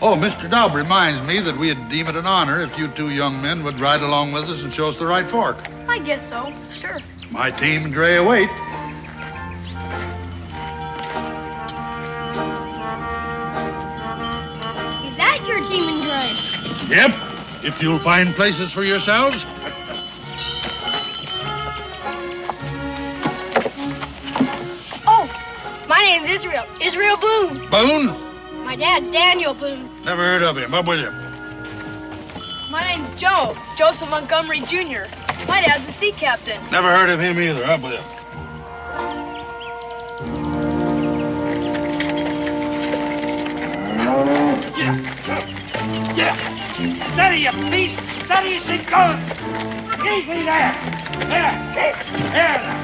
Mr. Dobb reminds me that we'd deem it an honor if you 2 young men would ride along with us and show us the right fork. I guess so, sure. My team and Dre await. Is that your team and Dre? Yep, if you'll find places for yourselves. My name's Israel. Israel Boone. Boone? My dad's Daniel Boone. Never heard of him. Up with him. My name's Joe. Joseph Montgomery Jr. My dad's a sea captain. Never heard of him either. Up with him. Yeah. Steady, you beast. Steady as she goes. Easy there. There now.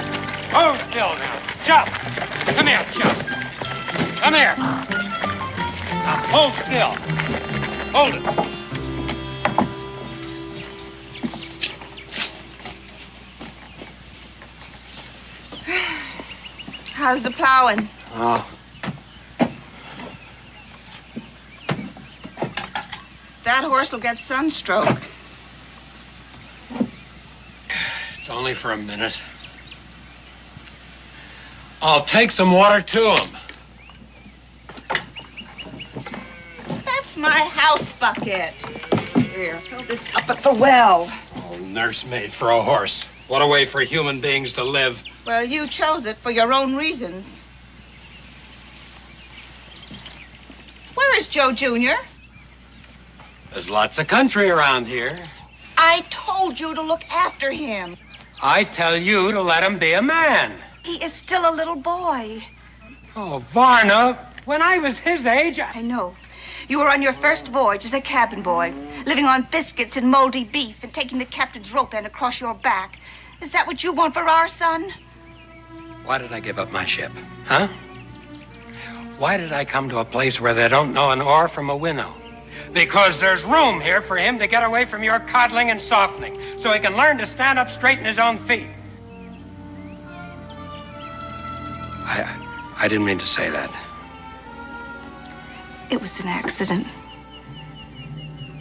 Hold still now. Jump. Come here, Jump. Come here. Now, hold still. Hold it. How's the plowing? Oh. That horse will get sunstroke. It's only for a minute. I'll take some water to him. That's my house bucket. Here, fill this up at the well. Oh, nursemaid for a horse. What a way for human beings to live. Well, you chose it for your own reasons. Where is Joe Jr.? There's lots of country around here. I told you to look after him. I tell you to let him be a man. He is still a little boy. Oh, Varna, when I was his age, I know. You were on your first voyage as a cabin boy, living on biscuits and moldy beef and taking the captain's rope end across your back. Is that what you want for our son? Why did I give up my ship, huh? Why did I come to a place where they don't know an oar from a winnow? Because there's room here for him to get away from your coddling and softening, so he can learn to stand up straight in his own feet. I didn't mean to say that. It was an accident.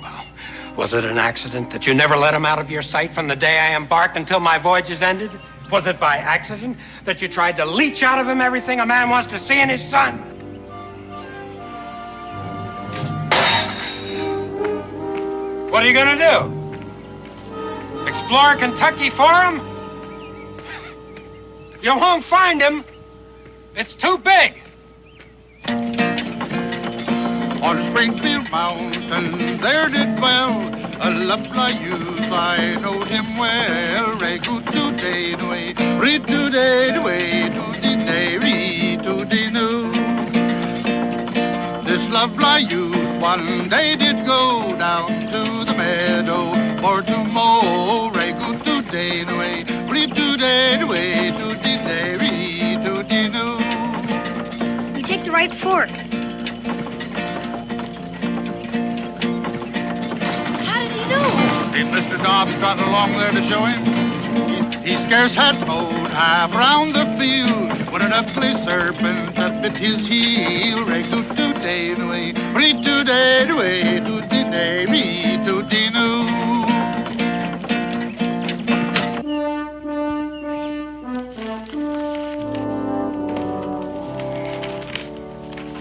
Well, was it an accident that you never let him out of your sight from the day I embarked until my voyage is ended? Was it by accident that you tried to leech out of him everything a man wants to see in his son? What are you gonna do? Explore Kentucky for him? You won't find him. It's too big. On Springfield Mountain, there did dwell a lovely youth. I knowed him well. Re-good today, re-today, to-de-nay, re-to-de-noo. This lovely youth one day did go down to the meadow for to mow. Re-good today, re-today, to-de-nay, re-to-de-noo. You take the right fork. If Mr. Dobbs trotted along there to show him, he scarce had mowed half round the field when an ugly serpent bit his heel. Re-good today, re-today, to-de-nay, re-to-de-noo.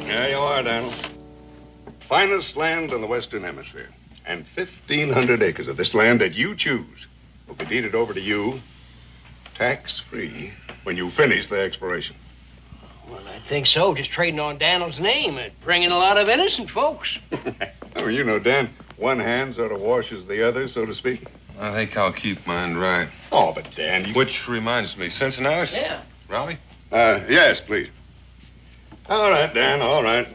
There you are, Daniel. Finest land in the Western Hemisphere. And 1,500 acres of this land that you choose will be deeded over to you, tax-free, when you finish the exploration. Well, I think so. Just trading on Daniel's name and bringing a lot of innocent folks. Oh, you know, Dan, one hand sort of washes the other, so to speak. I think I'll keep mine dry. Oh, but Dan, you... Which reminds me, Cincinnati? Yeah. Raleigh? Yes, please. All right, Dan, all right.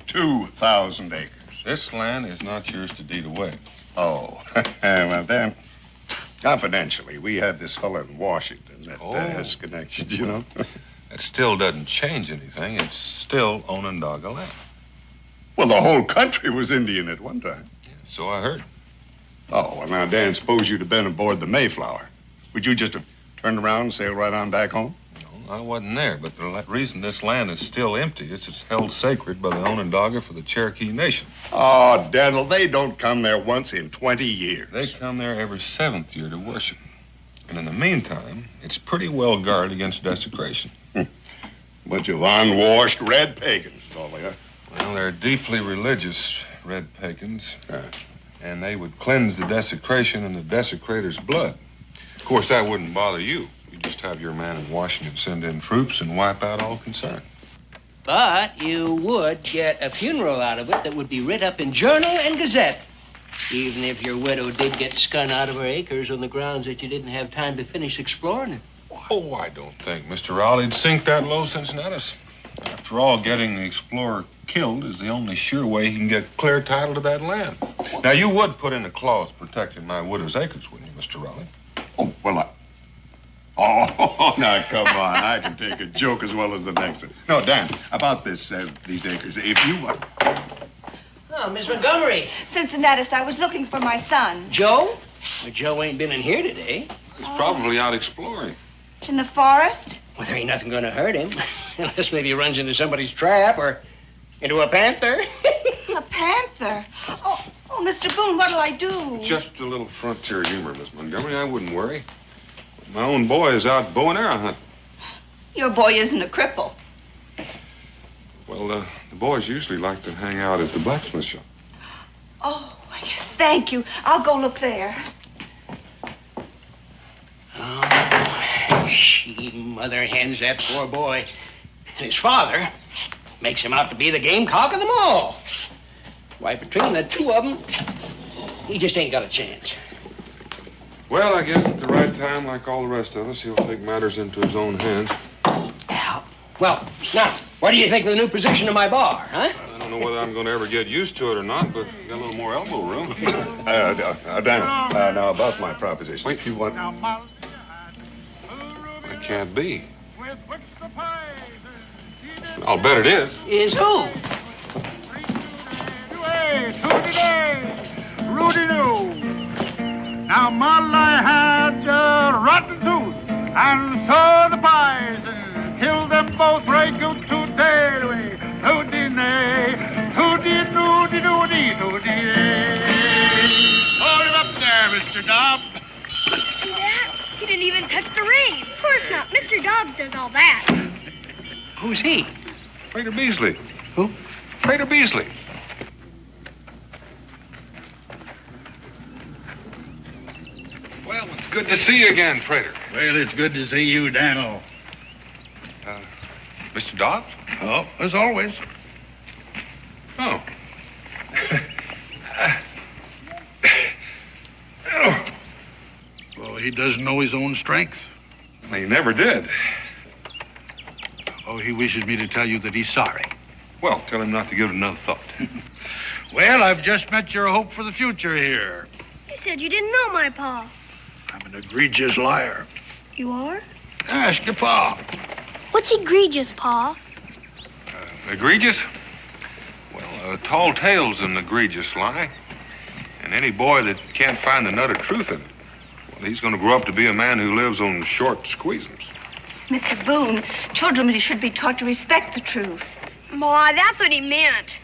2,000 acres. This land is not yours to deed away. Oh, well, Dan, confidentially, we had this fella in Washington that has connections, you know. That still doesn't change anything. It's still Onondaga land. Well, the whole country was Indian at one time. Yeah, so I heard. Oh, well, now, Dan, suppose you'd have been aboard the Mayflower. Would you just have turned around and sailed right on back home? I wasn't there, but the reason this land is still empty is it's held sacred by the Onondaga for the Cherokee Nation. Oh, Daniel, they don't come there once in 20 years. They come there every 7th year to worship. And in the meantime, it's pretty well guarded against desecration. Bunch of unwashed red pagans, all they are. Well, they're deeply religious red pagans. And they would cleanse the desecration in the desecrator's blood. Of course, that wouldn't bother you. You just have your man in Washington send in troops and wipe out all concern. But you would get a funeral out of it that would be writ up in Journal and Gazette. Even if your widow did get skun out of her acres on the grounds that you didn't have time to finish exploring it. Oh, I don't think Mr. Raleigh'd sink that low, Cincinnatus. After all, getting the explorer killed is the only sure way he can get clear title to that land. Now, you would put in a clause protecting my widow's acres, wouldn't you, Mr. Raleigh? Oh, well, Oh, now, come on. I can take a joke as well as the next one. No, Dan, about these acres, if you... Oh, Miss Montgomery. Cincinnatus, I was looking for my son. Joe? Well, Joe ain't been in here today. He's probably out exploring. In the forest? Well, there ain't nothing going to hurt him. Unless maybe he runs into somebody's trap or into a panther. A panther? Oh, Mr. Boone, what'll I do? Just a little frontier humor, Miss Montgomery. I wouldn't worry. My own boy is out bow and arrow hunting. Your boy isn't a cripple. Well, the boys usually like to hang out at the blacksmith shop. Oh, yes, thank you. I'll go look there. Oh, she mother hens that poor boy. And his father makes him out to be the gamecock of them all. Why, between the two of them, he just ain't got a chance. Well, I guess at the right time, like all the rest of us, he'll take matters into his own hands. Well, now, what do you think of the new position of my bar, huh? I don't know whether I'm going to ever get used to it or not, but got a little more elbow room. Daniel, now about my proposition. Wait. If you want... It can't be. I'll bet it is. Is who? Rudy New. Now, Molly had a rotten tooth, and so the poison killed them both right good today. Hoody-nay, hoody-noody-doody-doody. Hold him up there, Mr. Dobbs. See that? He didn't even touch the reins. Of course not. Mr. Dobbs says all that. Who's he? Prater Beasley. Who? Prater Beasley. Well, what's Good to see you again, Prater. Well, it's good to see you, Daniel. Mr. Dobbs? Oh, as always. Oh. Well, he doesn't know his own strength. He never did. Oh, he wishes me to tell you that he's sorry. Well, tell him not to give it another thought. Well, I've just met your hope for the future here. You said you didn't know my pa. I'm an egregious liar. You are? Ask your pa. What's egregious, Pa? Egregious? Well, tall tale's an egregious lie. And any boy that can't find the nut of truth in it, well, he's going to grow up to be a man who lives on short squeezums. Mr. Boone, children should be taught to respect the truth. Ma, that's what he meant.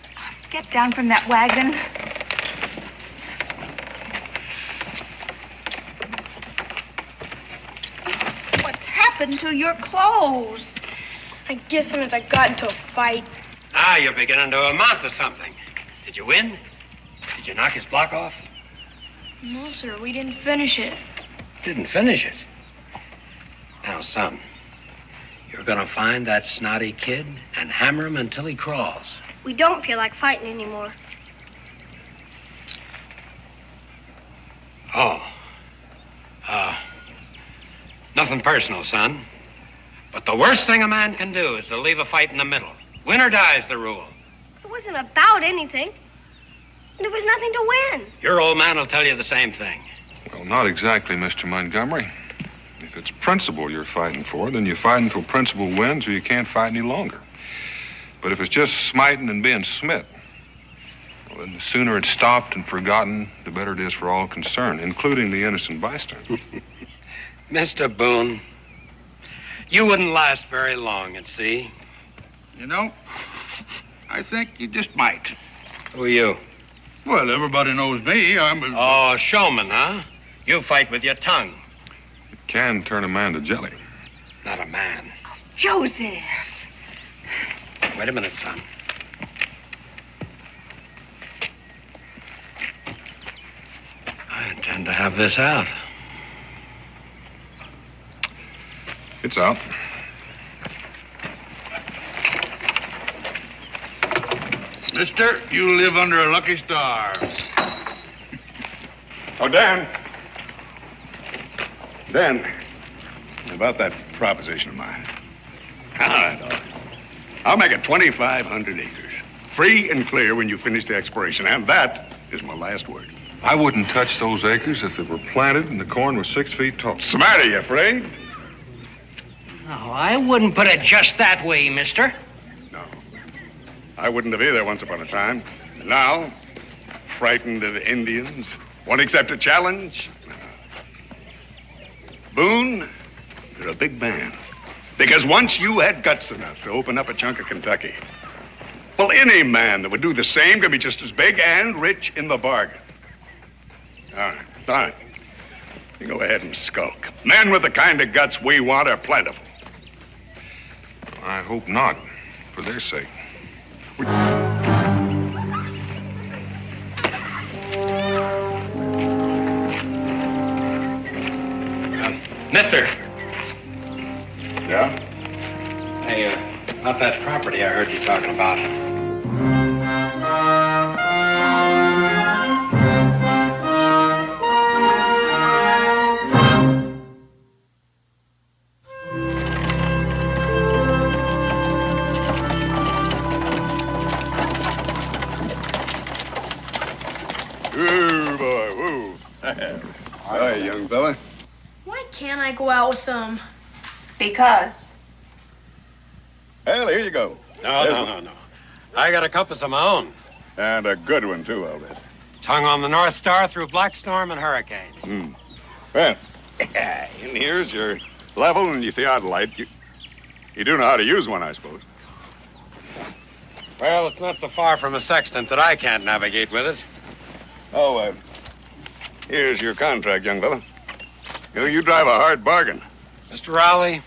Get down from that wagon. What's happened to your clothes? I guess it meant I got into a fight. Ah, you're beginning to amount to something. Did you win? Did you knock his block off? No, sir, we didn't finish it. Didn't finish it. Now, son, you're gonna find that snotty kid and hammer him until he crawls. We don't feel like fighting anymore. Oh. Nothing personal, son. But the worst thing a man can do is to leave a fight in the middle. Win or die is the rule. It wasn't about anything. There was nothing to win. Your old man will tell you the same thing. Well, not exactly, Mr. Montgomery. If it's principle you're fighting for, then you fight until principle wins or you can't fight any longer. But if it's just smiting and being smit, well, then the sooner it's stopped and forgotten, the better it is for all concerned, including the innocent bystander. Mr. Boone, you wouldn't last very long at sea. You know, I think you just might. Who are you? Well, everybody knows me. I'm a... Oh, showman, huh? You fight with your tongue. It can turn a man to jelly. Not a man. Joseph. Wait a minute, son. I intend to have this out. It's out. Mister, you live under a lucky star. Oh, Dan. Dan, about that proposition of mine. All right. I'll make it 2,500 acres. Free and clear when you finish the exploration. And that is my last word. I wouldn't touch those acres if they were planted and the corn was 6 feet tall. What's the matter, you afraid? Oh, I wouldn't put it just that way, mister. No. I wouldn't have either once upon a time. And now, frightened of the Indians, won't accept a challenge. Boone, you're a big man. Because once you had guts enough to open up a chunk of Kentucky, well, any man that would do the same can be just as big and rich in the bargain. All right. You go ahead and skulk. Men with the kind of guts we want are plentiful. I hope not, for their sake. Mister. Yeah? Hey, about that property I heard you talking about. Ooh, boy, woo. Hi, young fella. Why can't I go out with them? Because. Well, here you go. No. I got a compass of my own. And a good one, too, I'll bet. It's hung on the North Star through black storm and hurricane. Well, in here's your level and your theodolite. You do know how to use one, I suppose. Well, it's not so far from a sextant that I can't navigate with it. Oh, here's your contract, young fella. You drive a hard bargain. Mr. Rowley,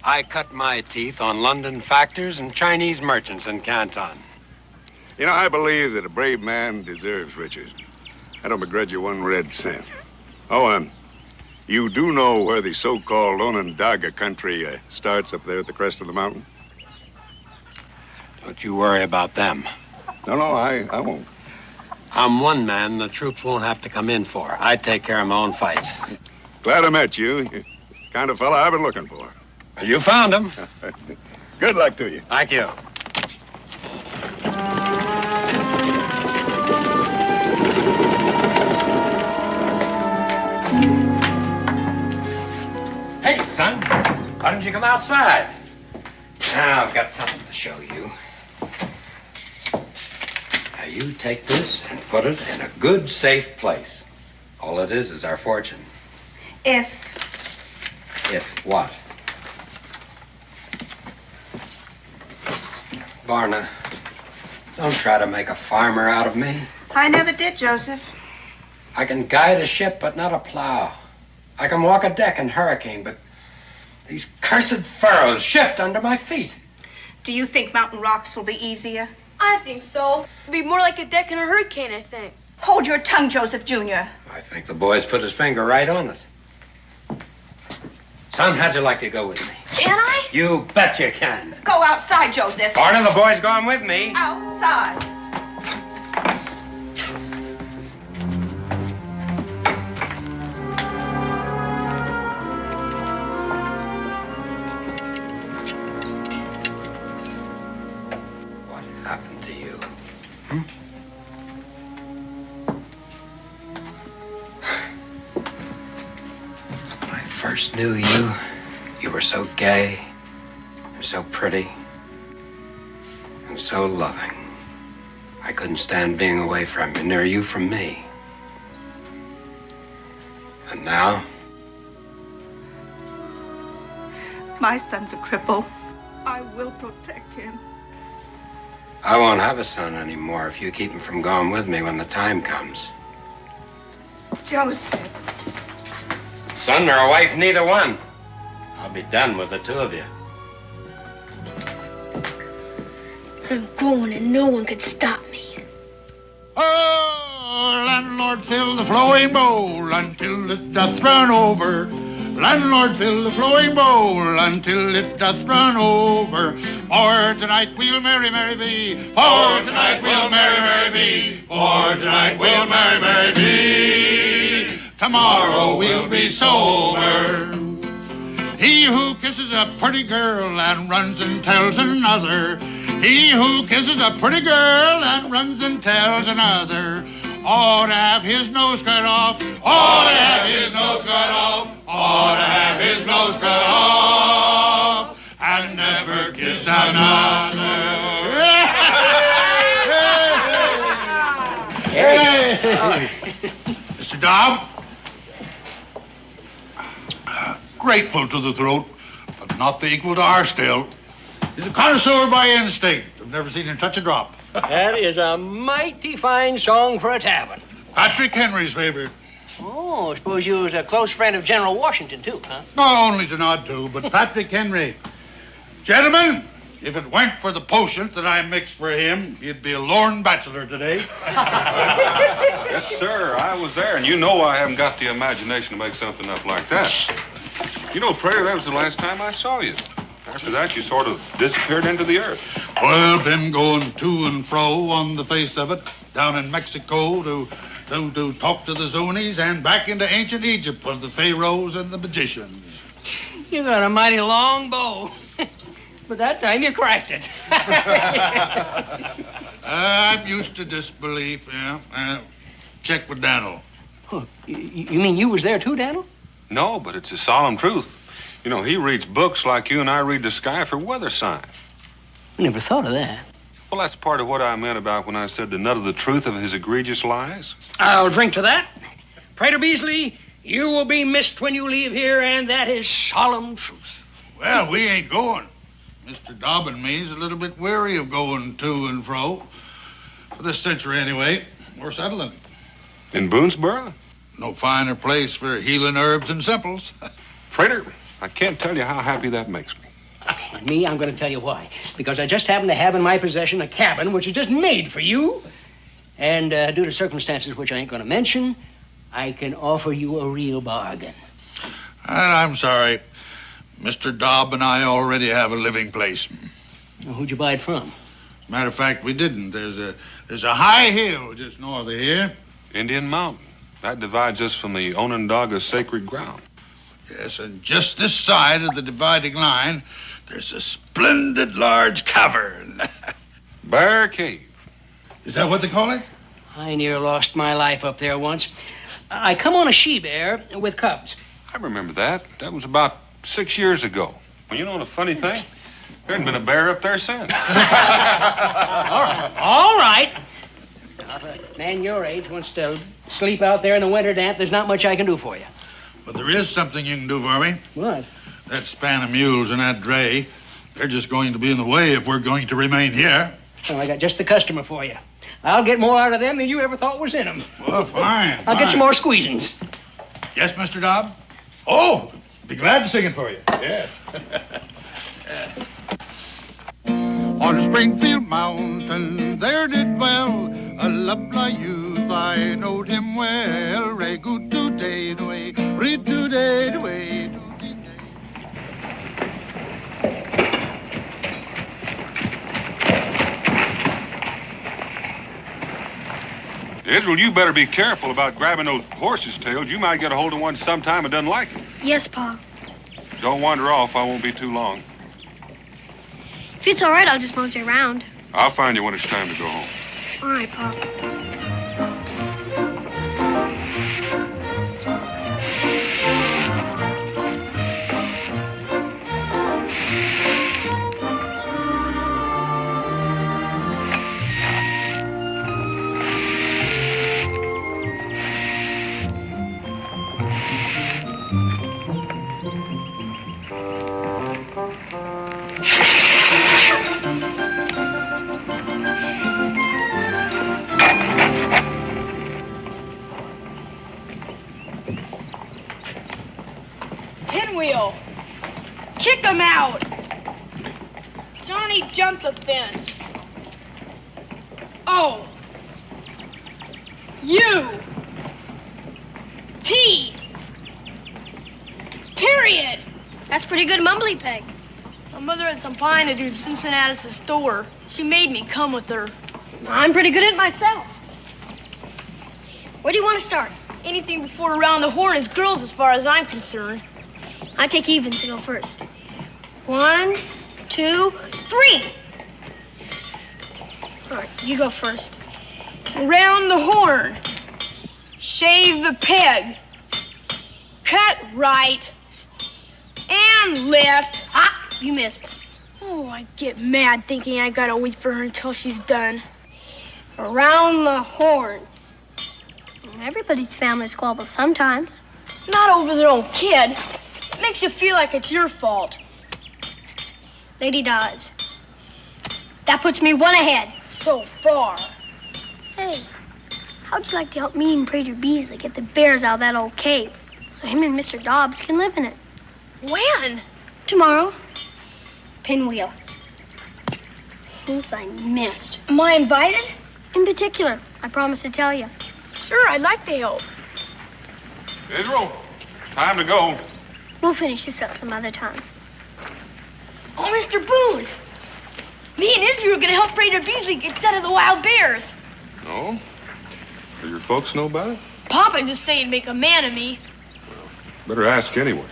I cut my teeth on London factors and Chinese merchants in Canton. You know, I believe that a brave man deserves riches. I don't begrudge you one red cent. Oh, You do know where the so-called Onondaga country starts up there at the crest of the mountain? Don't you worry about them. No, I won't. I'm one man the troops won't have to come in for. I take care of my own fights. Glad I met you. You're the kind of fella I've been looking for. You found him. Good luck to you. Thank you. Hey, son. Why don't you come outside? Now, I've got something to show you. Now, you take this and put it in a good, safe place. All it is our fortune. If what? Varna, don't try to make a farmer out of me. I never did, Joseph. I can guide a ship, but not a plow. I can walk a deck in hurricane, but these cursed furrows shift under my feet. Do you think mountain rocks will be easier? I think so. It'll be more like a deck in a hurricane, I think. Hold your tongue, Joseph Jr. I think the boy's put his finger right on it. Son, how'd you like to go with me? Can I? You bet you can. Go outside, Joseph. Varna, the boy's going with me. Outside. What happened to you? When I first knew you, you were so gay, and so pretty, and so loving. I couldn't stand being away from you, nor you from me. And now? My son's a cripple. I will protect him. I won't have a son anymore if you keep him from going with me when the time comes. Joseph. Son or a wife, neither one. I'll be done with the two of you. I'm going and no one could stop me. Oh, landlord, fill the flowing bowl until it doth run over. Landlord, fill the flowing bowl until it doth run over. For tonight we'll merry, merry be. For tonight we'll merry, merry be. For tonight we'll merry, merry be. Tomorrow we'll be sober. He who kisses a pretty girl and runs and tells another. He who kisses a pretty girl and runs and tells another ought to have his nose cut off. Ought to have his nose cut off. Ought to have his nose cut off. And never kiss another. Hey. Mr. Dobb. Grateful to the throat, but not the equal to our still. He's a connoisseur by instinct. I've never seen him touch a drop. That is a mighty fine song for a tavern. Patrick Henry's favorite. Oh, I suppose you was a close friend of General Washington, too, huh? Not only to nod to, but Patrick Henry. Gentlemen, if it weren't for the potions that I mixed for him, he'd be a lorn bachelor today. Yes, sir, I was there, and you know I haven't got the imagination to make something up like that. You know, Prater, that was the last time I saw you. After that, you sort of disappeared into the earth. Well, been going to and fro on the face of it, down in Mexico to talk to the Zunis and back into ancient Egypt with the pharaohs and the magicians. You got a mighty long bow. But that time you cracked it. I'm used to disbelief, yeah. Check with Daniel. Oh, you mean you was there too, Daniel? No, but it's a solemn truth. You know, he reads books like you and I read the sky for weather signs. I never thought of that. Well, that's part of what I meant about when I said the nut of the truth of his egregious lies. I'll drink to that. Prater Beasley, you will be missed when you leave here, and that is solemn truth. Well, we ain't going. Mr. Dobb and me's a little bit weary of going to and fro. For this century, anyway. We're settling. In Boonesboro? No finer place for healing herbs and simples. Prater, I can't tell you how happy that makes me. Okay, me, I'm going to tell you why. Because I just happen to have in my possession a cabin which is just made for you. And due to circumstances which I ain't going to mention, I can offer you a real bargain. And I'm sorry. Mr. Dobb and I already have a living place. Well, who'd you buy it from? Matter of fact, we didn't. There's a high hill just north of here. Indian Mountain. That divides us from the Onondaga sacred ground. Yes, and just this side of the dividing line, there's a splendid large cavern. Bear Cave. Is that what they call it? I near lost my life up there once. I come on a she-bear with cubs. I remember that. That was about 6 years ago. Well, you know the funny thing? There hasn't been a bear up there since. All right. Now, if a man your age wants to sleep out there in the winter damp, there's not much I can do for you. But there is something you can do for me. What? That span of mules and that dray, they're just going to be in the way if we're going to remain here. Well, I got just the customer for you. I'll get more out of them than you ever thought was in them. Well, fine. I'll get some more squeezins. Yes, Mr. Dobb? Oh, be glad to sing it for you. Yes. On Springfield Mountain, there did dwell a lovely youth. I knowed him well. Ray good today, way, read today, way. Israel, you better be careful about grabbing those horses' tails. You might get a hold of one sometime and doesn't like it. Yes, Pa. Don't wander off. I won't be too long. If it's all right, I'll just mosey around. I'll find you when it's time to go home. All right, Pa. Pinwheel! Kick him out! Johnny jumped the fence. O. U. T. Period. That's pretty good mumbly peg. My mother had some pie to do at Cincinnatus' store. She made me come with her. I'm pretty good at it myself. Where do you want to start? Anything before around the horn is girls as far as I'm concerned. I take evens to go first. 1, 2, 3. All right, you go first. Around the horn. Shave the peg. Cut right. And left. Ah, you missed. Oh, I get mad thinking I gotta wait for her until she's done. Around the horn. Everybody's family squabbles sometimes. Not over their own kid. It makes you feel like it's your fault. Lady dives. That puts me one ahead. So far. Hey, how'd you like to help me and Prater Beasley get the bears out of that old cave so him and Mr. Dobbs can live in it? When? Tomorrow. Pinwheel. Oops, I missed. Am I invited? In particular, I promised to tell you. Sure, I'd like to help. Israel, it's time to go. We'll finish this up some other time. Oh, Mr. Boone. Me and Israel are gonna help Prater Beasley get set of the wild bears. No? Do your folks know about it? Papa just said he'd make a man of me. Better ask anyway.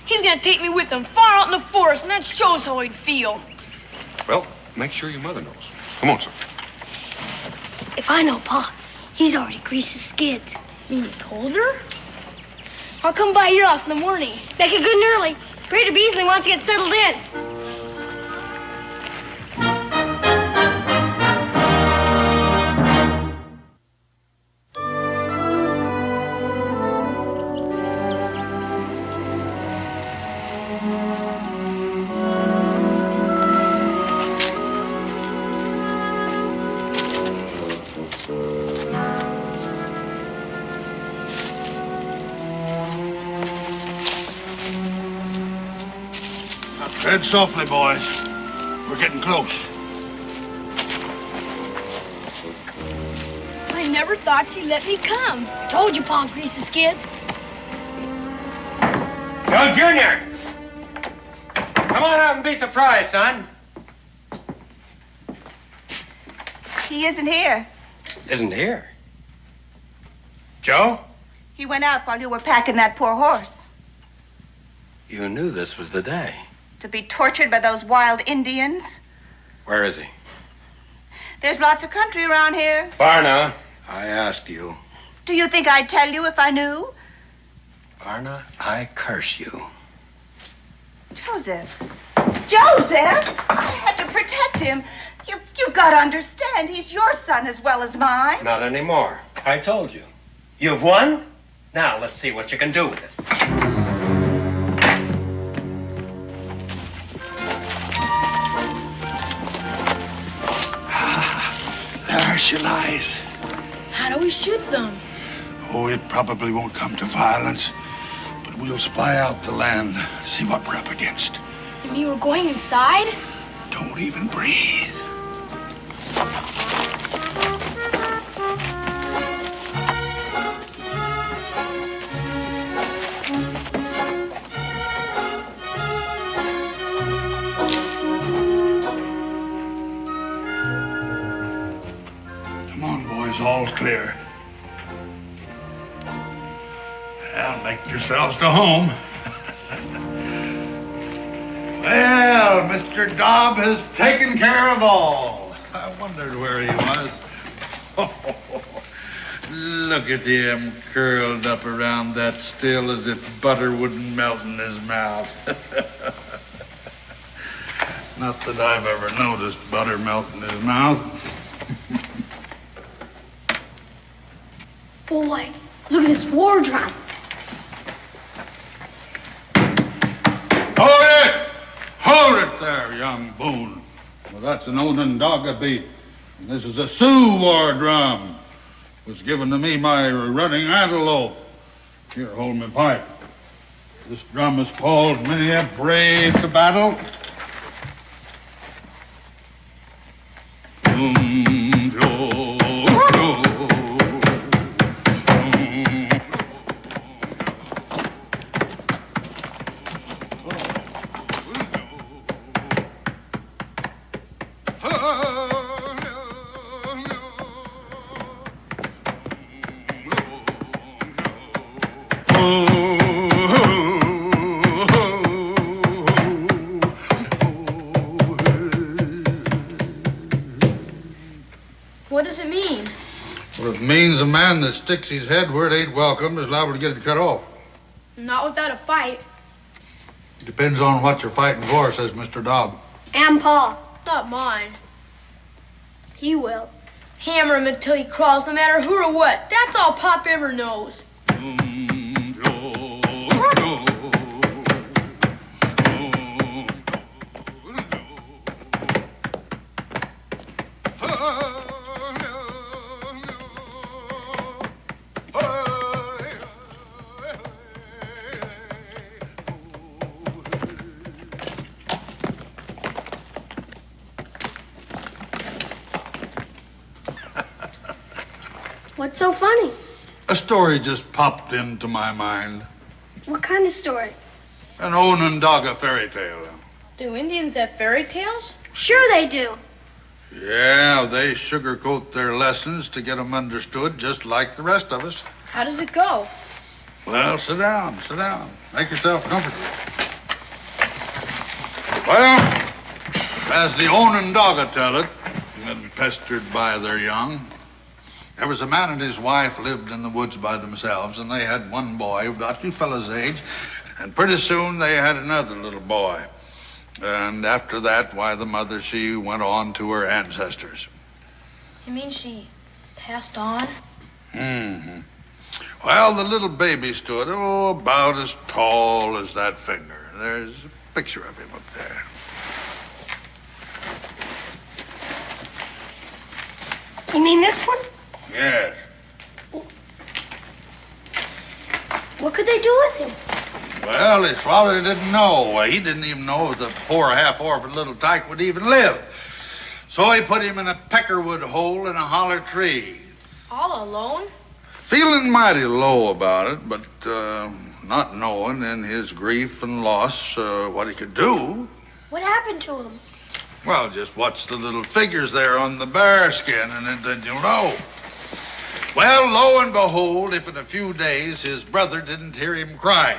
He's gonna take me with him far out in the forest, and that shows how he'd feel. Well, make sure your mother knows. Come on, son. If I know Pa, he's already greased his skids. You told her? I'll come by your house in the morning. Make it good and early. Prater Beasley wants to get settled in. Tread softly, boys. We're getting close. I never thought she'd let me come. Told you Pa greased his skids. Joe Jr. Come on out and be surprised, son. He isn't here. Isn't here? Joe? He went out while you were packing that poor horse. You knew this was the day. To be tortured by those wild Indians. Where is he? There's lots of country around here. Varna. I asked you. Do you think I'd tell you if I knew? Varna, I curse you. Joseph. Joseph! I had to protect him. You've got to understand, he's your son as well as mine. Not anymore. I told you. You've won? Now let's see what you can do with it. There she lies. How do we shoot them? Oh, it probably won't come to violence, but we'll spy out the land, see what we're up against. You mean we're going inside? Don't even breathe. Come on, boys, all's clear. Well, make yourselves to home. Well, Mr. Dobb has taken care of all. I wondered where he was. Look at him curled up around that still as if butter wouldn't melt in his mouth. Not that I've ever noticed butter melt in his mouth. Boy, look at this war drum. Hold it! Hold it there, young Boone. Well, that's an Onondaga beat. And this is a Sioux war drum. It was given to me by running antelope. Here, hold my pipe. This drum is called Many a Brave to Battle. What does it mean? Well, it means a man that sticks his head where it ain't welcome is liable to get it cut off. Not without a fight. It depends on what you're fighting for, says Mr. Dobb. And Pa. Not mine. He will. Hammer him until he crawls, no matter who or what. That's all Pop ever knows. What's so funny? A story just popped into my mind. What kind of story? An Onondaga fairy tale. Do Indians have fairy tales? Sure they do. Yeah, they sugarcoat their lessons to get them understood just like the rest of us. How does it go? Well, sit down, sit down. Make yourself comfortable. Well, as the Onondaga tell it, when pestered by their young, there was a man and his wife lived in the woods by themselves, and they had one boy about you fellas' age, and pretty soon they had another little boy. And after that, why, the mother, she went on to her ancestors. You mean she passed on? Mm-hmm. Well, the little baby stood, about as tall as that finger. There's a picture of him up there. You mean this one? Yes. What could they do with him? Well, his father didn't know. He didn't even know if the poor half-orphan little tyke would even live. So he put him in a peckerwood hole in a holler tree. All alone? Feeling mighty low about it, but not knowing in his grief and loss what he could do. What happened to him? Well, just watch the little figures there on the bear skin, and then you'll know. Well, lo and behold, if in a few days his brother didn't hear him crying.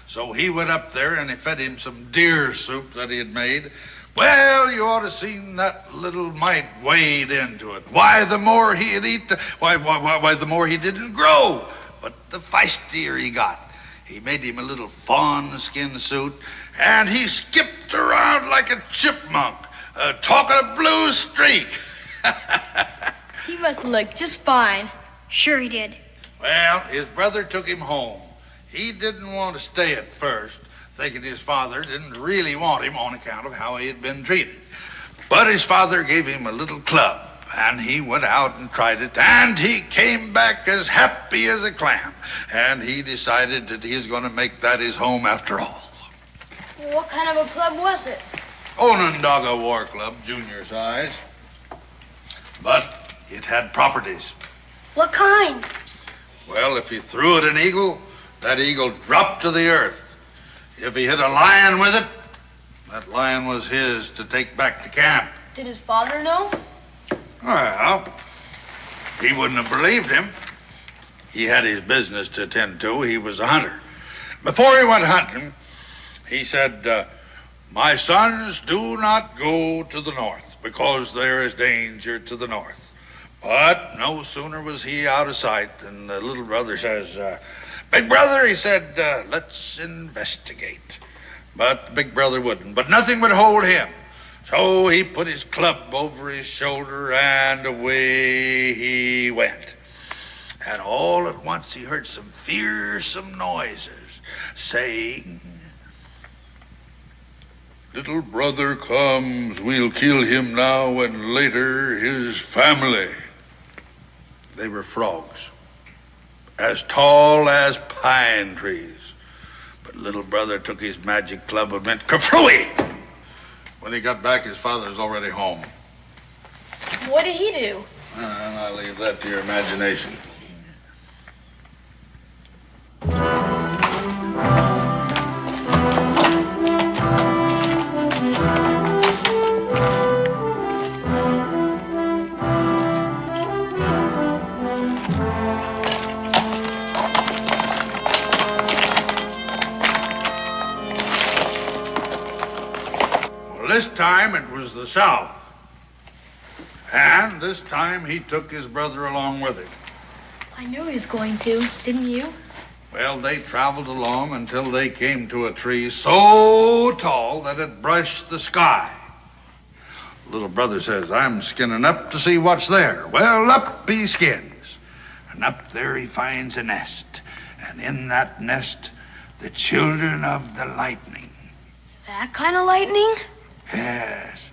So he went up there and he fed him some deer soup that he had made. Well, you ought to have seen that little mite wade into it. Why, the more he'd eat, why, the more he didn't grow. But the feistier he got. He made him a little fawn skin suit, and he skipped around like a chipmunk, talking a blue streak. He must look just fine. Sure he did. Well, his brother took him home. He didn't want to stay at first, thinking his father didn't really want him on account of how he had been treated. But his father gave him a little club, and he went out and tried it, and he came back as happy as a clam. And he decided that he was going to make that his home after all. What kind of a club was it? Onondaga War Club, junior size. But it had properties. What kind? Well, if he threw at an eagle, that eagle dropped to the earth. If he hit a lion with it, that lion was his to take back to camp. Did his father know? Well, he wouldn't have believed him. He had his business to attend to. He was a hunter. Before he went hunting, he said, my sons, do not go to the north because there is danger to the north. But no sooner was he out of sight than the little brother says, big brother, he said, let's investigate. But big brother wouldn't. But nothing would hold him. So he put his club over his shoulder and away he went. And all at once he heard some fearsome noises saying, little brother comes, we'll kill him now and later his family. They were frogs, as tall as pine trees. But little brother took his magic club and went kerflooey. When he got back, his father was already home. What did he do? And I leave that to your imagination. This time it was the South. And this time he took his brother along with him. I knew he was going to, didn't you? Well, they traveled along until they came to a tree so tall that it brushed the sky. Little brother says, I'm skinning up to see what's there. Well, up he skins. And up there he finds a nest. And in that nest, the children of the lightning. That kind of lightning? Yes,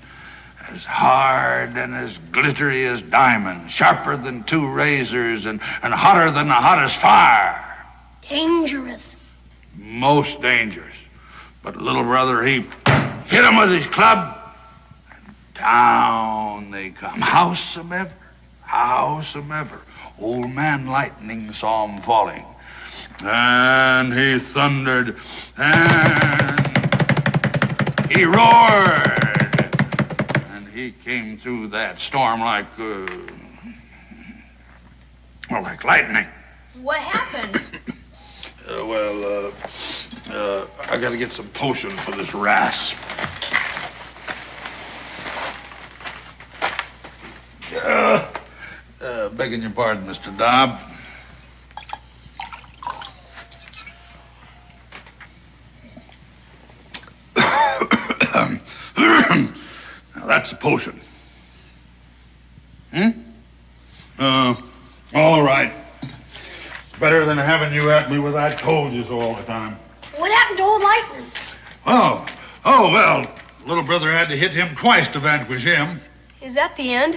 as hard and as glittery as diamonds, sharper than two razors, and hotter than the hottest fire. Dangerous. Most dangerous. But little brother, he hit him with his club, and down they come. Howsomever, old man Lightning saw him falling. And he thundered, and he roared, and he came through that storm like lightning. What happened? I gotta get some potion for this rasp. Begging your pardon, Mr. Dobb. Now, that's a potion. All right. It's better than having you at me with I told you so all the time. What happened to old Lightning? Well, little brother had to hit him twice to vanquish him. Is that the end?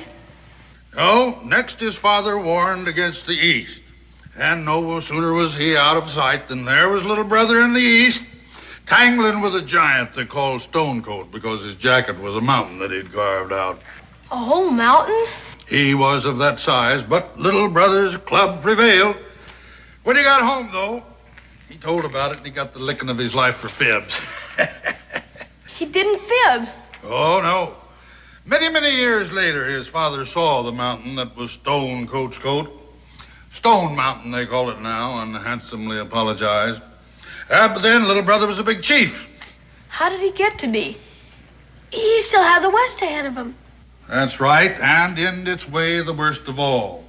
No, next his father warned against the east. And no sooner was he out of sight than there was little brother in the east, tangling with a giant they called Stonecoat because his jacket was a mountain that he'd carved out. A whole mountain? He was of that size, but little brother's club prevailed. When he got home, though, He told about it, and he got the licking of his life for fibs. He didn't fib. Oh, no. Many, many years later, his father saw the mountain that was Stone Coat's coat. Stone Mountain, they call it now, and handsomely apologized. But then, little brother was a big chief. How did he get to be? He still had the West ahead of him. That's right, and in its way, the worst of all.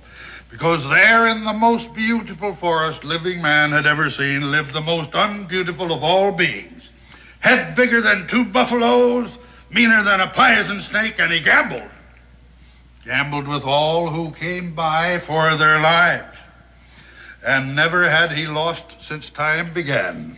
Because there in the most beautiful forest living man had ever seen lived the most unbeautiful of all beings. Head bigger than 2 buffaloes, meaner than a poison snake, and he gambled. Gambled with all who came by for their lives. And never had he lost since time began.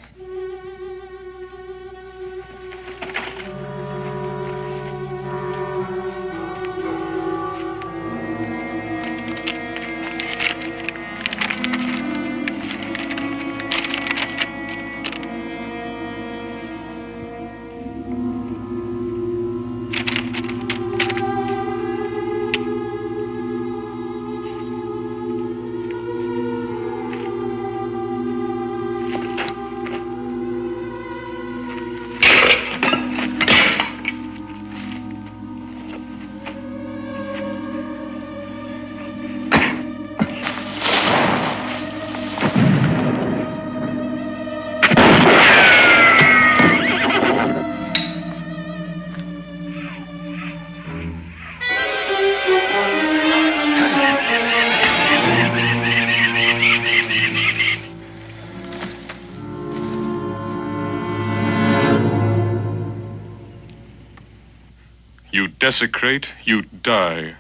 You desecrate, you die.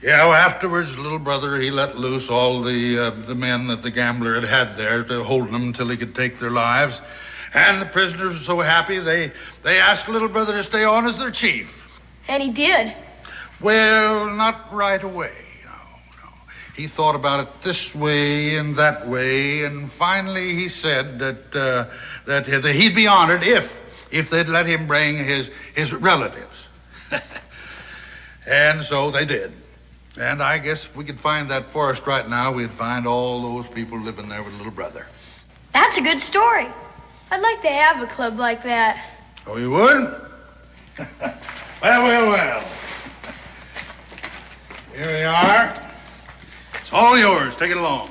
Yeah, well, afterwards, little brother, he let loose all the men that the gambler had there to hold them until he could take their lives. And the prisoners were so happy, they asked little brother to stay on as their chief. And he did. Well, not right away. No. He thought about it this way and that way, and finally he said that he'd be honored if they'd let him bring his relatives. And so they did. And I guess if we could find that forest right now, we'd find all those people living there with little brother. That's a good story. I'd like to have a club like that. Oh, you would? Well. Here we are. It's all yours. Take it along.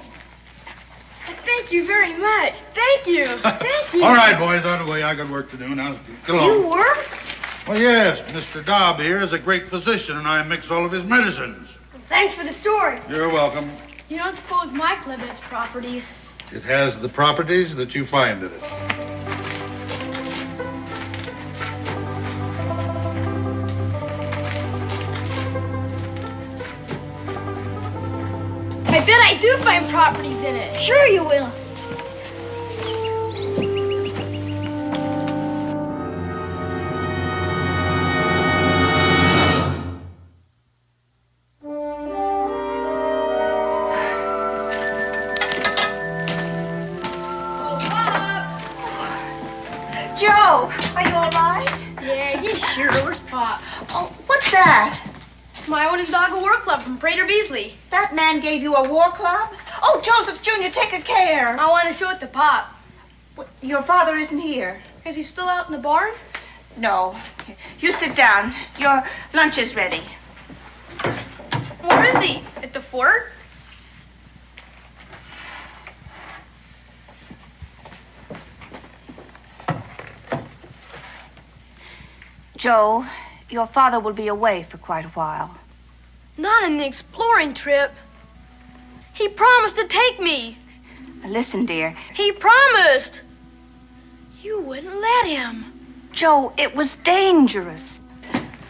Thank you very much. Thank you. Thank you. All right, boys, on the way. I got work to do now. Get along. You work? Well, yes. Mr. Dobb here is a great physician, and I mix all of his medicines. Thanks for the story. You're welcome. You don't suppose my club has properties? It has the properties that you find in it. I bet I do find properties in it. Sure you will. Joe, are you all right? Yeah, sure. Where's Pop? Oh, what's that? My own Doggo War Club from Prater Beasley. That man gave you a war club? Oh, Joseph Jr., take a care. I want to show it to Pop. Your father isn't here. Is he still out in the barn? No. You sit down. Your lunch is ready. Where is he? At the fort? Joe, your father will be away for quite a while. Not on the exploring trip. He promised to take me. Listen, dear. He promised. You wouldn't let him. Joe, it was dangerous.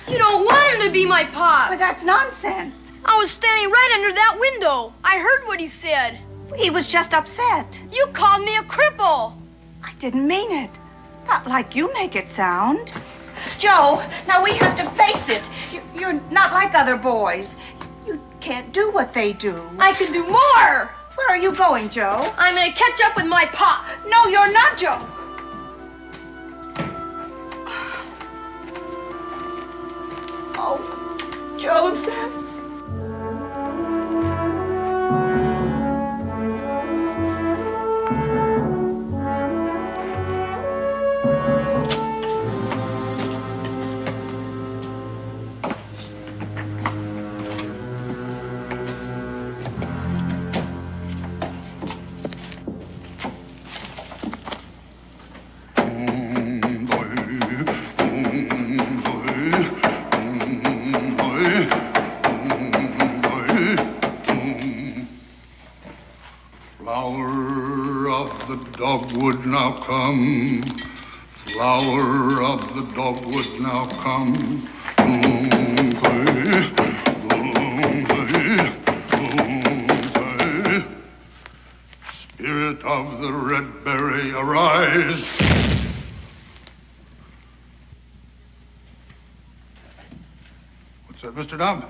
You don't want him to be my pop. But that's nonsense. I was standing right under that window. I heard what he said. He was just upset. You called me a cripple. I didn't mean it. Not like you make it sound. Joe, now we have to face it. You're not like other boys. You can't do what they do. I can do more. Where are you going, Joe? I'm gonna catch up with my pop. No, you're not, Joe. Oh, Joseph. Dogwood now come, flower of the dogwood now come. Spirit of the red berry, arise. What's that, Mr. Dobb?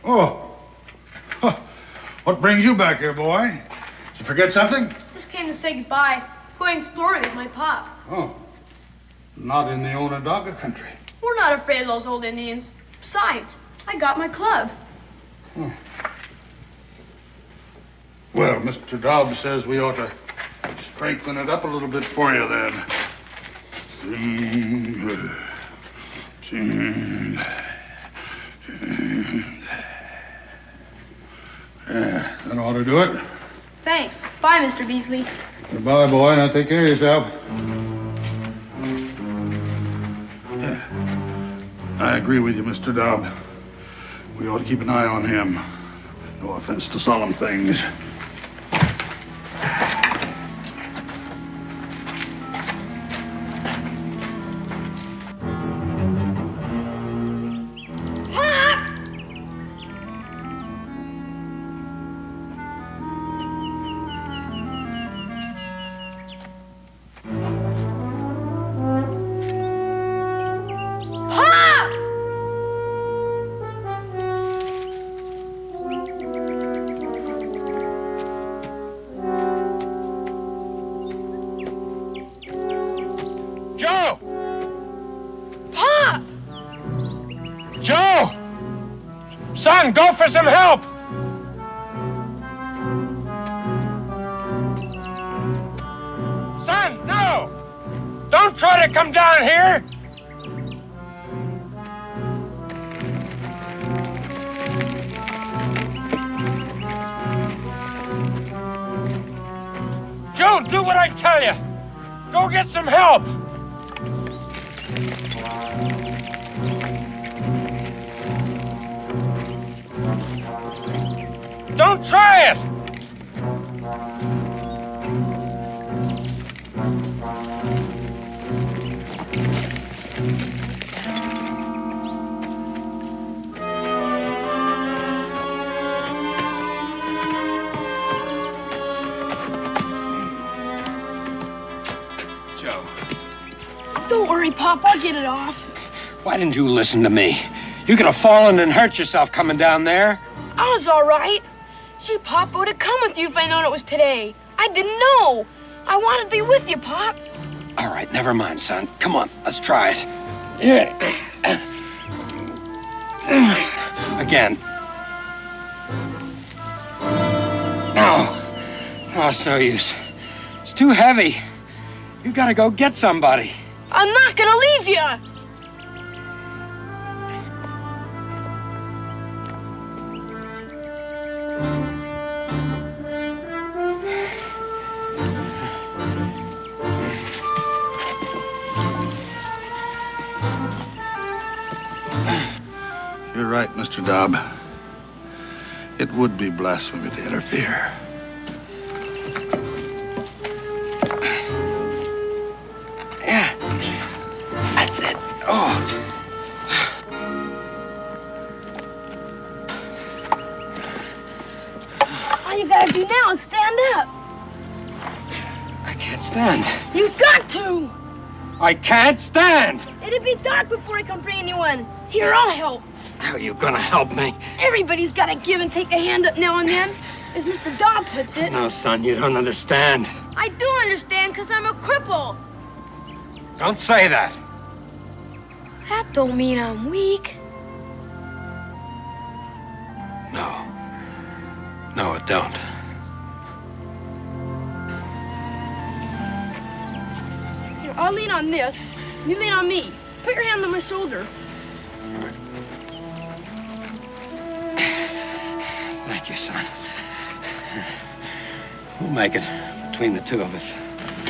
Oh, huh. What brings you back here, boy? Did you forget something? Just came to say goodbye. Going exploring with my pop. Oh, not in the Onondaga country. We're not afraid of those old Indians. Besides, I got my club. Oh. Well, Mr. Dobbs says we ought to strengthen it up a little bit for you then. Yeah, that ought to do it. Thanks. Bye, Mr. Beasley. Goodbye, boy. Now take care of yourself. Yeah. I agree with you, Mr. Dobb. We ought to keep an eye on him. No offense to solemn things. Go for some help! Son, no! Don't try to come down here! Joe, do what I tell you! Go get some help! Don't try it! Joe. Don't worry, Pop. I'll get it off. Why didn't you listen to me? You could have fallen and hurt yourself coming down there. I was all right. See, Pop, I would have come with you if I'd known it was today. I didn't know. I wanted to be with you, Pop. All right, never mind, son. Come on, let's try it. Yeah. Again. No. No, it's no use. It's too heavy. You gotta go get somebody. I'm not gonna leave you. You're right, Mr. Dobb. It would be blasphemy to interfere. Yeah. That's it. Oh. All you gotta do now is stand up. I can't stand. You've got to. I can't stand. It'd be dark before I can bring anyone. Here, I'll help. How are you gonna help me? Everybody's got to give and take a hand up now and then, as Mr. Dobb puts it. No, son, you don't understand. I do understand, because I'm a cripple. Don't say that. That don't mean I'm weak. No. No, it don't. Here, I'll lean on this. You lean on me. Put your hand on my shoulder. Thank you, son. We'll make it between the two of us.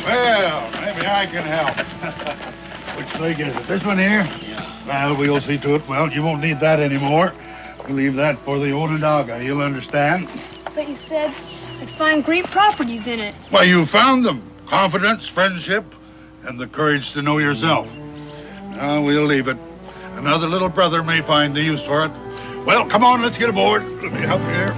Well, maybe I can help. Which leg is it? This one here? Yeah. Well, we'll see to it. Well, you won't need that anymore. We'll leave that for the Onondaga. He'll understand. But you said I'd find great properties in it. Well, you found them. Confidence, friendship, and the courage to know yourself. Now, we'll leave it. Another little brother may find the use for it. Well, come on, let's get aboard. Let me help you here.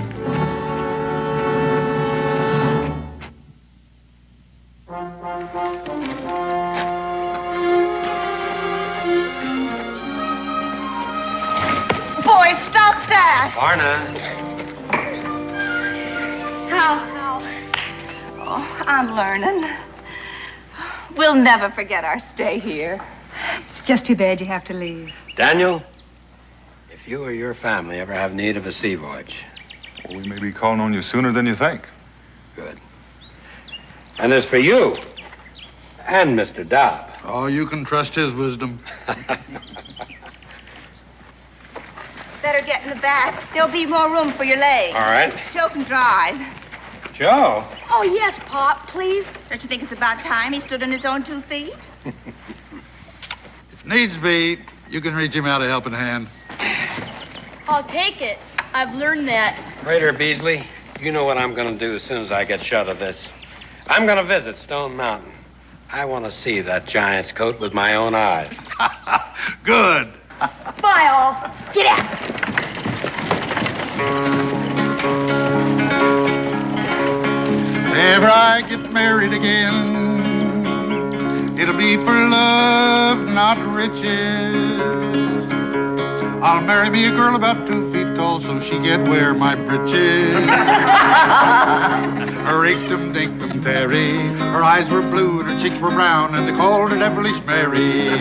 Boy, stop that! Varna. How? Oh, I'm learning. We'll never forget our stay here. It's just too bad you have to leave. Daniel, if you or your family ever have need of a sea voyage. Well, we may be calling on you sooner than you think. Good. And as for you and Mr. Dobb. Oh, you can trust his wisdom. Better get in the back. There'll be more room for your legs. All right. Joe can drive. Joe? Oh, yes, Pop, please. Don't you think it's about time he stood on his own 2 feet? If needs be, you can reach him out a helping hand. I'll take it. I've learned that. Raider Beasley, you know what I'm going to do as soon as I get shut of this. I'm going to visit Stone Mountain. I want to see that giant's coat with my own eyes. Good. Bye, all. Get out. If ever I get married again, it'll be for love, not riches. I'll marry me a girl about 2 feet tall so she can wear my breeches. Her inktum dinktum Terry, her eyes were blue and her cheeks were brown and they called her Devilish Mary.